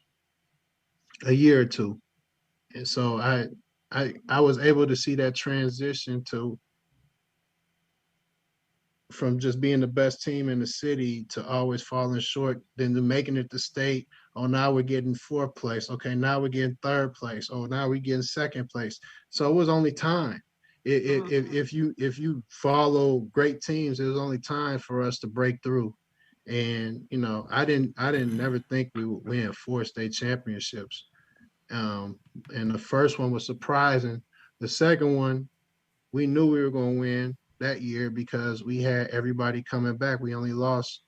a year or two. And so I was able to see that transition to from just being the best team in the city to always falling short, then to making it to state. Oh, now we're getting fourth place. Okay, now we're getting third place. Oh, now we're getting second place. So it was only time. If you follow great teams, it was only time for us to break through. And I didn't never think we would win 4 state championships. And the first one was surprising. The second one, we knew we were going to win that year because we had everybody coming back. We only lost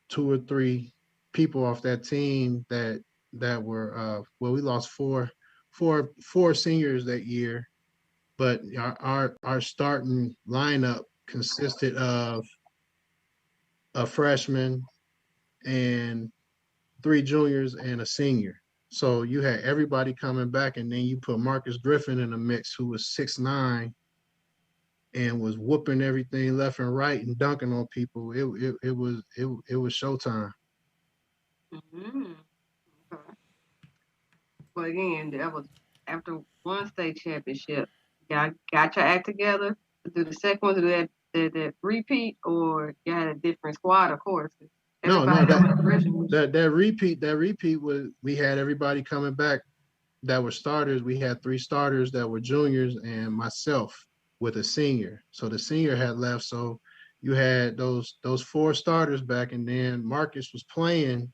2 or 3 people off that team that were we lost four seniors that year, but our starting lineup consisted of a freshman and 3 juniors and a senior. So you had everybody coming back, and then you put Marcus Griffin in the mix, who was 6'9", and was whooping everything left and right and dunking on people. It was showtime. Mm-hmm. Okay. But again, that was after one state championship. Y'all got your act together to do the second one, to do that repeat, or you had a different squad, of course. No, that repeat was, we had everybody coming back that were starters. We had 3 starters that were juniors and myself with a senior. So the senior had left. So you had those 4 starters back, and then Marcus was playing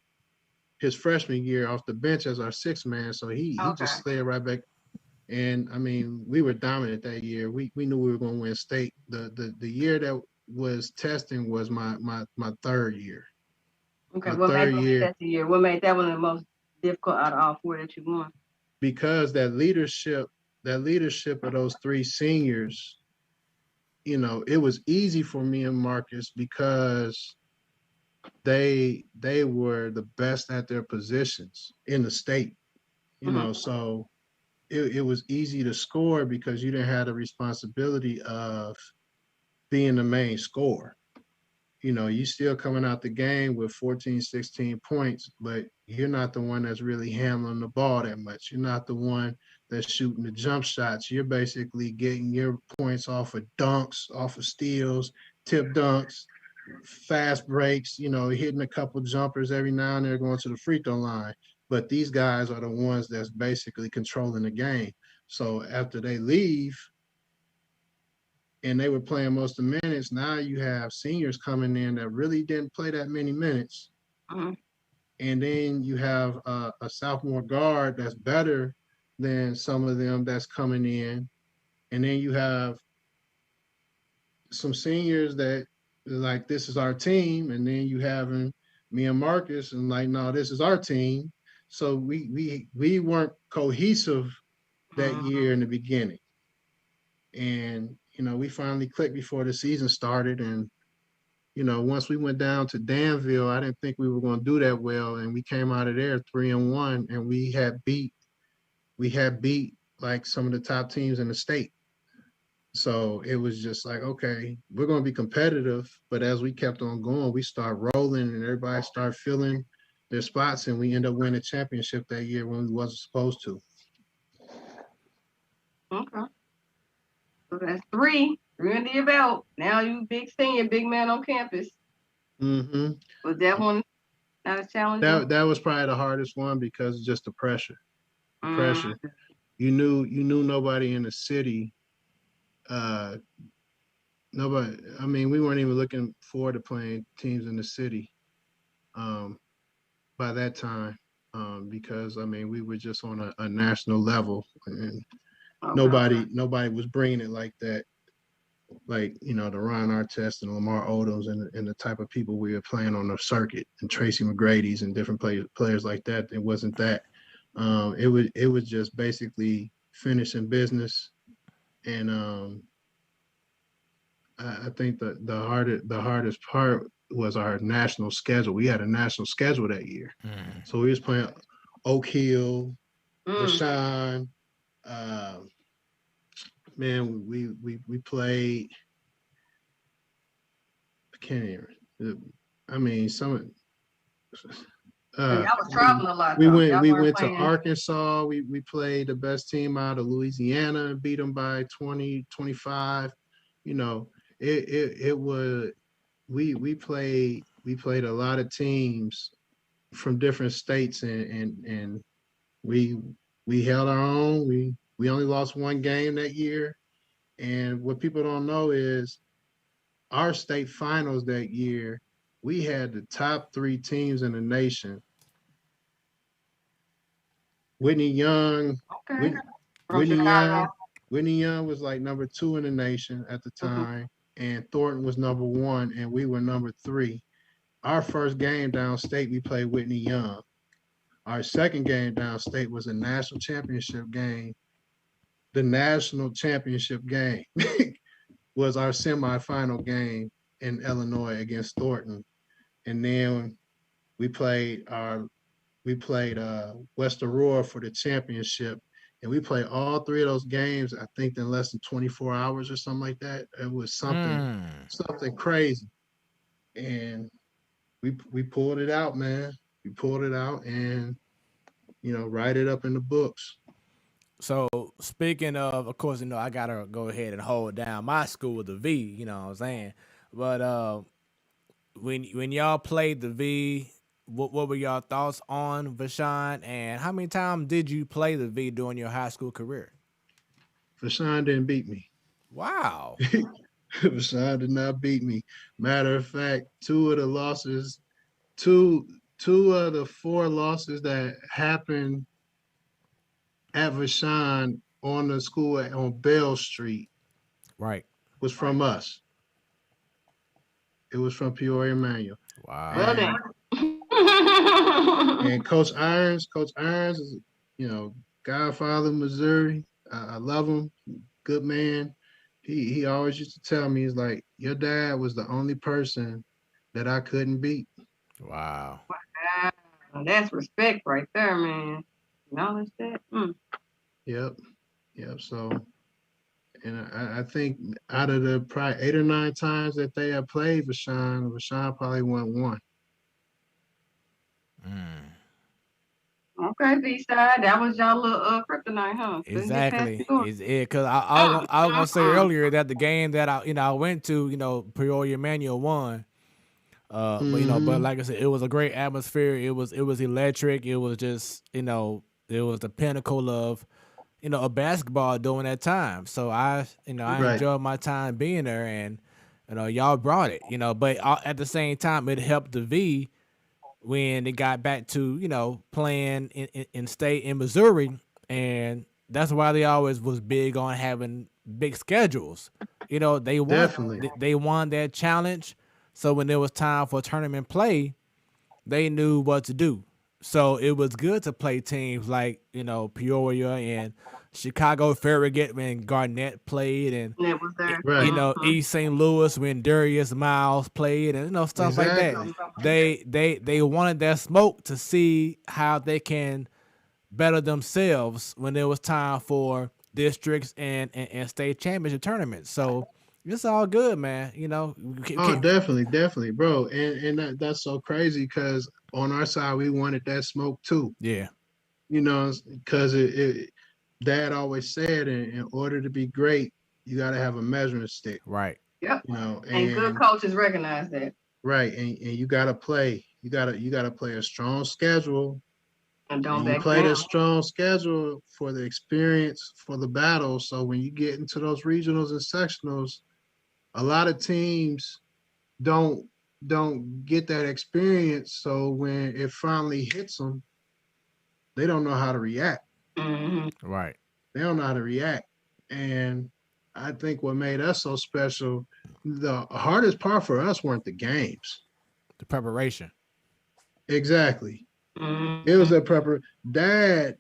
his freshman year off the bench as our 6th man. So he just slid right back. And I mean, we were dominant that year. We knew we were going to win state. The year that was testing was my 3rd year. Okay, what made that the year? What made that one the most difficult out of all 4 that you won? Because that leadership of those 3 seniors, it was easy for me and Marcus because they were the best at their positions in the state. So it was easy to score because you didn't have the responsibility of being the main scorer. You still coming out the game with 14, 16 points, but you're not the one that's really handling the ball that much. You're not the one that's shooting the jump shots. You're basically getting your points off of dunks, off of steals, tip dunks, fast breaks, hitting a couple jumpers every now and then, going to the free throw line. But these guys are the ones that's basically controlling the game. So after they leave, and they were playing most of the minutes, now you have seniors coming in that really didn't play that many minutes. Mm-hmm. And then you have a sophomore guard that's better than some of them that's coming in. And then you have some seniors that like, this is our team. And then you having me and Marcus and like, no, this is our team. So we weren't cohesive that year in the beginning. And we finally clicked before the season started. And, once we went down to Danville, I didn't think we were going to do that well. And we came out of there 3-1, and we had beat like some of the top teams in the state. So it was just like, okay, we're going to be competitive. But as we kept on going, we start rolling and everybody started filling their spots, and we end up winning a championship that year when we wasn't supposed to. Okay. So that's 3 under your belt. Now you big senior, big man on campus. Mm-hmm. Was that one Not as challenging. That was probably the hardest one because of just the pressure. Pressure. You knew nobody in the city. Nobody. I mean, we weren't even looking forward to playing teams in the city. By that time, because I mean, we were just on a national level, and nobody was bringing it like that. Like, the Ron Artest and Lamar Odoms and the type of people we were playing on the circuit, and Tracy McGrady's and different players like that. It wasn't that. It was just basically finishing business, and I think the hardest part was our national schedule. We had a national schedule that year, so we was playing Oak Hill, Vashon. Man, we played. I can't even. I mean, some. I was traveling a lot. We went to Arkansas. We played the best team out of Louisiana and beat them by 20, 25. It was. We played a lot of teams from different states, and we held our own. We only lost one game that year, and what people don't know is our state finals that year, we had the top 3 teams in the nation. Whitney Young, Whitney Young was like number 2 in the nation at the time, and Thornton was number 1, and we were number 3. Our first game downstate, we played Whitney Young. Our second game downstate was a national championship game. The national championship game was our semifinal game in Illinois against Thornton. And then we played West Aurora for the championship. And we played all 3 of those games, I think, in less than 24 hours or something like that. It was something crazy. And we pulled it out, man. We pulled it out and, write it up in the books. So speaking of course, I gotta go ahead and hold down my school, the V. You know what I'm saying? But when y'all played the V, what were y'all thoughts on Vashon, and how many times did you play the V during your high school career? Vashon didn't beat me. Wow. Vashon did not beat me. Matter of fact, 2 of the losses, two of the 4 losses that happened at Vashon on the school on Bell Street, right, was from us. It was from Peoria Manual. Wow. And Coach Irons is, Godfather, Missouri. I love him. Good man. He always used to tell me, he's like, your dad was the only person that I couldn't beat. Wow. That's respect right there, man. Acknowledge that. Yep. So, and I think out of the probably 8 or 9 times that they have played Vashon probably won 1. Okay, B-side. That was y'all little kryptonite, huh? Exactly. Because I was gonna say earlier that the game that I went to, Peoria Manual won. But like I said, it was a great atmosphere. It was electric. It was just, it was the pinnacle of, of basketball during that time. So I enjoyed my time being there, and y'all brought it. But at the same time, it helped the V when they got back to playing in state in Missouri, and that's why they always was big on having big schedules. They won that challenge. So when it was time for tournament play, they knew what to do. So it was good to play teams like, Peoria and Chicago Farragut when Garnett played, and East St. Louis when Darius Miles played, and stuff like that. They wanted that smoke to see how they can better themselves when it was time for districts and state championship tournaments. So it's all good, man. Definitely, bro. And that's so crazy because on our side we wanted that smoke too. Yeah. Because Dad always said, in order to be great, you got to have a measuring stick. Right. Yep. And good coaches recognize that. Right, and you got to play. You gotta play a strong schedule, And don't and you back play down. the strong schedule for the experience, for the battle. So when you get into those regionals and sectionals, a lot of teams don't get that experience. So when it finally hits them, they don't know how to react. Mm-hmm. Right. They don't know how to react. And I think what made us so special, the hardest part for us weren't the games. The preparation. Exactly. Mm-hmm. It was a prepper. Dad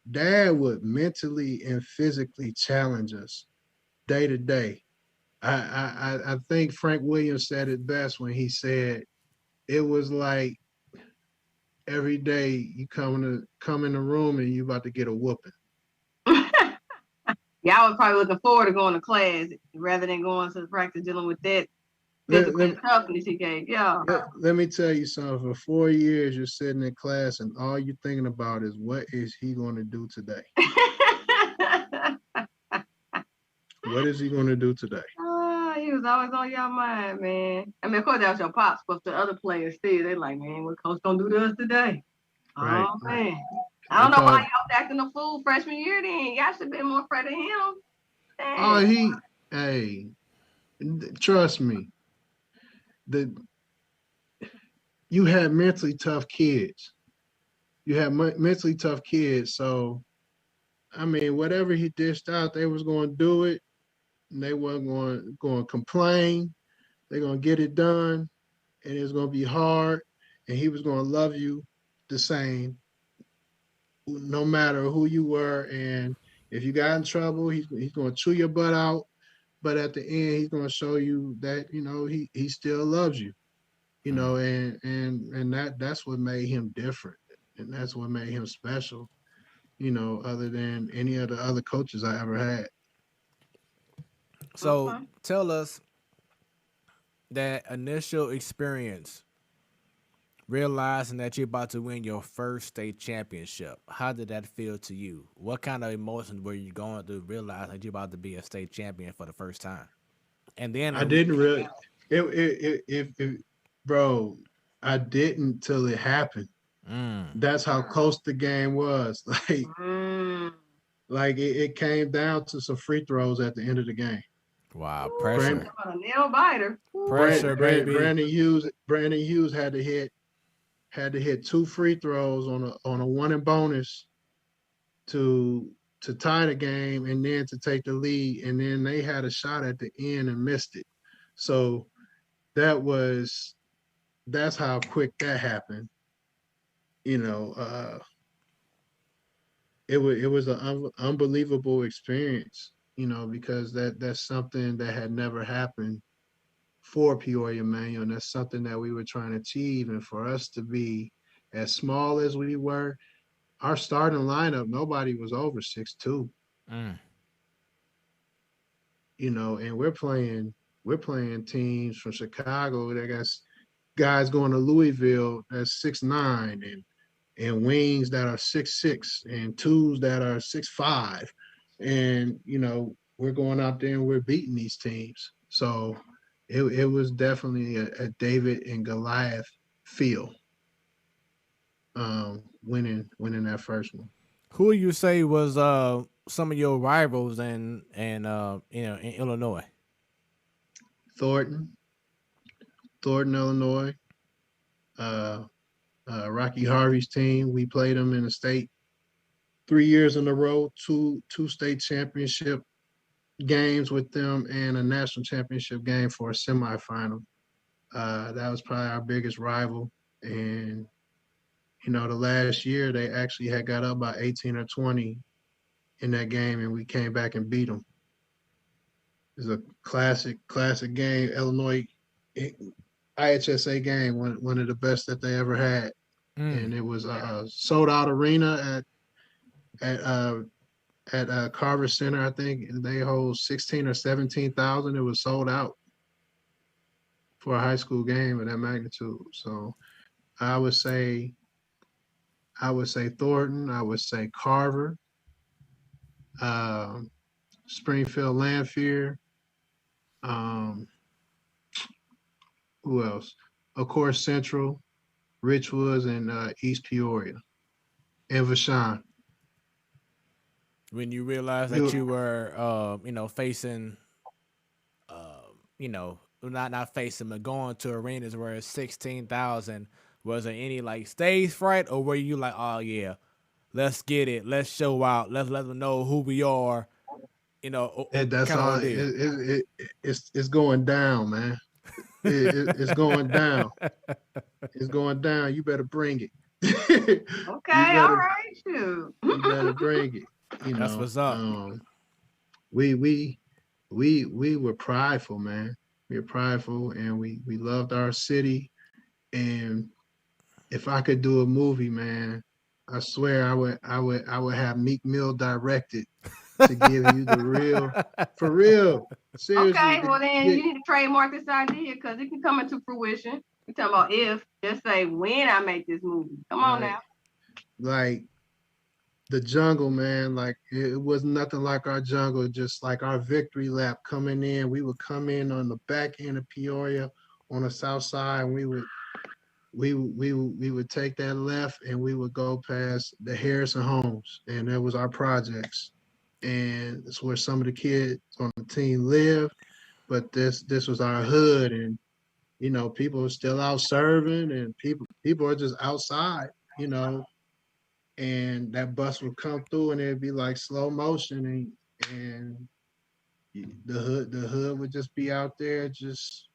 would mentally and physically challenge us day to day. I think Frank Williams said it best when he said it was like every day you come in the room and you about to get a whooping. Yeah, I was probably looking forward to going to class rather than going to the practice dealing with that Let, physical let, toughness he gave. Yeah. let me tell you something. For 4 years, you're sitting in class and all you're thinking about is what is he going to do today? What is he going to do today? He was always on your mind, man. I mean, of course, that was your pops, but the other players still, they like, man, what coach gonna do to us today? Right. Oh, man. I don't know why y'all was acting a fool freshman year then. Y'all should have been more afraid of him. Dang. Hey, trust me. You had mentally tough kids. You had mentally tough kids. So, I mean, whatever he dished out, they was going to do it. And they weren't going to complain. They're going to get it done. And it's going to be hard. And he was going to love you the same, no matter who you were. And if you got in trouble, he's going to chew your butt out. But at the end, he's going to show you that, he still loves you. And that's what made him different, and that's what made him special, other than any of the other coaches I ever had. So tell us that initial experience, realizing that you're about to win your first state championship. How did that feel to you? What kind of emotions were you going through realizing that you're about to be a state champion for the first time? And then I didn't really, bro, I didn't till it happened. That's how close the game was. Like it came down to some free throws at the end of the game. Wow, pressure. A nail biter. Pressure, baby. Brandon Hughes had to hit 2 free throws on a 1 and bonus to tie the game and then to take the lead, and then they had a shot at the end and missed it. So that's how quick that happened. It was an unbelievable experience, because that's something that had never happened for Peoria Manual, and that's something that we were trying to achieve. And for us to be as small as we were, our starting lineup, nobody was over 6'2". And we're playing teams from Chicago that got guys going to Louisville that's 6'9", and wings that are 6'6", and twos that are 6'5". And, we're going out there and we're beating these teams. So it was definitely a David and Goliath feel, winning that first one. Who you say was some of your rivals in Illinois? Thornton, Illinois. Rocky Harvey's team. We played them in the state 3 years in a row, two state championship games with them, and a national championship game for a semifinal. That was probably our biggest rival. And, the last year they actually had got up by 18 or 20 in that game, and we came back and beat them. It was a classic game. Illinois IHSA game, one of the best that they ever had. And it was a sold out arena at Carver Center, I think, and they hold 16 or 17,000. It was sold out for a high school game of that magnitude. So I would say Thornton, I would say Carver, Springfield Lanphier, who else? Of course, Central. Richwoods, and East Peoria, and Vashon. When you realized that you were, facing, not facing, but going to arenas where it's 16,000, was there any like stage fright, or were you like, oh yeah, let's get it, let's show out, let's let them know who we are, That's kind of all. ordeal? It's going down, man. It's going down. It's going down. You better bring it. Okay, all right, shoot. You better bring it. That's what's up. We were prideful, man. We were prideful, and we loved our city. And if I could do a movie, man, I swear I would have Meek Mill directed to give you the real, for real. Seriously. Okay, well then you need to trademark this idea because it can come into fruition. We're talking about if, just say when I make this movie. Come on now. Like the jungle, man, like it was nothing like our jungle, just like our victory lap coming in. We would come in on the back end of Peoria on the south side, and we would take that left and we would go past the Harrison homes, and that was our projects. And it's where some of the kids on the team live, but this was our hood, and people are still out serving, and people are just outside, and that bus would come through, and it'd be like slow motion, and the hood would just be out there just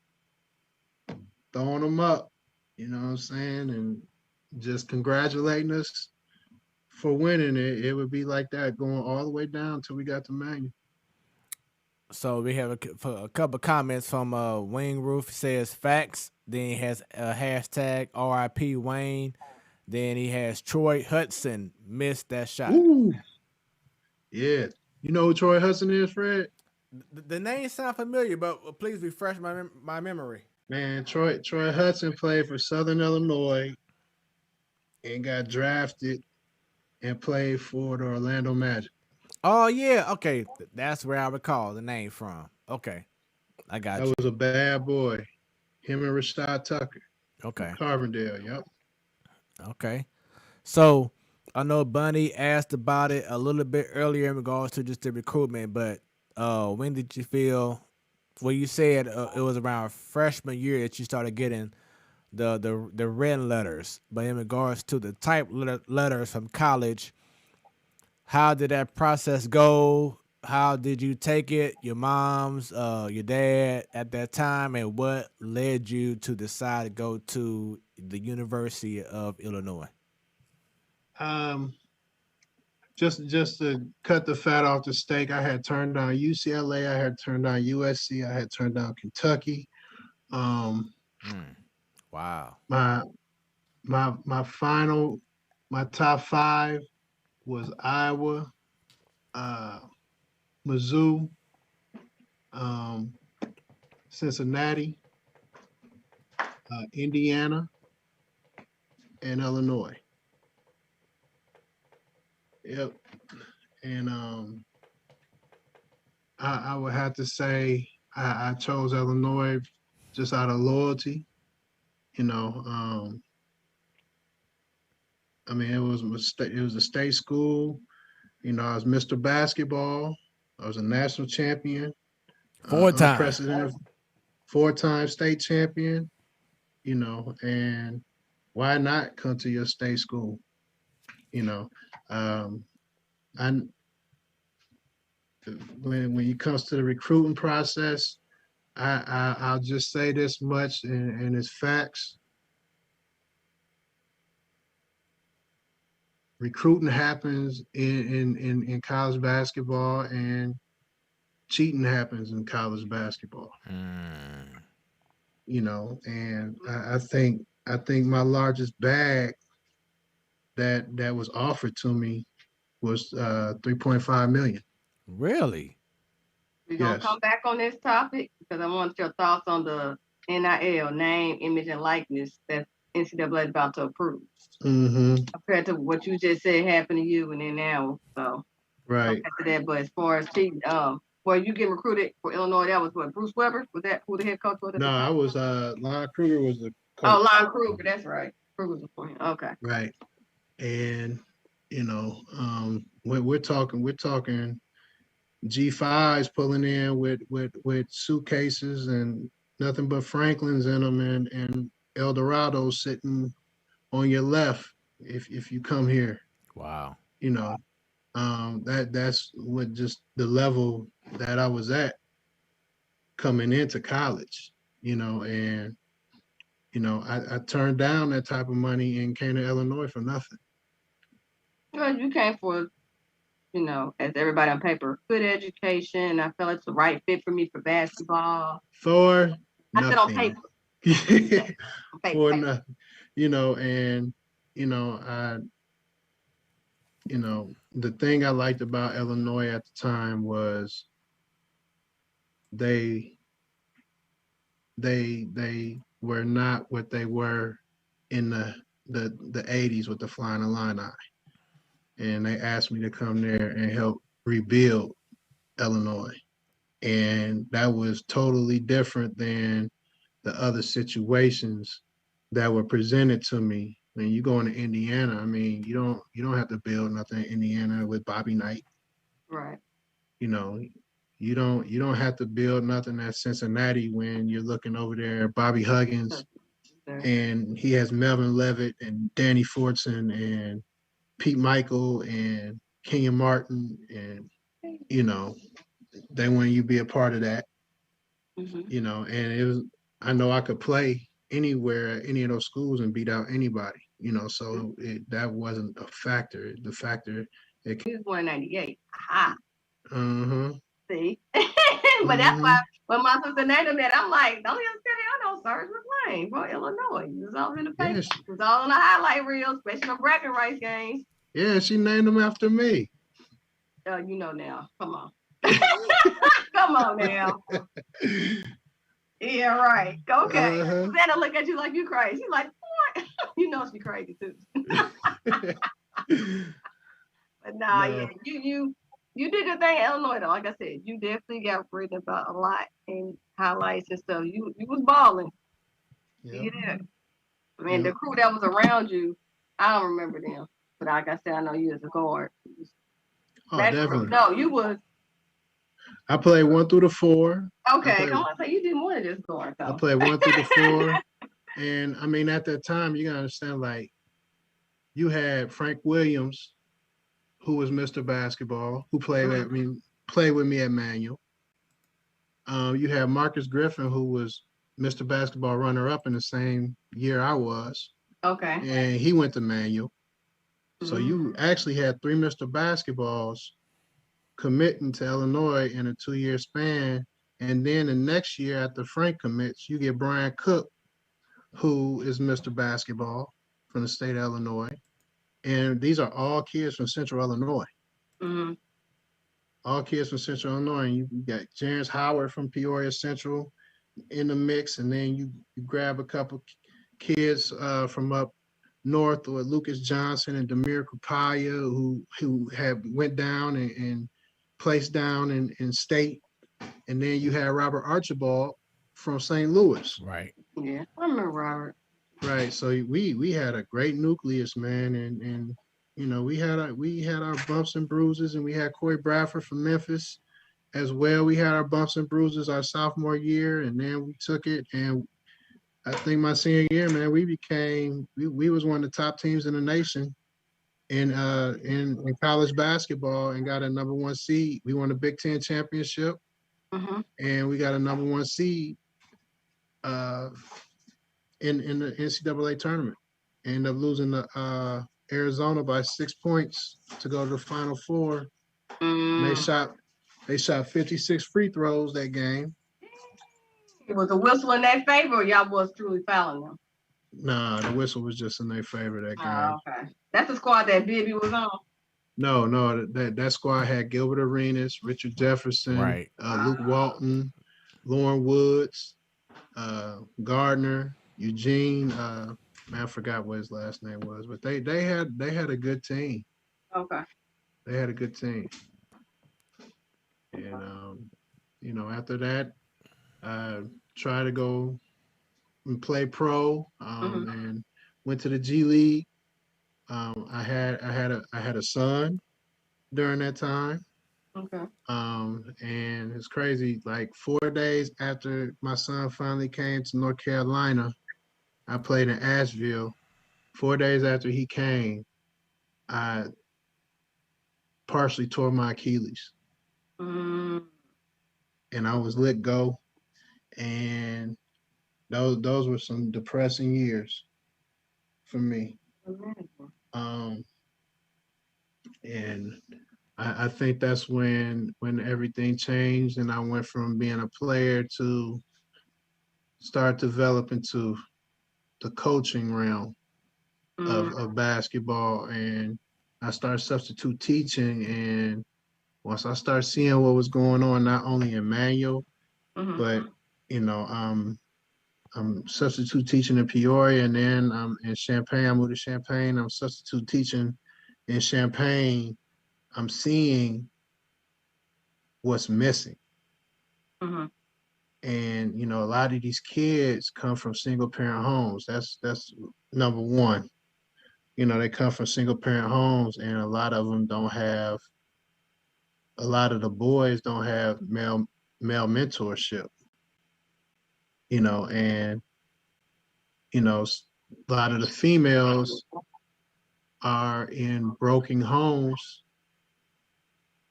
throwing them up, you know what I'm saying, and just congratulating us for winning it. It would be like that going all the way down until we got to Mania. So we have a couple of comments from Wayne Roof. He says facts. Then he has a hashtag RIP Wayne. Then he has Troy Hudson missed that shot. Ooh. Yeah. You know who Troy Hudson is, Fred? The name sounds familiar, but please refresh my memory. Man, Troy Hudson played for Southern Illinois and got drafted and played for the Orlando Magic. Oh, yeah. Okay. That's where I recall the name from. Okay. I got you. That was a bad boy. Him and Rashad Tucker. Okay. Carbondale, yep. Okay. So I know Bunny asked about it a little bit earlier in regards to just the recruitment, but when did you feel, well, you said it was around freshman year that you started getting the red letters, but in regards to the type letters from college, how did that process go? How did you take it? Your mom's, your dad at that time, and what led you to decide to go to the University of Illinois? Just to cut the fat off the steak, I had turned down UCLA, I had turned down USC, I had turned down Kentucky. Wow. My top five was Iowa, Mizzou, Cincinnati, Indiana, and Illinois. Yep. And I would have to say I chose Illinois just out of loyalty. I mean, it was a state school. I was Mr. Basketball. I was a national champion. Four-time state champion. And why not come to your state school? When it comes to the recruiting process, I'll just say this much, and it's facts. Recruiting happens in college basketball, and cheating happens in college basketball. And I think my largest bag that was offered to me was $3.5 million. Really? We're gonna come back on this topic because I want your thoughts on the NIL, name, image, and likeness that NCAA is about to approve. Compared to what you just said happened to you and then now. So right. That, but as far as cheating, where you get recruited for Illinois, that was what, Bruce Weber? Was that who the head coach was? No, I was Lon Kruger was the coach. Oh, Lon Kruger, that's right. Frugal point. Okay. right? And when we're talking G5s pulling in with suitcases and nothing but Franklins in them, and Eldorados sitting on your left if you come here. Wow. That's what just the level that I was at coming into college. And I turned down that type of money and came to Illinois for nothing. Well, you came for, as everybody on paper, good education. I felt it's the right fit for me for basketball. For I said on nothing. paper. For nothing. And I the thing I liked about Illinois at the time was they were not what they were in the 80s with the Flying Illini. And they asked me to come there and help rebuild Illinois. And that was totally different than the other situations that were presented to me. When you go into Indiana, I mean, you don't have to build nothing in Indiana with Bobby Knight. Right. You don't have to build nothing at Cincinnati when you're looking over there at Bobby Huggins, and he has Melvin Levitt and Danny Fortson and Pete Michael and Kenyon Martin, and they want you to be a part of that. And it was, I know I could play anywhere at any of those schools and beat out anybody, so that wasn't a factor. The factor, he was born in 98. Aha. See? But that's why when my sister named him that, I'm like, don't even say I know Sergio McClain from Illinois. It was all in the paper. It was all on the highlight reel, especially the bracket rights games. Yeah, she named him after me. You know now. Come on. Come on now. Yeah, right. Okay. Santa look at you like you crazy. She's like, what? You know she crazy too. But nah, no. Yeah, you did your thing in Illinois though. Like I said, you definitely got written about a lot in highlights and stuff. You was balling. Yep. You did. I mean, the crew that was around you, I don't remember them. But like I said, I know you as a guard. Definitely. No, you was. I played 1 through 4. Okay, come on, so you did more than just guard though. I played 1 through 4. And I mean, at that time, you gotta understand, like, you had Frank Williams, who was Mr. Basketball, who played with me at Manual. You had Marcus Griffin, who was Mr. Basketball runner-up in the same year I was. Okay. And he went to Manual. So you actually had 3 Mr. Basketballs committing to Illinois in a 2-year span. And then the next year after Frank commits, you get Brian Cook, who is Mr. Basketball from the state of Illinois. And these are all kids from Central Illinois. Mm-hmm. All kids from Central Illinois. And you got James Howard from Peoria Central in the mix. And then you grab a couple kids from up north, or Lucas Johnson and Demir Kupaya, who had went down and placed down in state. And then you had Robert Archibald from St. Louis. Right. Yeah, I remember Robert. Right. So we had a great nucleus, man, and we had our bumps and bruises, and we had Corey Bradford from Memphis as well. We had our bumps and bruises our sophomore year, and then we took it, and I think my senior year, man, we was one of the top teams in the nation in college basketball, and got a number 1 seed. We won the Big Ten championship, and we got a number 1 seed in the NCAA tournament. Ended up losing to Arizona by 6 points to go to the Final Four. They shot 56 free throws that game. It was a whistle in their favor, or y'all was truly fouling them? Nah, the whistle was just in their favor that game. Oh, okay. That's the squad that Bibby was on. No, that squad had Gilbert Arenas, Richard Jefferson, Luke Walton, Lauren Woods, Gardner, Eugene. Man, I forgot what his last name was, but they had a good team. Okay. They had a good team, and after that, I tried to go and play pro, and went to the G League. I had a son during that time. Okay. And it's crazy. Like 4 days after my son finally came to North Carolina, I played in Asheville. 4 days after he came, I partially tore my Achilles, Mm, and I was let go. And those were some depressing years for me. imagine. Um, and I think that's when everything changed, and I went from being a player to start developing to the coaching realm Mm, of basketball. And I started substitute teaching. And once I started seeing what was going on, not only in Manual, mm-hmm. but I'm substitute teaching in Peoria, and then I'm in Champaign. I moved to Champaign. I'm substitute teaching in Champaign. I'm seeing what's missing. Mm-hmm. And a lot of these kids come from single parent homes. That's number one. They come from single parent homes, and a lot of them don't have. A lot of the boys don't have male mentorship. And a lot of the females are in broken homes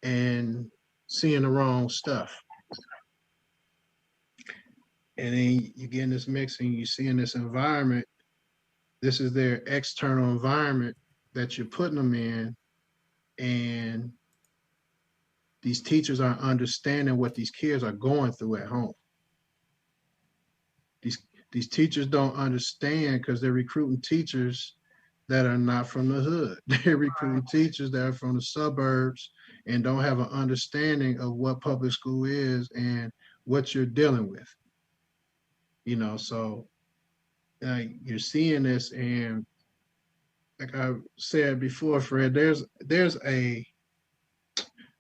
and seeing the wrong stuff. And then you get in this mixing, you see in this environment, this is their external environment that you're putting them in. And these teachers aren't understanding what these kids are going through at home. These teachers don't understand because they're recruiting teachers that are not from the hood. They're recruiting teachers that are from the suburbs and don't have an understanding of what public school is and what you're dealing with. So you're seeing this, and like I said before, Fred, there's a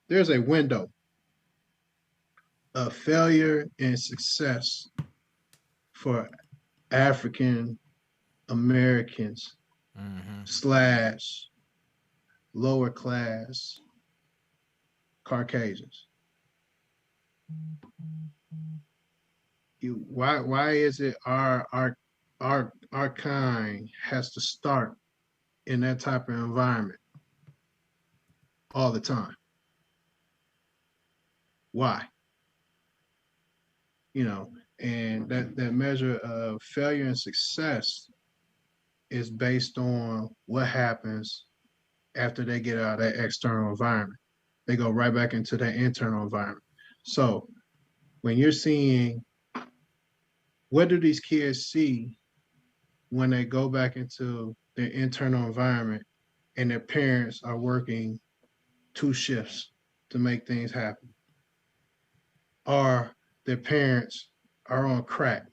window of failure and success for African Americans / lower class Caucasians. Why is it our kind has to start in that type of environment all the time? Why? And that measure of failure and success is based on what happens after they get out of that external environment. They go right back into that internal environment. So when you're seeing, what do these kids see when they go back into their internal environment and their parents are working 2 shifts to make things happen? Or their parents are on crack?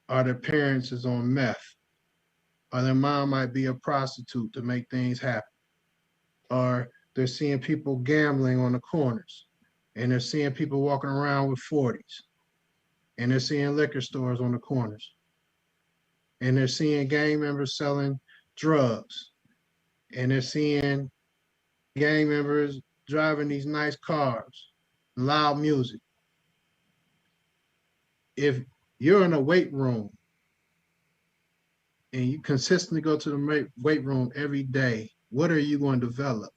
Or their parents is on meth? Or their mom might be a prostitute to make things happen? Or they're seeing people gambling on the corners, and they're seeing people walking around with 40s, and they're seeing liquor stores on the corners, and they're seeing gang members selling drugs, and they're seeing gang members driving these nice cars, loud music. If you're in a weight room and you consistently go to the weight room every day, what are you going to develop?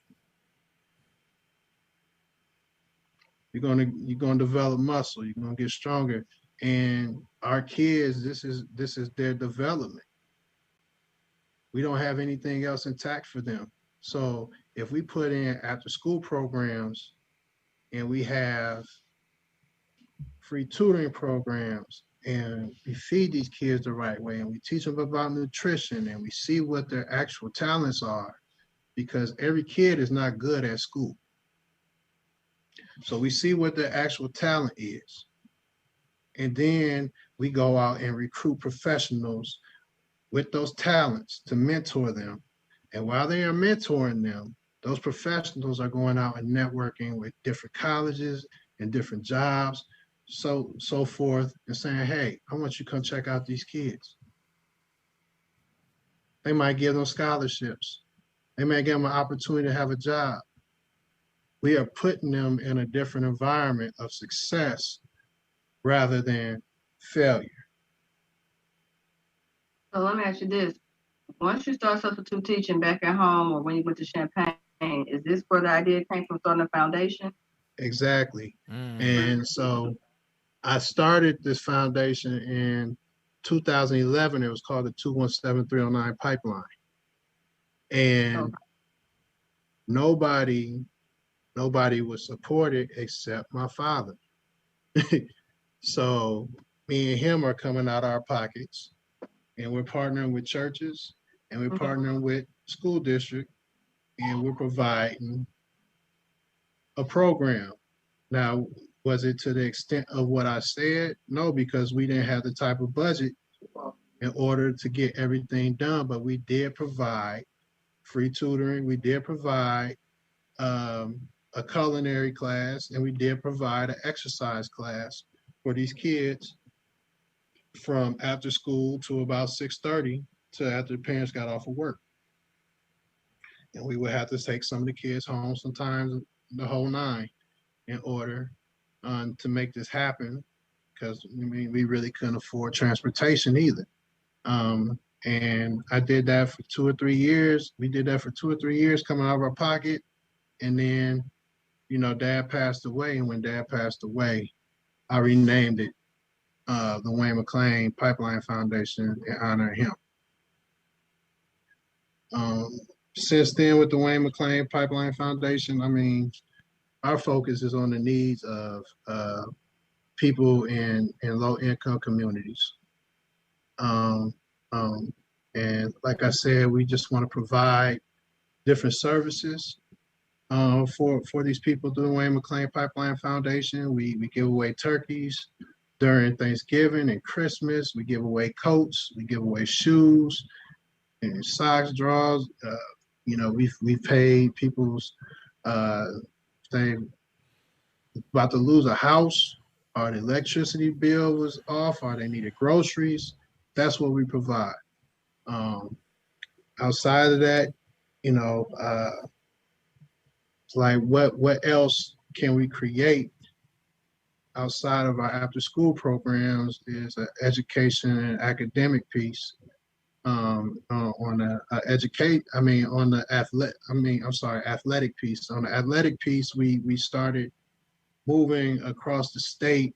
You're going to develop muscle. You're going to get stronger. And our kids, this is their development. We don't have anything else intact for them. So if we put in after school programs, and we have free tutoring programs, and we feed these kids the right way, and we teach them about nutrition, and we see what their actual talents are, because every kid is not good at school. So we see what their actual talent is. And then we go out and recruit professionals with those talents to mentor them. And while they are mentoring them, those professionals are going out and networking with different colleges and different jobs, so forth, and saying, hey, I want you to come check out these kids. They might give them scholarships. They may give them an opportunity to have a job. We are putting them in a different environment of success rather than failure. So let me ask you this. Once you start substitute teaching back at home or when you went to Champaign, is this where the idea came from, starting a foundation? Exactly. And so I started this foundation in 2011. It was called the 217309 Pipeline. And nobody would support it except my father. So me and him are coming out our pockets, and we're partnering with churches, and we're partnering with school district, and we're providing a program. Now, was it to the extent of what I said? No, because we didn't have the type of budget in order to get everything done, but we did provide free tutoring. We did provide a culinary class, and we did provide an exercise class for these kids from after school to about 6:30 to after the parents got off of work. And we would have to take some of the kids home, sometimes the whole nine, in order to make this happen, because we really couldn't afford transportation either. And I did that for 2 or 3 years. We did that for 2 or 3 years coming out of our pocket. And then, Dad passed away. And when Dad passed away, I renamed it the Wayne McClain Pipeline Foundation in honor of him. Since then, with the Wayne McClain Pipeline Foundation, our focus is on the needs of people in low-income communities. And like I said, we just want to provide different services for these people through the Wayne McClain Pipeline Foundation. We give away turkeys during Thanksgiving and Christmas. We give away coats. We give away shoes and socks, drawers. We've paid people's they about to lose a house, or the electricity bill was off, or they needed groceries. That's what we provide. Outside of that, like what else can we create outside of our after school programs is an education and academic piece. On the athletic piece. On the athletic piece, we started moving across the state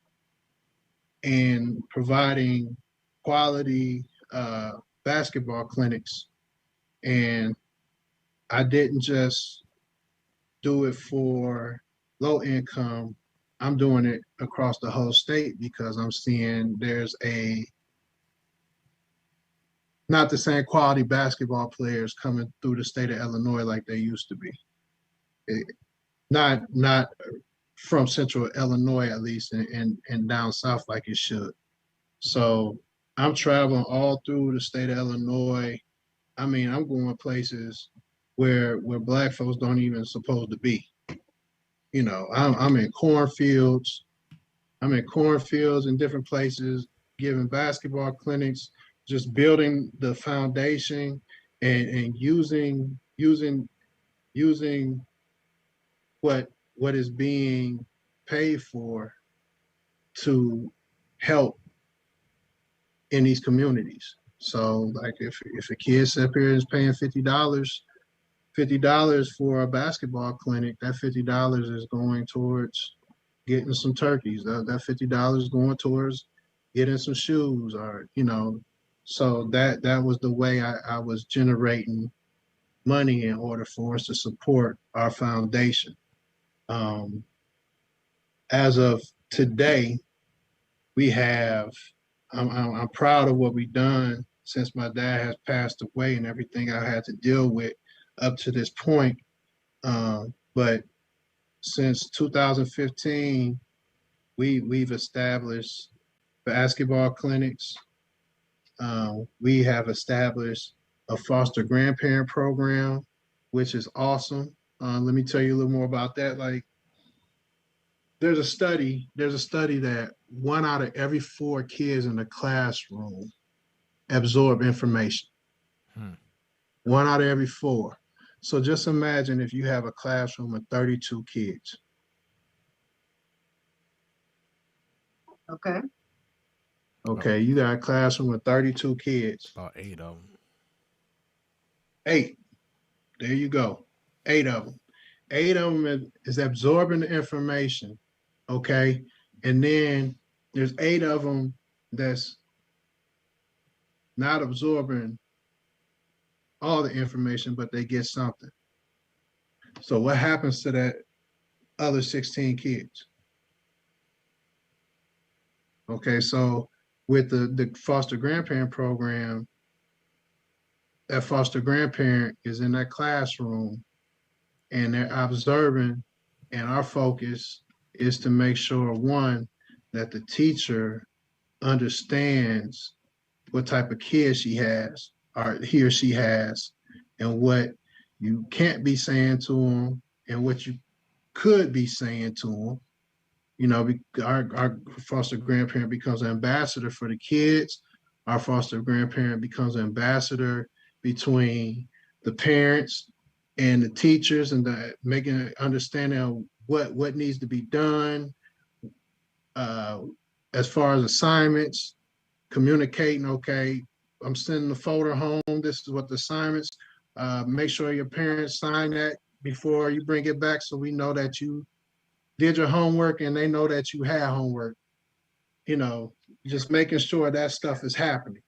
and providing quality basketball clinics. And I didn't just do it for low income. I'm doing it across the whole state because I'm seeing there's not the same quality basketball players coming through the state of Illinois like they used to be. Not from central Illinois, at least, and down south like it should. So I'm traveling all through the state of Illinois. I'm going places where Black folks don't even supposed to be. I'm in cornfields. I'm in cornfields in different places, giving basketball clinics, just building the foundation and using what is being paid for to help in these communities. So like if a kid up here is paying $50 for a basketball clinic, that $50 is going towards getting some turkeys. That $50 is going towards getting some shoes, or so that was the way I was generating money in order for us to support our foundation. As of today, we have, I'm proud of what we've done since my dad has passed away and everything I had to deal with up to this point. But since 2015, we've established basketball clinics. We have established a foster grandparent program, which is awesome. Let me tell you a little more about that. Like, there's a study that 1 out of every 4 kids in the classroom absorb information. 1 out of every 4. So just imagine if you have a classroom of 32 kids. Okay. Okay, you got a classroom of 32 kids. About 8 of them. 8. There you go. 8 of them. 8 of them is absorbing the information. Okay. And then there's 8 of them that's not absorbing all the information, but they get something. So what happens to that other 16 kids? Okay, so with the foster grandparent program, that foster grandparent is in that classroom and they're observing, and our focus is to make sure, one, that the teacher understands what type of kid she has or he or she has, and what you can't be saying to them and what you could be saying to them. You know, our foster grandparent becomes an ambassador for the kids. Our foster grandparent becomes an ambassador between the parents and the teachers, and making an understanding of what needs to be done as far as assignments, communicating, okay, I'm sending the folder home. This is what the assignments, make sure your parents sign that before you bring it back so we know that you did your homework and they know that you had homework. You know, just making sure that stuff is happening.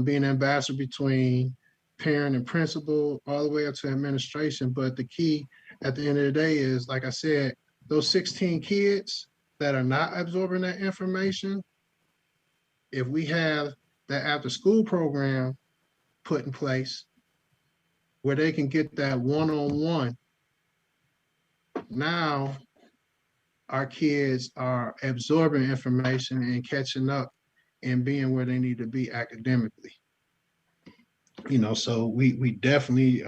Being an ambassador between parent and principal all the way up to administration. But the key at the end of the day is, like I said, those 16 kids that are not absorbing that information, if we have that after school program put in place where they can get that one-on-one, now our kids are absorbing information and catching up and being where they need to be academically. You know, so we definitely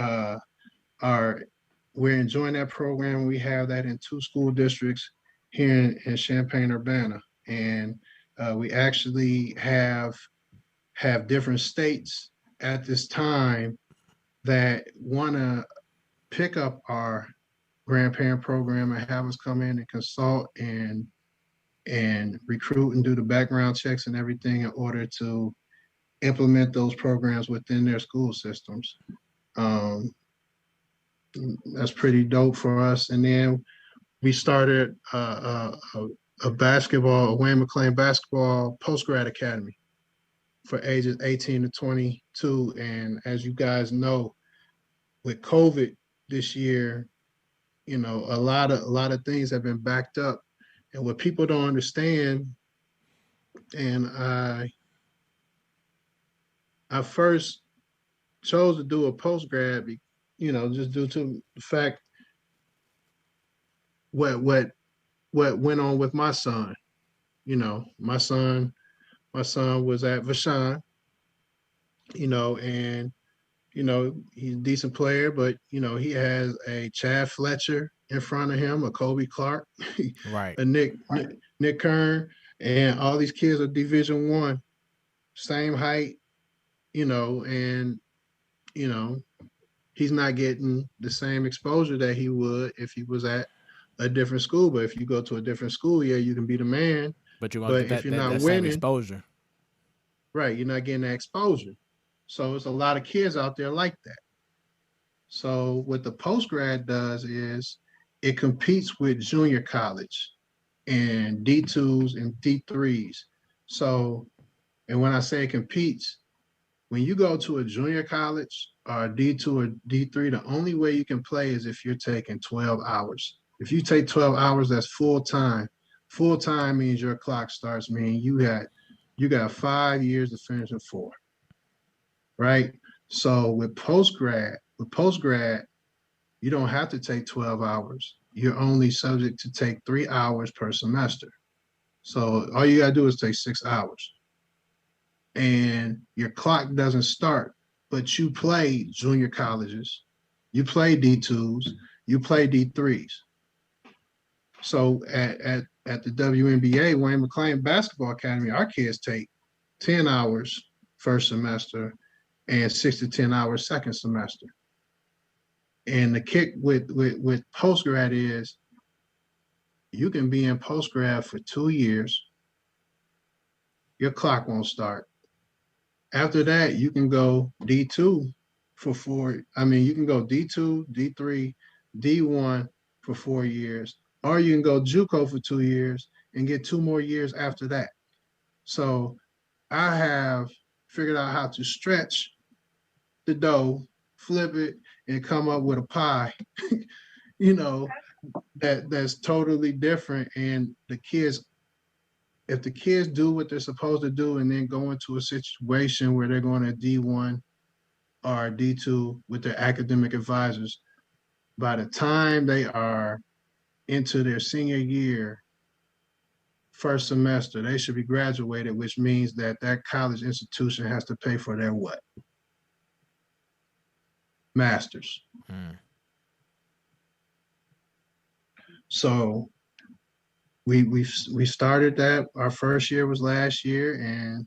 we're enjoying that program. We have that in 2 school districts here in Champaign-Urbana, and we actually have different states at this time that want to pick up our grandparent program and have us come in and consult and recruit and do the background checks and everything in order to implement those programs within their school systems. That's pretty dope for us. And then we started a Wayne McClain basketball post-grad academy for ages 18 to 22. And as you guys know, with COVID this year, you know, a lot of things have been backed up. And what people don't understand, and I first chose to do a post-grad, you know, just due to the fact what went on with my son. You know, my son was at Vashon, you know, and, you know, he's a decent player, but, you know, he has a Chad Fletcher in front of him, a Kobe Clark, right, a Nick Kern, and all these kids are Division I, same height, you know, and, you know, he's not getting the same exposure that he would if he was at a different school. But if you go to a different school, yeah, you can be the man. but you want to get that same exposure. Right, you're not getting that exposure. So it's a lot of kids out there like that. So what the post-grad does is it competes with junior college and D2s and D3s. So, and when I say it competes, when you go to a junior college or a D2 or D3, the only way you can play is if you're taking 12 hours. If you take 12 hours, that's full time. Full time means your clock starts, meaning you got 5 years to finish in 4, right? So with postgrad, you don't have to take 12 hours. You're only subject to take 3 hours per semester. So all you gotta do is take 6 hours. And your clock doesn't start, but you play junior colleges, you play D2s, you play D3s. So at the WNBA, Wayne McClain Basketball Academy, our kids take 10 hours first semester and 6 to 10 hours second semester. And the kick with postgrad is you can be in postgrad for 2 years. Your clock won't start. After that, you can go D2 for 4. I mean, you can go D2, D3, D1 for 4 years, or you can go JUCO for 2 years and get 2 more years after that. So I have figured out how to stretch the dough, flip it, and come up with a pie, you know, that's totally different. And the kids, if the kids do what they're supposed to do and then go into a situation where they're going to D1 or D2 with their academic advisors, by the time they are into their senior year, first semester, they should be graduated, which means that that college institution has to pay for their what? Masters. So we started that. Our first year was last year, and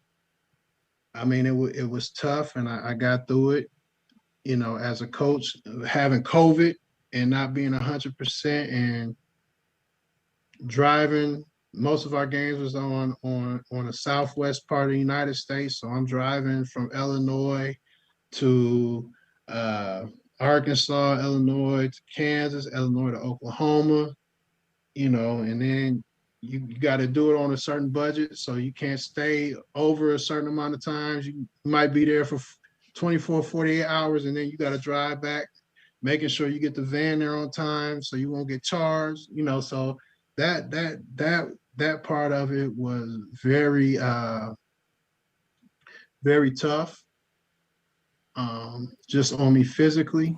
I mean it was tough, and I got through it. You know, as a coach, having COVID and not being 100% and driving. Most of our games was on the southwest part of the United States, so I'm driving from Illinois to Arkansas, Illinois to Kansas, Illinois to Oklahoma, you know, and then you got to do it on a certain budget, so you can't stay over a certain amount of times. You might be there for 24, 48 hours, and then you got to drive back, making sure you get the van there on time so you won't get charged, you know. So that part of it was very very tough, just on me physically,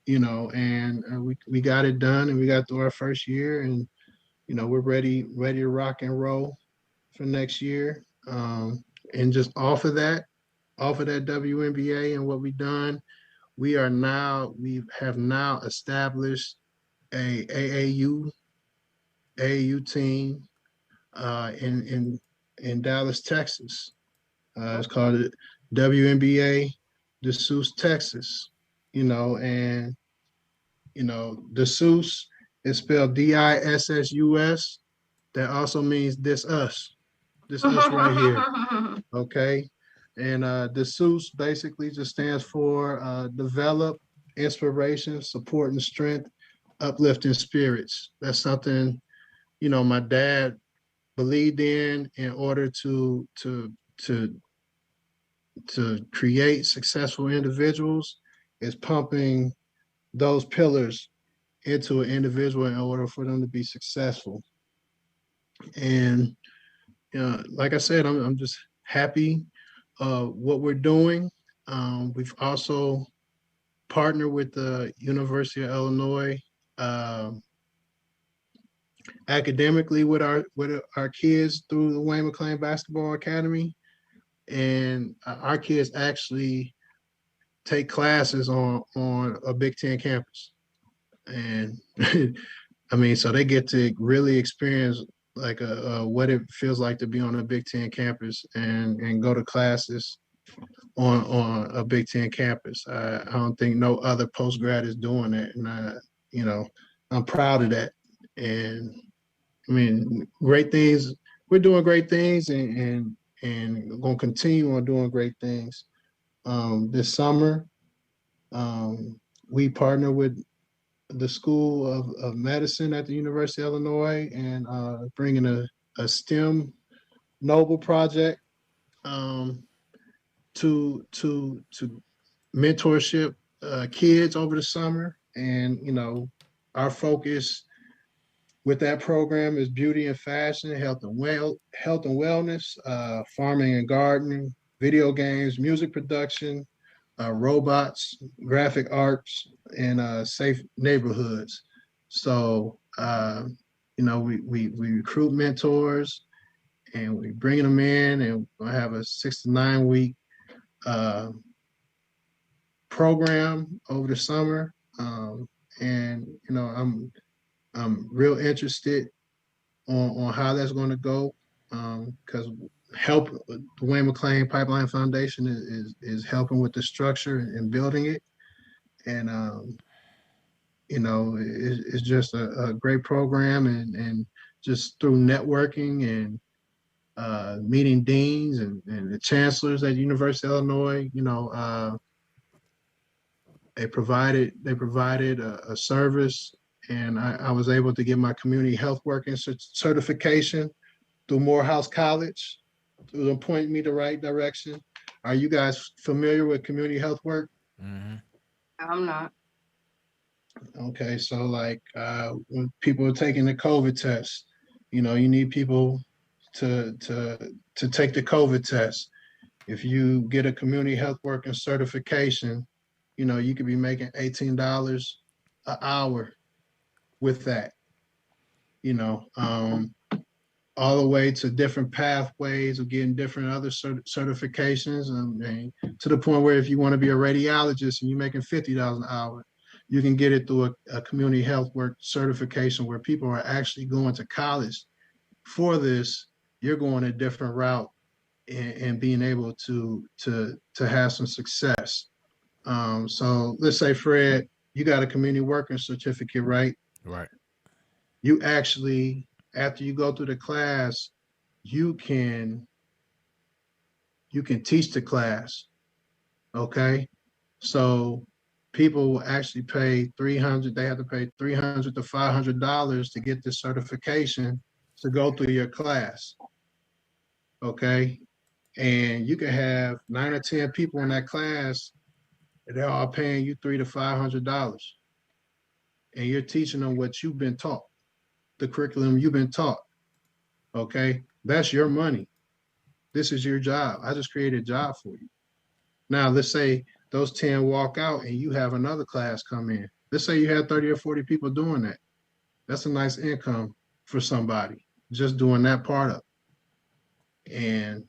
you know. And we got it done, and we got through our first year, and you know, we're ready to rock and roll for next year. And just off of that WNBA and what we've done, we have now established a AAU team in Dallas, Texas. It's called WNBA DeSouce, Texas. You know, and you know, DeSouce is spelled DISSUS. That also means this us right here. Okay. And DeSouce basically just stands for develop, inspiration, support, and strength, uplifting spirits. That's something, you know, my dad believed in order to create successful individuals, is pumping those pillars into an individual in order for them to be successful. And you know, like I said, I'm just happy what we're doing. We've also partnered with the University of Illinois academically with our kids through the Wayne McClain Basketball Academy, and our kids actually take classes on a Big Ten campus. And I mean, so they get to really experience like what it feels like to be on a Big Ten campus and go to classes on a Big Ten campus. I don't think no other postgrad is doing that, and you know, I'm proud of that. And I mean, great things. We're doing great things, and going to continue on doing great things. This summer, we partner with the School of Medicine at the University of Illinois, and bringing a STEM Nobel project to mentorship kids over the summer. And you know, our focus with that program is beauty and fashion, health and wellness, farming and gardening, video games, music production, robots, graphic arts, and safe neighborhoods. So you know, we recruit mentors, and we bring them in, and we have a 6 to 9 week program over the summer. And you know, I'm real interested on how that's going to go, because help. The Wayne McClain Pipeline Foundation is helping with the structure and building it, and it's just a great program, and just through networking and meeting deans and the chancellors at University of Illinois, they provided a service, and I was able to get my community health working certification through Morehouse College. It will point me the right direction. Are you guys familiar with community health work? Mm-hmm. I'm not. Okay, so like when people are taking the COVID test, you need people to take the COVID test. If you get a community health working certification, you could be making $18 an hour with that. All the way to different pathways of getting different other certifications, and to the point where if you want to be a radiologist and you're making $50 an hour, you can get it through a community health work certification where people are actually going to college for this. You're going a different route and being able to have some success. So let's say, Fred, you got a community working certificate, right? Right. You actually, after you go through the class, you can teach the class. Okay. So people will actually pay $300. They have to pay $300 to $500 to get this certification to go through your class. Okay. And you can have 9 or 10 people in that class, and they're all paying you $300 to $500. And you're teaching them what you've been taught, the curriculum you've been taught. Okay. That's your money. This is your job. I just created a job for you. Now, let's say those 10 walk out and you have another class come in. Let's say you had 30 or 40 people doing that. That's a nice income for somebody just doing that part of it. And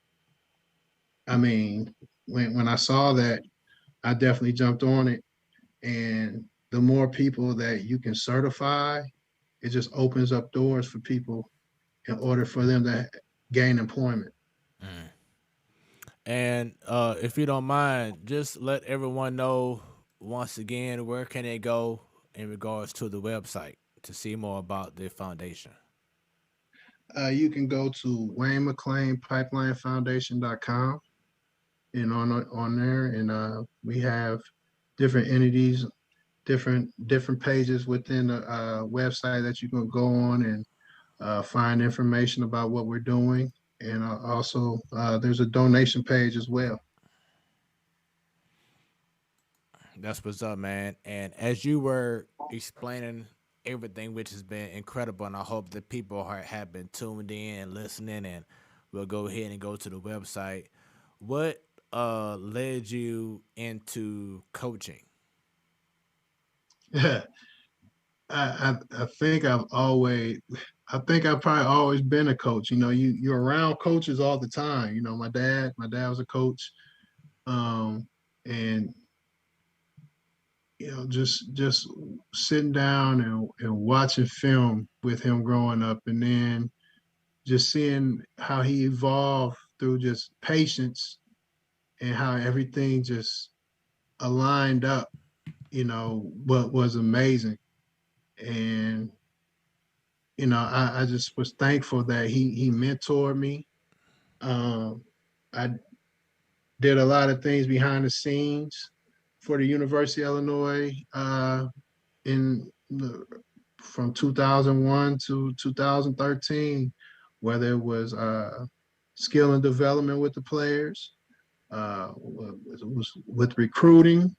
I mean, when I saw that, I definitely jumped on it. And the more people that you can certify, it just opens up doors for people in order for them to gain employment. Mm. And if you don't mind, just let everyone know once again where can they go in regards to the website to see more about the foundation. You can go to Wayne McClain PipelineFoundation.com, and on there, and we have different entities, different pages within the website that you can go on and find information about what we're doing. And also, there's a donation page as well. That's what's up, man. And as you were explaining everything, which has been incredible, and I hope that people have been tuned in and listening, and we'll go ahead and go to the website. What led you into coaching? Yeah, I think I think I've probably always been a coach. You're around coaches all the time. My dad was a coach, and just sitting down and watching film with him growing up, and then just seeing how he evolved through just patience and how everything just aligned up, what was amazing. And I just was thankful that he mentored me. I did a lot of things behind the scenes for the University of Illinois from 2001 to 2013, whether it was skill and development with the players, was with recruiting,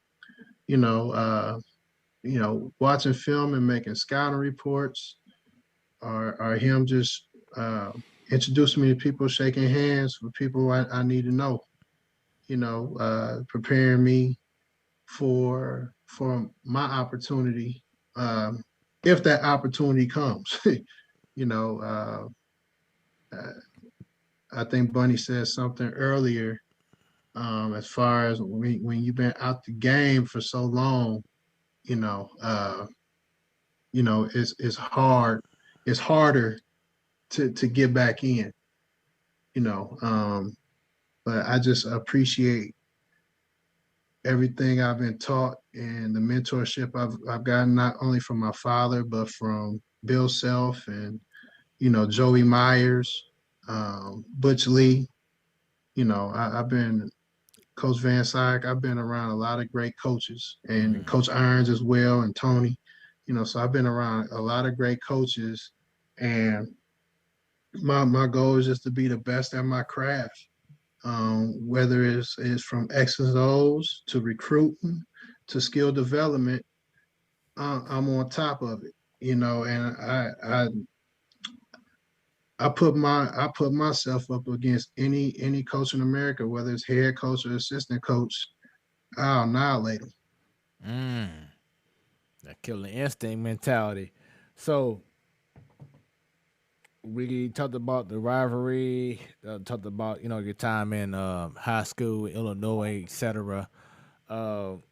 watching film and making scouting reports, or him just introducing me to people, shaking hands with people I need to know, preparing me for my opportunity, if that opportunity comes. I think Bunny said something earlier, as far as when you've been out the game for so long, it's hard. It's harder to get back in. But I just appreciate everything I've been taught and the mentorship I've gotten not only from my father but from Bill Self and Joey Myers, Butch Lee. I've been Coach Van Syke. I've been around a lot of great coaches and Coach Irons as well and Tony. So I've been around a lot of great coaches, and my goal is just to be the best at my craft. Whether it's from X's and O's to recruiting to skill development, I'm on top of it. And I put myself up against any coach in America, whether it's head coach or assistant coach. I'll annihilate them. That killer instinct mentality. So we talked about the rivalry, talked about your time in high school, Illinois, etc. Going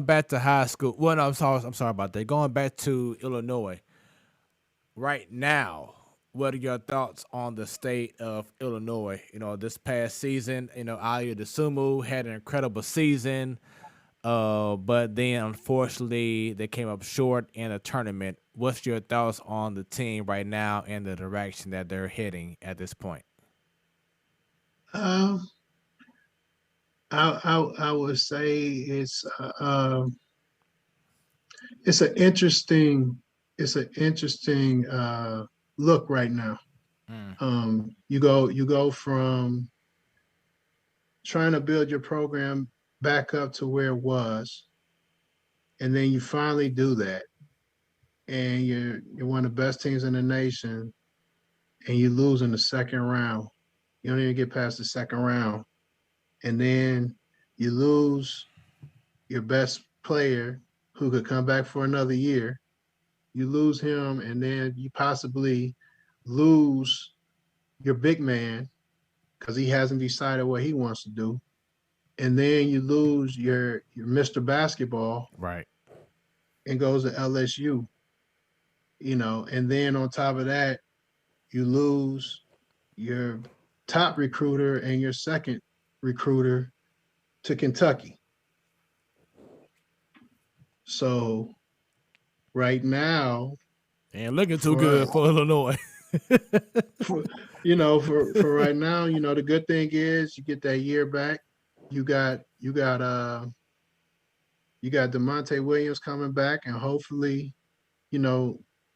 back to high school. Well, no, I'm sorry about that. Going back to Illinois. Right now, what are your thoughts on the state of Illinois? This past season, Alia DeSumo had an incredible season, but then unfortunately they came up short in a tournament. What's your thoughts on the team right now and the direction that they're heading at this point? I would say it's an interesting look right now. You go from trying to build your program back up to where it was, and then you finally do that, and you're one of the best teams in the nation, and you lose in the second round. You don't even get past the second round, and then you lose your best player who could come back for another year. You lose him, and then you possibly lose your big man because he hasn't decided what he wants to do. And then you lose your Mr. Basketball, right, and goes to LSU. And then on top of that, you lose your top recruiter and your second recruiter to Kentucky. So right now, and looking too good for Illinois. for right now, the good thing is you get that year back. You got DeMonte Williams coming back, and hopefully,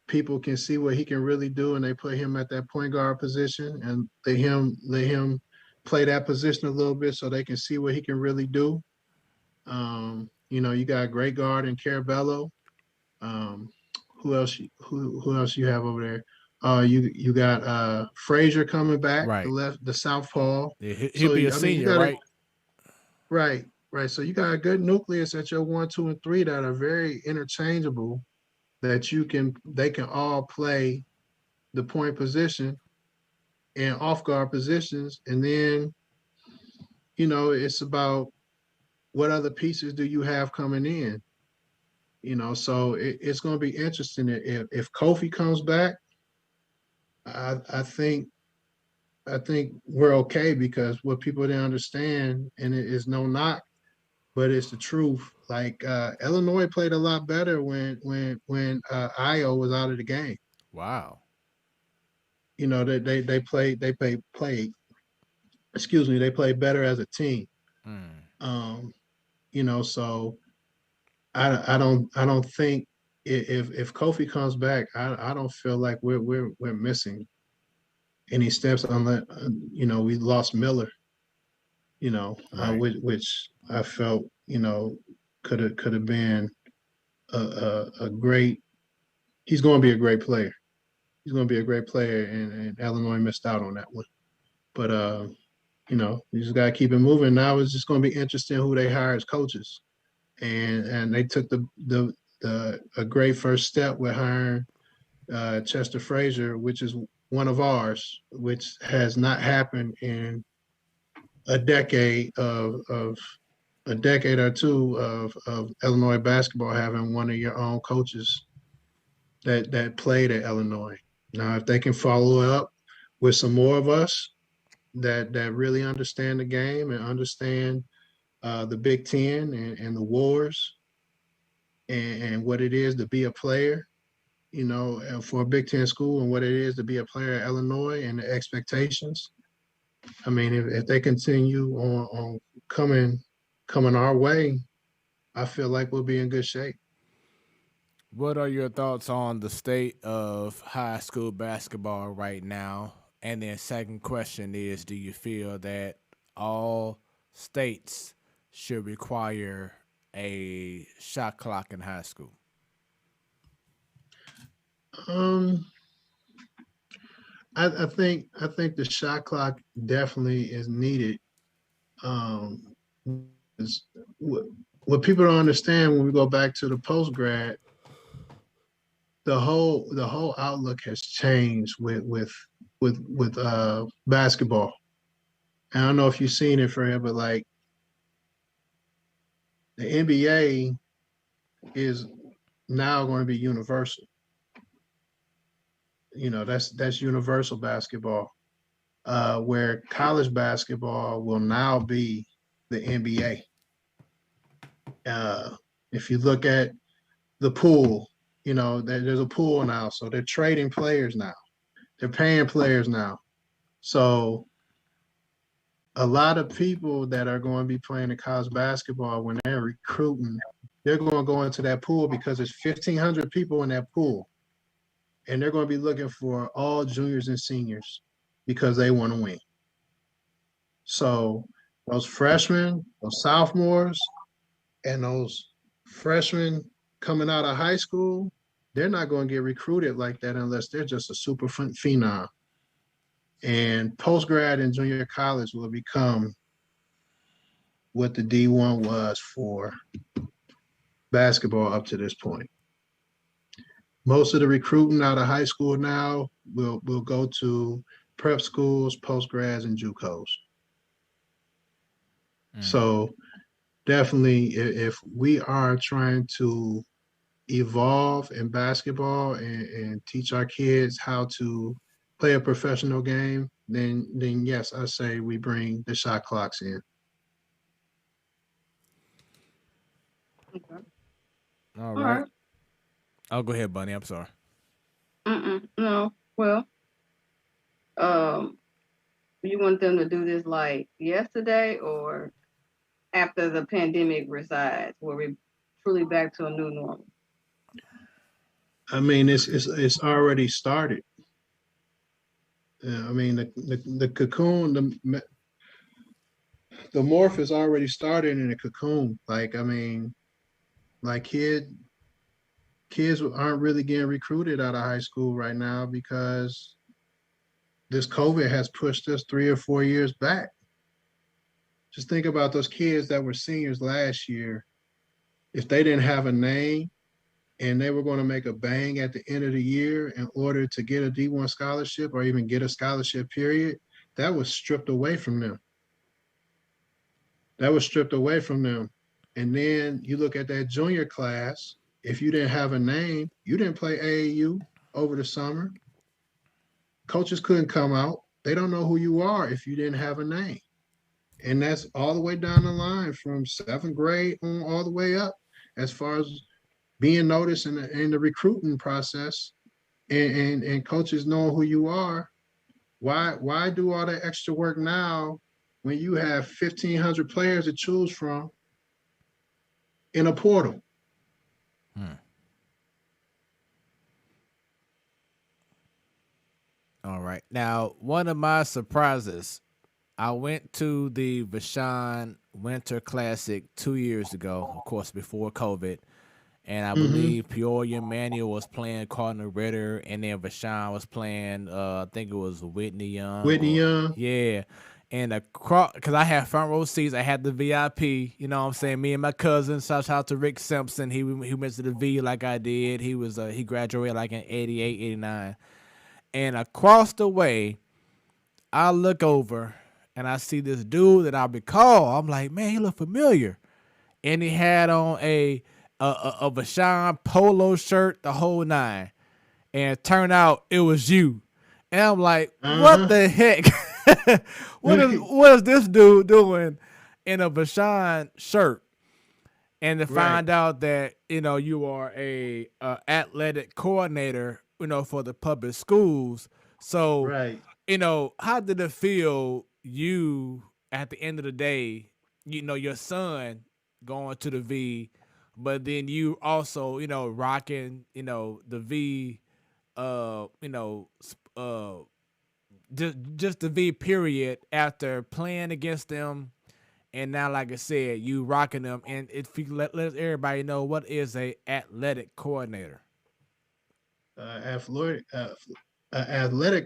people can see what he can really do, and they put him at that point guard position and let him play that position a little bit so they can see what he can really do. You got a great guard in Carabello. Who else you have over there? You got Frazier coming back, right. the southpaw. Yeah, he'll be a senior, right? Right. So you got a good nucleus at your 1, 2, and 3 that are very interchangeable. That they can all play the point position and off guard positions, and then it's about what other pieces do you have coming in. So it's going to be interesting. If Kofi comes back, I think we're okay, because what people didn't understand, and it is no knock, but it's the truth. Like Illinois played a lot better when Io was out of the game. Wow. They played. Excuse me. They played better as a team. So I don't think if Kofi comes back, I don't feel like we're missing any steps unless we lost Miller. Right. Which I felt could have been a great. He's going to be a great player. He's going to be a great player, and Illinois missed out on that one. But you just got to keep it moving. Now it's just going to be interesting who they hire as coaches, and they took a great first step with hiring Chester Frazier, which is one of ours, which has not happened in a decade or two of Illinois basketball, having one of your own coaches that played at Illinois. Now, if they can follow up with some more of us that really understand the game and understand the Big Ten and the wars and what it is to be a player, for a Big Ten school and what it is to be a player at Illinois and the expectations. I mean, if they continue on coming our way, I feel like we'll be in good shape. What are your thoughts on the state of high school basketball right now? And then second question is, do you feel that all states should require a shot clock in high school? I think the shot clock definitely is needed. What people don't understand when we go back to the post grad, the whole outlook has changed with basketball. And I don't know if you've seen it, Fred, but like the NBA is now going to be universal. That's universal basketball, where college basketball will now be the NBA. If you look at the pool, there's a pool now, so they're trading players now. They're paying players now. So a lot of people that are going to be playing in college basketball, when they're recruiting, they're going to go into that pool because there's 1,500 people in that pool. And they're going to be looking for all juniors and seniors because they want to win. So those freshmen, those sophomores, and those freshmen coming out of high school, they're not going to get recruited like that unless they're just a super phenom. And post-grad and junior college will become what the D1 was for basketball up to this point. Most of the recruiting out of high school now will go to prep schools, post-grads, and JUCOs. So definitely, if we are trying to evolve in basketball and teach our kids how to play a professional game, then yes, I say we bring the shot clocks in. Okay. All right. Oh, go ahead, Bunny. I'm sorry. No. Well, you want them to do this like yesterday or after the pandemic resides, where we're truly back to a new normal? I mean, it's already started. I mean, the cocoon, the morph is already started in the cocoon. Like, I mean, like kids aren't really getting recruited out of high school right now because this COVID has pushed us 3 or 4 years back. Just think about those kids that were seniors last year. If they didn't have a name and they were going to make a bang at the end of the year in order to get a D1 scholarship or even get a scholarship period, that was stripped away from them. And then you look at that junior class, if you didn't have a name, you didn't play AAU over the summer. Coaches couldn't come out. They don't know who you are if you didn't have a name. And that's all the way down the line from 7th grade on all the way up as far as being noticed in the recruiting process and coaches knowing who you are. Why do all that extra work now when you have 1,500 players to choose from in a portal? All right. Now, one of my surprises, I went to the Vashon Winter Classic 2 years ago, of course, before COVID. And I believe Peoria Manuel was playing Cardinal Ritter, and then Vashon was playing, I think it was Whitney Young. Yeah. And because I had front row seats, I had the VIP, you know what I'm saying? Me and my cousin, shout out to Rick Simpson. He went to the V like I did. He graduated like in 88, 89. And across the way, I look over and I see this dude that I recall. I'm like, man, he look familiar. And he had on a Vashon polo shirt, the whole nine. And it turned out it was you. And I'm like, what the heck? what is this dude doing in a Bashan shirt? And to find out that, you are a athletic coordinator, for the public schools. So, how did it feel you at the end of the day, your son going to the V, but then you also, rocking, the V, just the V period after playing against them. And now, like I said, you rocking them. And if you let everybody know, what is a athletic coordinator? Athletic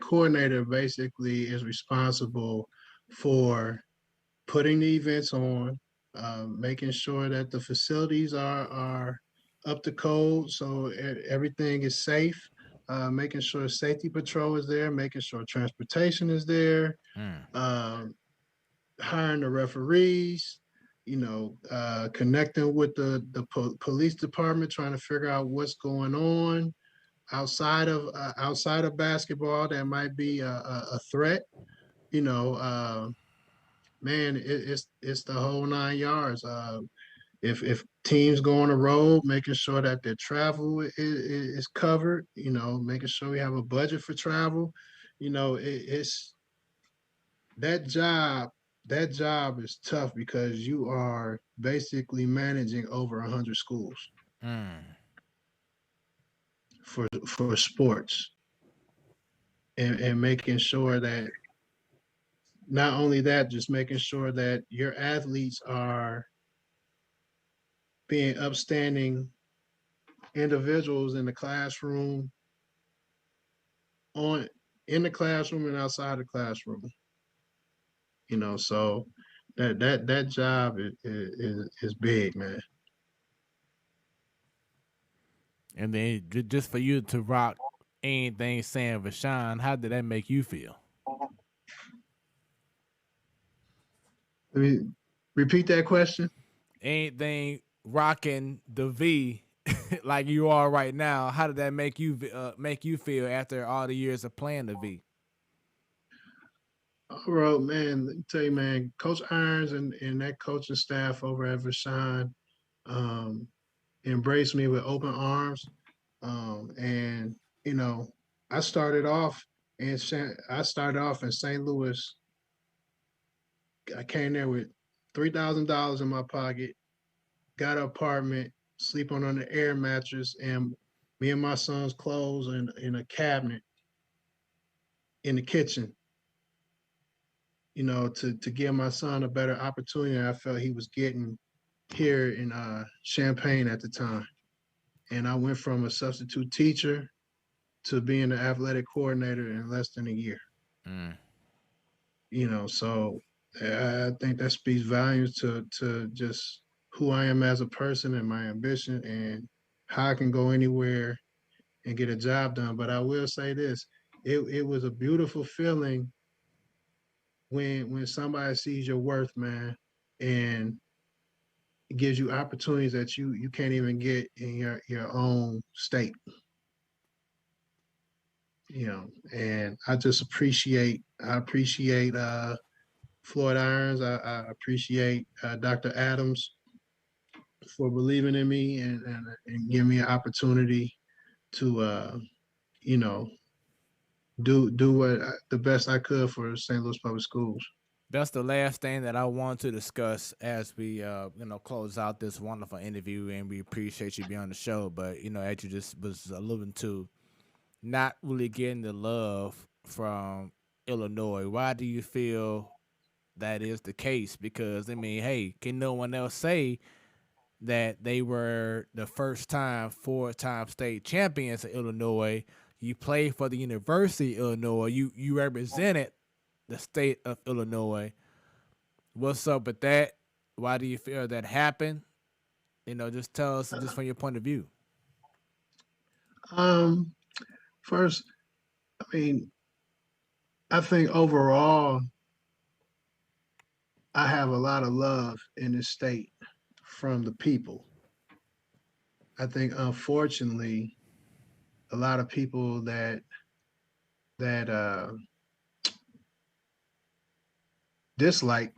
coordinator basically is responsible for putting the events on, making sure that the facilities are up to code, so everything is safe. Making sure safety patrol is there, making sure transportation is there, hiring the referees, connecting with the police department, trying to figure out what's going on outside of basketball that might be a threat. You know, man, it's the whole 9 yards. If teams go on the road, making sure that their travel is covered. Making sure we have a budget for travel. It's that job. That job is tough because you are basically managing over 100 schools for sports, and making sure that not only that, just making sure that your athletes are being upstanding individuals in the classroom, on in the classroom and outside the classroom. So that job is big, man. And then just for you to rock anything saying Vashawn, how did that make you feel? Let me repeat that question. Anything rocking the V like you are right now, how did that make you feel after all the years of playing the V? Bro, man, let me tell you, man, Coach Irons and that coaching staff over at Vashawn embraced me with open arms. And I started off in St. Louis. I came there with $3,000 in my pocket, got an apartment, sleeping on an air mattress, and me and my son's clothes in a cabinet in the kitchen. To give my son a better opportunity I felt he was getting here in Champaign at the time. And I went from a substitute teacher to being an athletic coordinator in less than a year. So I think that speaks volumes to just who I am as a person and my ambition and how I can go anywhere and get a job done. But I will say this, it was a beautiful feeling when somebody sees your worth, man, and it gives you opportunities that you can't even get in your own state. And I just appreciate Floyd Irons. I appreciate Dr. Adams for believing in me and giving me an opportunity to do what the best I could for St. Louis Public Schools. That's the last thing that I want to discuss as we close out this wonderful interview, and we appreciate you being on the show. But as you just was alluding to, not really getting the love from Illinois. Why do you feel that is the case? Because hey, can no one else say that they were the first time 4-time state champions in Illinois? You played for the University of Illinois. You represented the state of Illinois. What's up with that? Why do you feel that happened? Just tell us just from your point of view. First, I think overall, I have a lot of love in this state from the people. I think, unfortunately, a lot of people that that dislike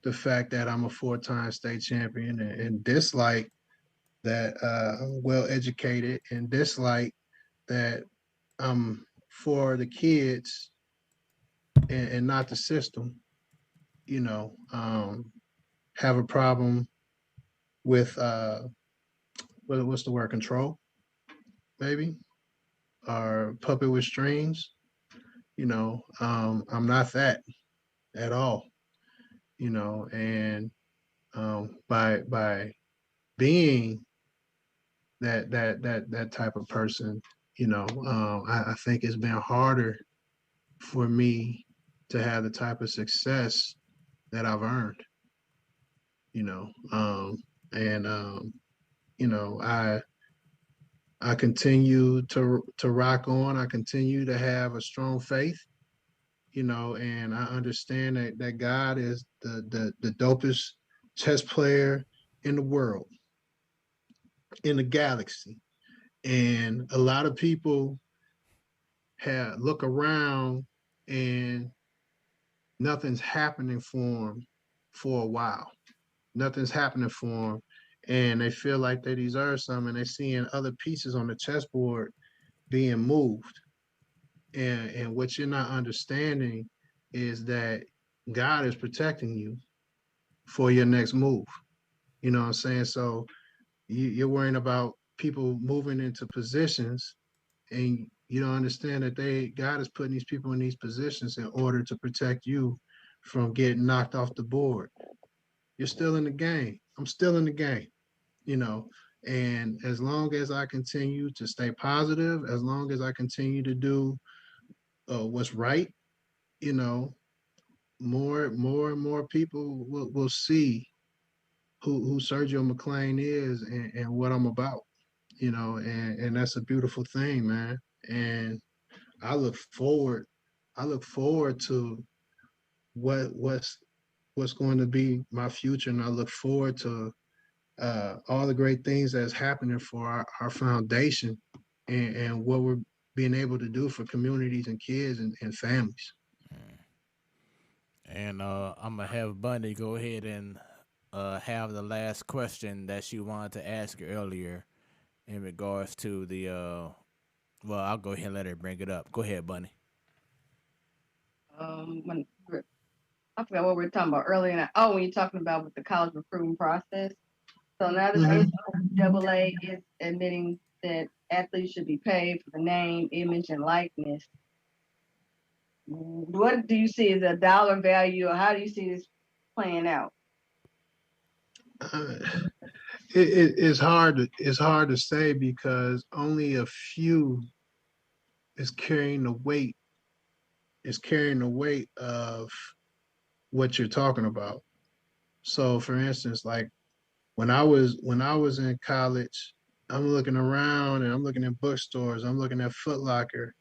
the fact that I'm a 4-time state champion, and dislike that I'm well educated, and dislike that I'm for the kids and not the system. You know, have a problem with what's the word, control, maybe, or puppet with strings. You know, I'm not that at all. You know, and by being that type of person, you know, I think it's been harder for me to have the type of success that I've earned. You know, and you know, I continue to rock on. I continue to have a strong faith, you know, and I understand that God is the dopest chess player in the world, in the galaxy. And a lot of people have look around and nothing's happening for them for a while. Nothing's happening for them, and they feel like they deserve something. And they're seeing other pieces on the chessboard being moved, and what you're not understanding is that God is protecting you for your next move. You know what I'm saying? So you're worrying about people moving into positions, and you don't understand that God is putting these people in these positions in order to protect you from getting knocked off the board. You're still in the game. I'm still in the game, you know. And as long as I continue to stay positive, as long as I continue to do what's right, you know, more and more people will see who Sergio McClain is, and what I'm about, you know, and that's a beautiful thing, man. And I look forward, I look forward to what what's going to be my future, and I look forward to all the great things that's happening for our foundation, and what we're being able to do for communities and kids and families. And I'm gonna have Bunny go ahead and have the last question that she wanted to ask earlier in regards to the. Well, I'll go ahead and let her bring it up. Go ahead, Bunny. When I forgot what we were talking about earlier. When you're talking about with the college recruiting process. So now that Mhm. the NCAA is admitting that athletes should be paid for the name, image, and likeness, what do you see as a dollar value, or how do you see this playing out? Uh, it's hard to say because only a few is carrying the weight of what you're talking about. So for instance, like when I was in college, I'm looking around and I'm looking at bookstores, I'm looking at Foot Locker,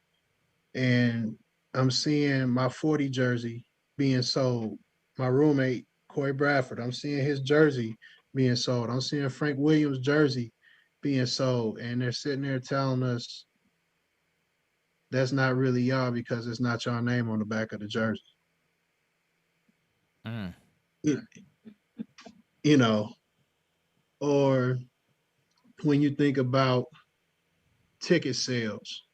and I'm seeing my 40 jersey being sold. My roommate, Corey Bradford, I'm seeing his jersey being sold. I'm seeing Frank Williams' jersey being sold. And they're sitting there telling us that's not really y'all because it's not your name on the back of the jersey. Mm. You, you know, or when you think about ticket sales,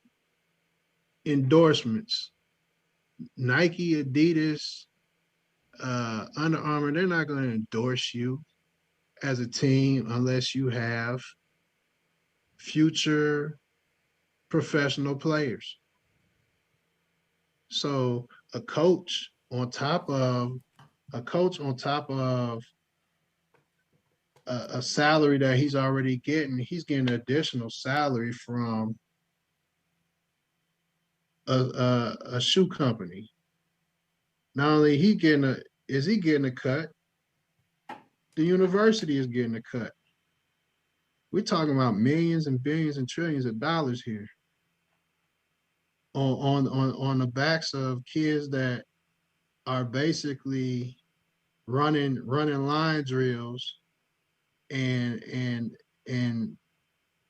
endorsements, Nike, Adidas, Under Armour, they're not going to endorse you as a team unless you have future professional players. So a coach on top of a salary that he's getting additional salary from a shoe company. Not only he getting a cut, the university is getting a cut. We're talking about millions and billions and trillions of dollars here on the backs of kids that are basically running line drills and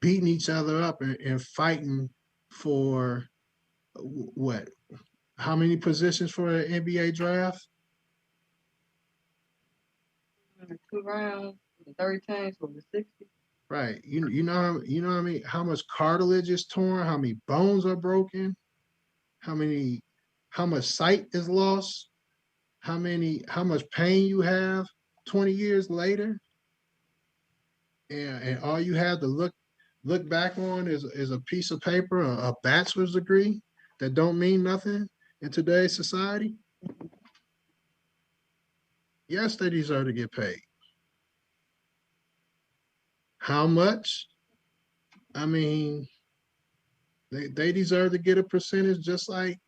beating each other up and fighting for what? How many positions for an NBA draft? 2 rounds, 30 teams, for the 60. Right. You know what I mean? How much cartilage is torn? How many bones are broken? How much sight is lost? How much pain you have 20 years later? And all you have to look back on is a piece of paper, a bachelor's degree that don't mean nothing in today's society. Yes, they deserve to get paid. How much? I mean, they deserve to get a percentage just like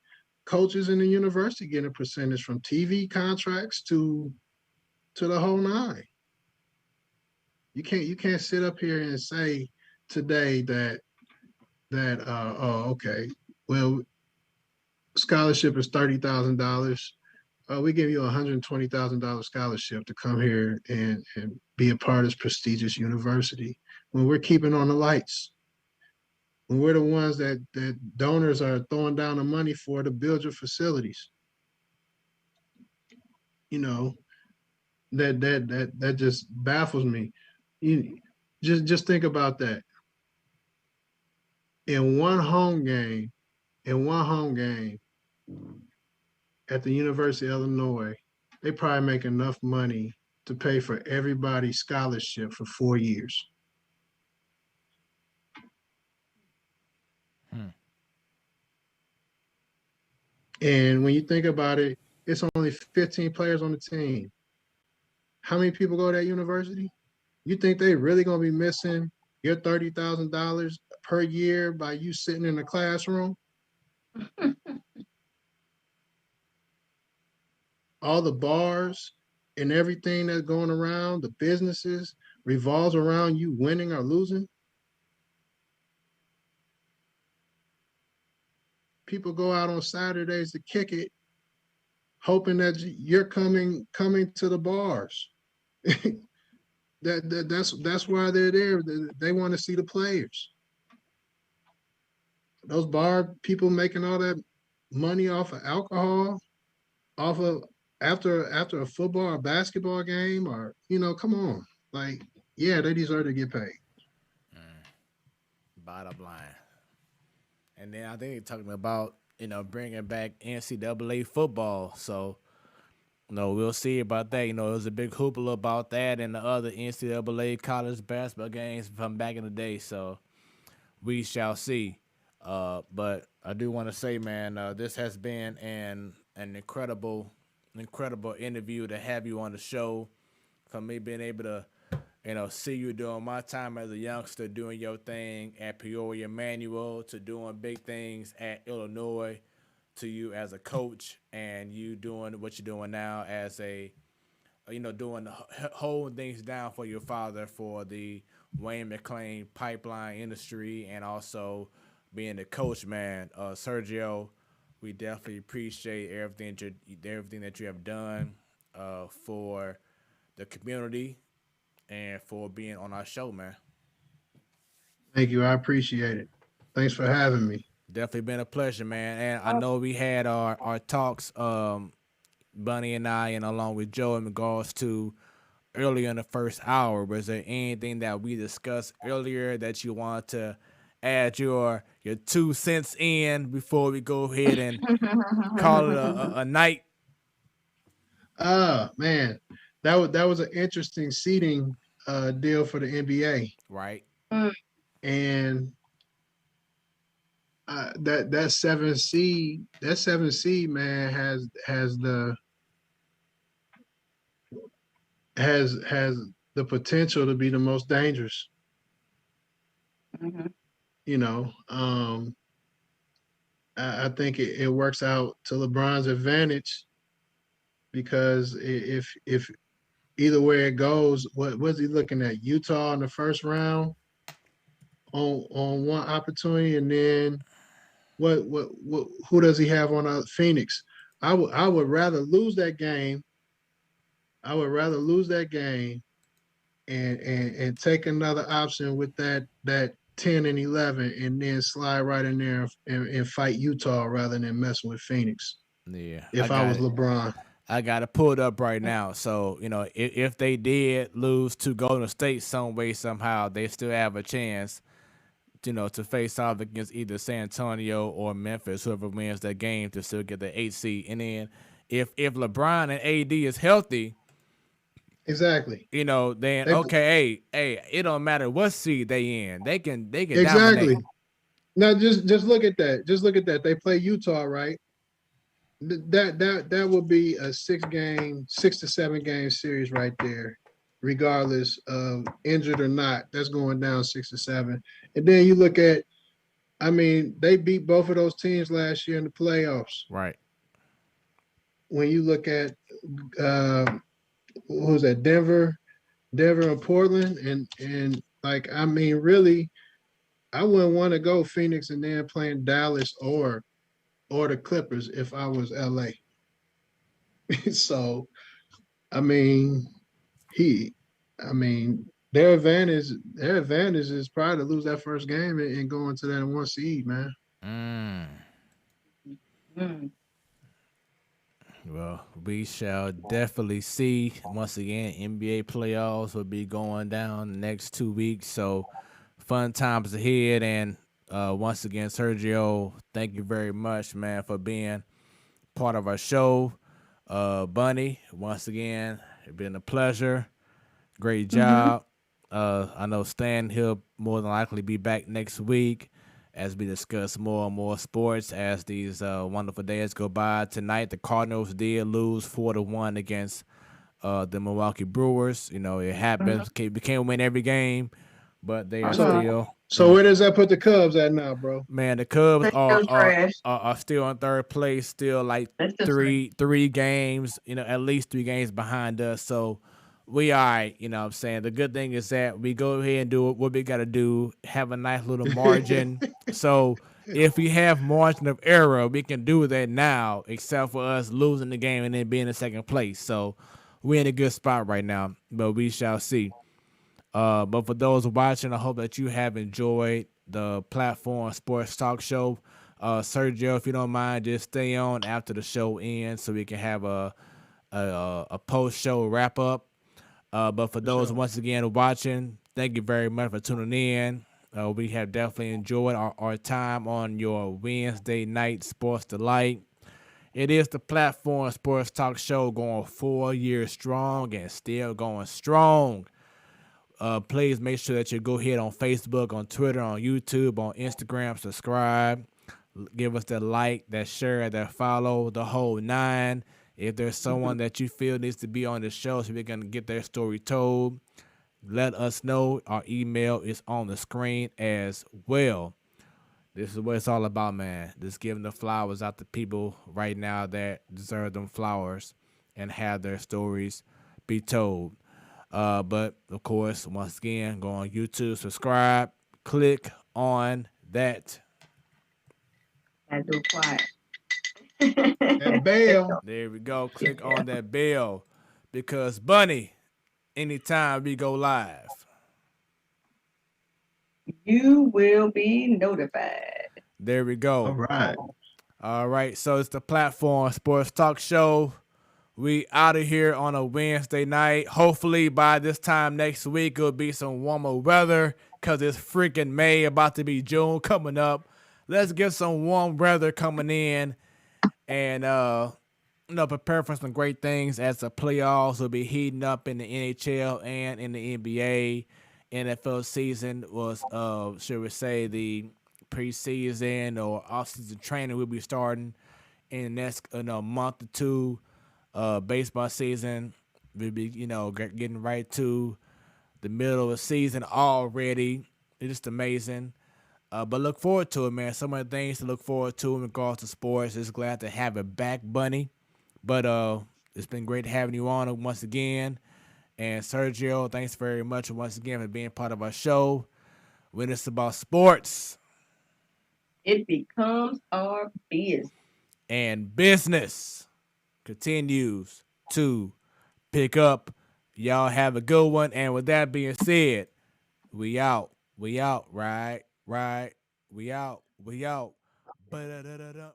coaches in the university get a percentage from TV contracts to the whole nine. You can't sit up here and say today that oh, okay, well, scholarship is $30,000. We give you $120,000 scholarship to come here and be a part of this prestigious university when we're keeping on the lights. When we're the ones that donors are throwing down the money for to build your facilities. You know, that just baffles me. You just think about that. In one home game at the University of Illinois, they probably make enough money to pay for everybody's scholarship for 4 years. And when you think about it, it's only 15 players on the team. How many people go to that university? You think they really gonna be missing your $30,000 per year by you sitting in the classroom? All the bars and everything that's going around, the businesses revolves around you winning or losing. People go out on Saturdays to kick it, hoping that you're coming to the bars. That's why they're there. They want to see the players. Those bar people making all that money off of alcohol, off of after a football or basketball game, or come on, like, yeah, they deserve to get paid. Bottom line. And then I think they're talking about bringing back NCAA football. So we'll see about that. There was a big hoopla about that and the other NCAA college basketball games from back in the day. So we shall see. But I do want to say, man, this has been an incredible interview to have you on the show. For me being able to, see you during my time as a youngster doing your thing at Peoria Manual to doing big things at Illinois, to you as a coach and you doing what you're doing now as a, doing holding things down for your father for the Wayne McClain pipeline industry and also being the coach, man. Sergio, we definitely appreciate everything that you have done for the community and for being on our show, man. Thank you. I appreciate it. Thanks for having me. Definitely been a pleasure, man. And I know we had our talks, Bunny and I, and along with Joe in regards to earlier in the first hour. Was there anything that we discussed earlier that you want to add your 2 cents in before we go ahead and call it a night? Man, that was an interesting seating deal for the NBA. Right. And that seven seed man has the potential to be the most dangerous. I think it works out to LeBron's advantage because if either way it goes, what was he looking at? Utah in the first round on one opportunity, and then what who does he have on Phoenix? I would rather lose that game. I would rather lose that game and take another option with that 10 and 11 and then slide right in there and fight Utah rather than messing with Phoenix. Yeah, If I was LeBron. I got it pulled up right now. So, if they did lose to Golden State some way, somehow, they still have a chance, to face off against either San Antonio or Memphis, whoever wins that game, to still get the 8th seed. And then if LeBron and AD is healthy, exactly, then okay, hey, it don't matter what seed they in. They can exactly. dominate. Now just look at that. Just look at that. They play Utah, right? That would be a 6 to 7 game series right there, regardless of injured or not. That's going down 6 to 7. And then you look at, they beat both of those teams last year in the playoffs. Right. When you look at what was that, Denver and Portland, and really, I wouldn't want to go Phoenix and then playing Dallas or the Clippers if I was LA. So, their advantage is probably to lose that first game and go into that 1 seed, man. Well, we shall definitely see. Once again, NBA playoffs will be going down the next 2 weeks, so fun times ahead. And once again, Sergio, thank you very much, man, for being part of our show. Bunny, once again, it's been a pleasure. Great job. I know Stan, he'll more than likely be back next week as we discuss more and more sports as these wonderful days go by. Tonight, the Cardinals did lose 4-1 against the Milwaukee Brewers. It happens. We can't win every game, but they are still. So where does that put the Cubs at now, bro? Man, the Cubs are still in third place, still like three games, at least 3 games behind us. So we all right, you know what I'm saying? The good thing is that we go ahead and do what we got to do, have a nice little margin. So if we have margin of error, we can do that now, except for us losing the game and then being in second place. So we're in a good spot right now, but we shall see. But for those watching, I hope that you have enjoyed the platform Sports Talk Show. Sergio, if you don't mind, just stay on after the show ends so we can have a post-show wrap-up. But for those once again watching, thank you very much for tuning in. We have definitely enjoyed our time on your Wednesday night sports delight. It is the platform Sports Talk Show going 4 years strong and still going strong. Please make sure that you go ahead on Facebook, on Twitter, on YouTube, on Instagram, subscribe. Give us that like, that share, that follow, the whole 9. If there's someone that you feel needs to be on the show so we're going to get their story told, let us know. Our email is on the screen as well. This is what it's all about, man. Just giving the flowers out to people right now that deserve them flowers and have their stories be told. But, of course, once again, go on YouTube, subscribe, click on that. And do quiet. That bell. There we go. Click on that bell because, Bunny, anytime we go live, you will be notified. There we go. All right. So it's the platform Sports Talk Show. We out of here on a Wednesday night. Hopefully by this time next week, it'll be some warmer weather because it's freaking May, about to be June coming up. Let's get some warm weather coming in and, prepare for some great things as the playoffs will be heating up in the NHL and in the NBA. NFL season was, should we say, the preseason or offseason training will be starting in the next month or 2. Baseball season will be, getting right to the middle of the season already. It's just amazing. But look forward to it, man. So many things to look forward to in regards to sports. Just glad to have it back, Bunny. But it's been great having you on once again. And Sergio, thanks very much once again for being part of our show. When it's about sports, it becomes our business. And business continues to pick up. Y'all have a good one. And with that being said, we out. We out, right? We out. Ba-da-da-da-da.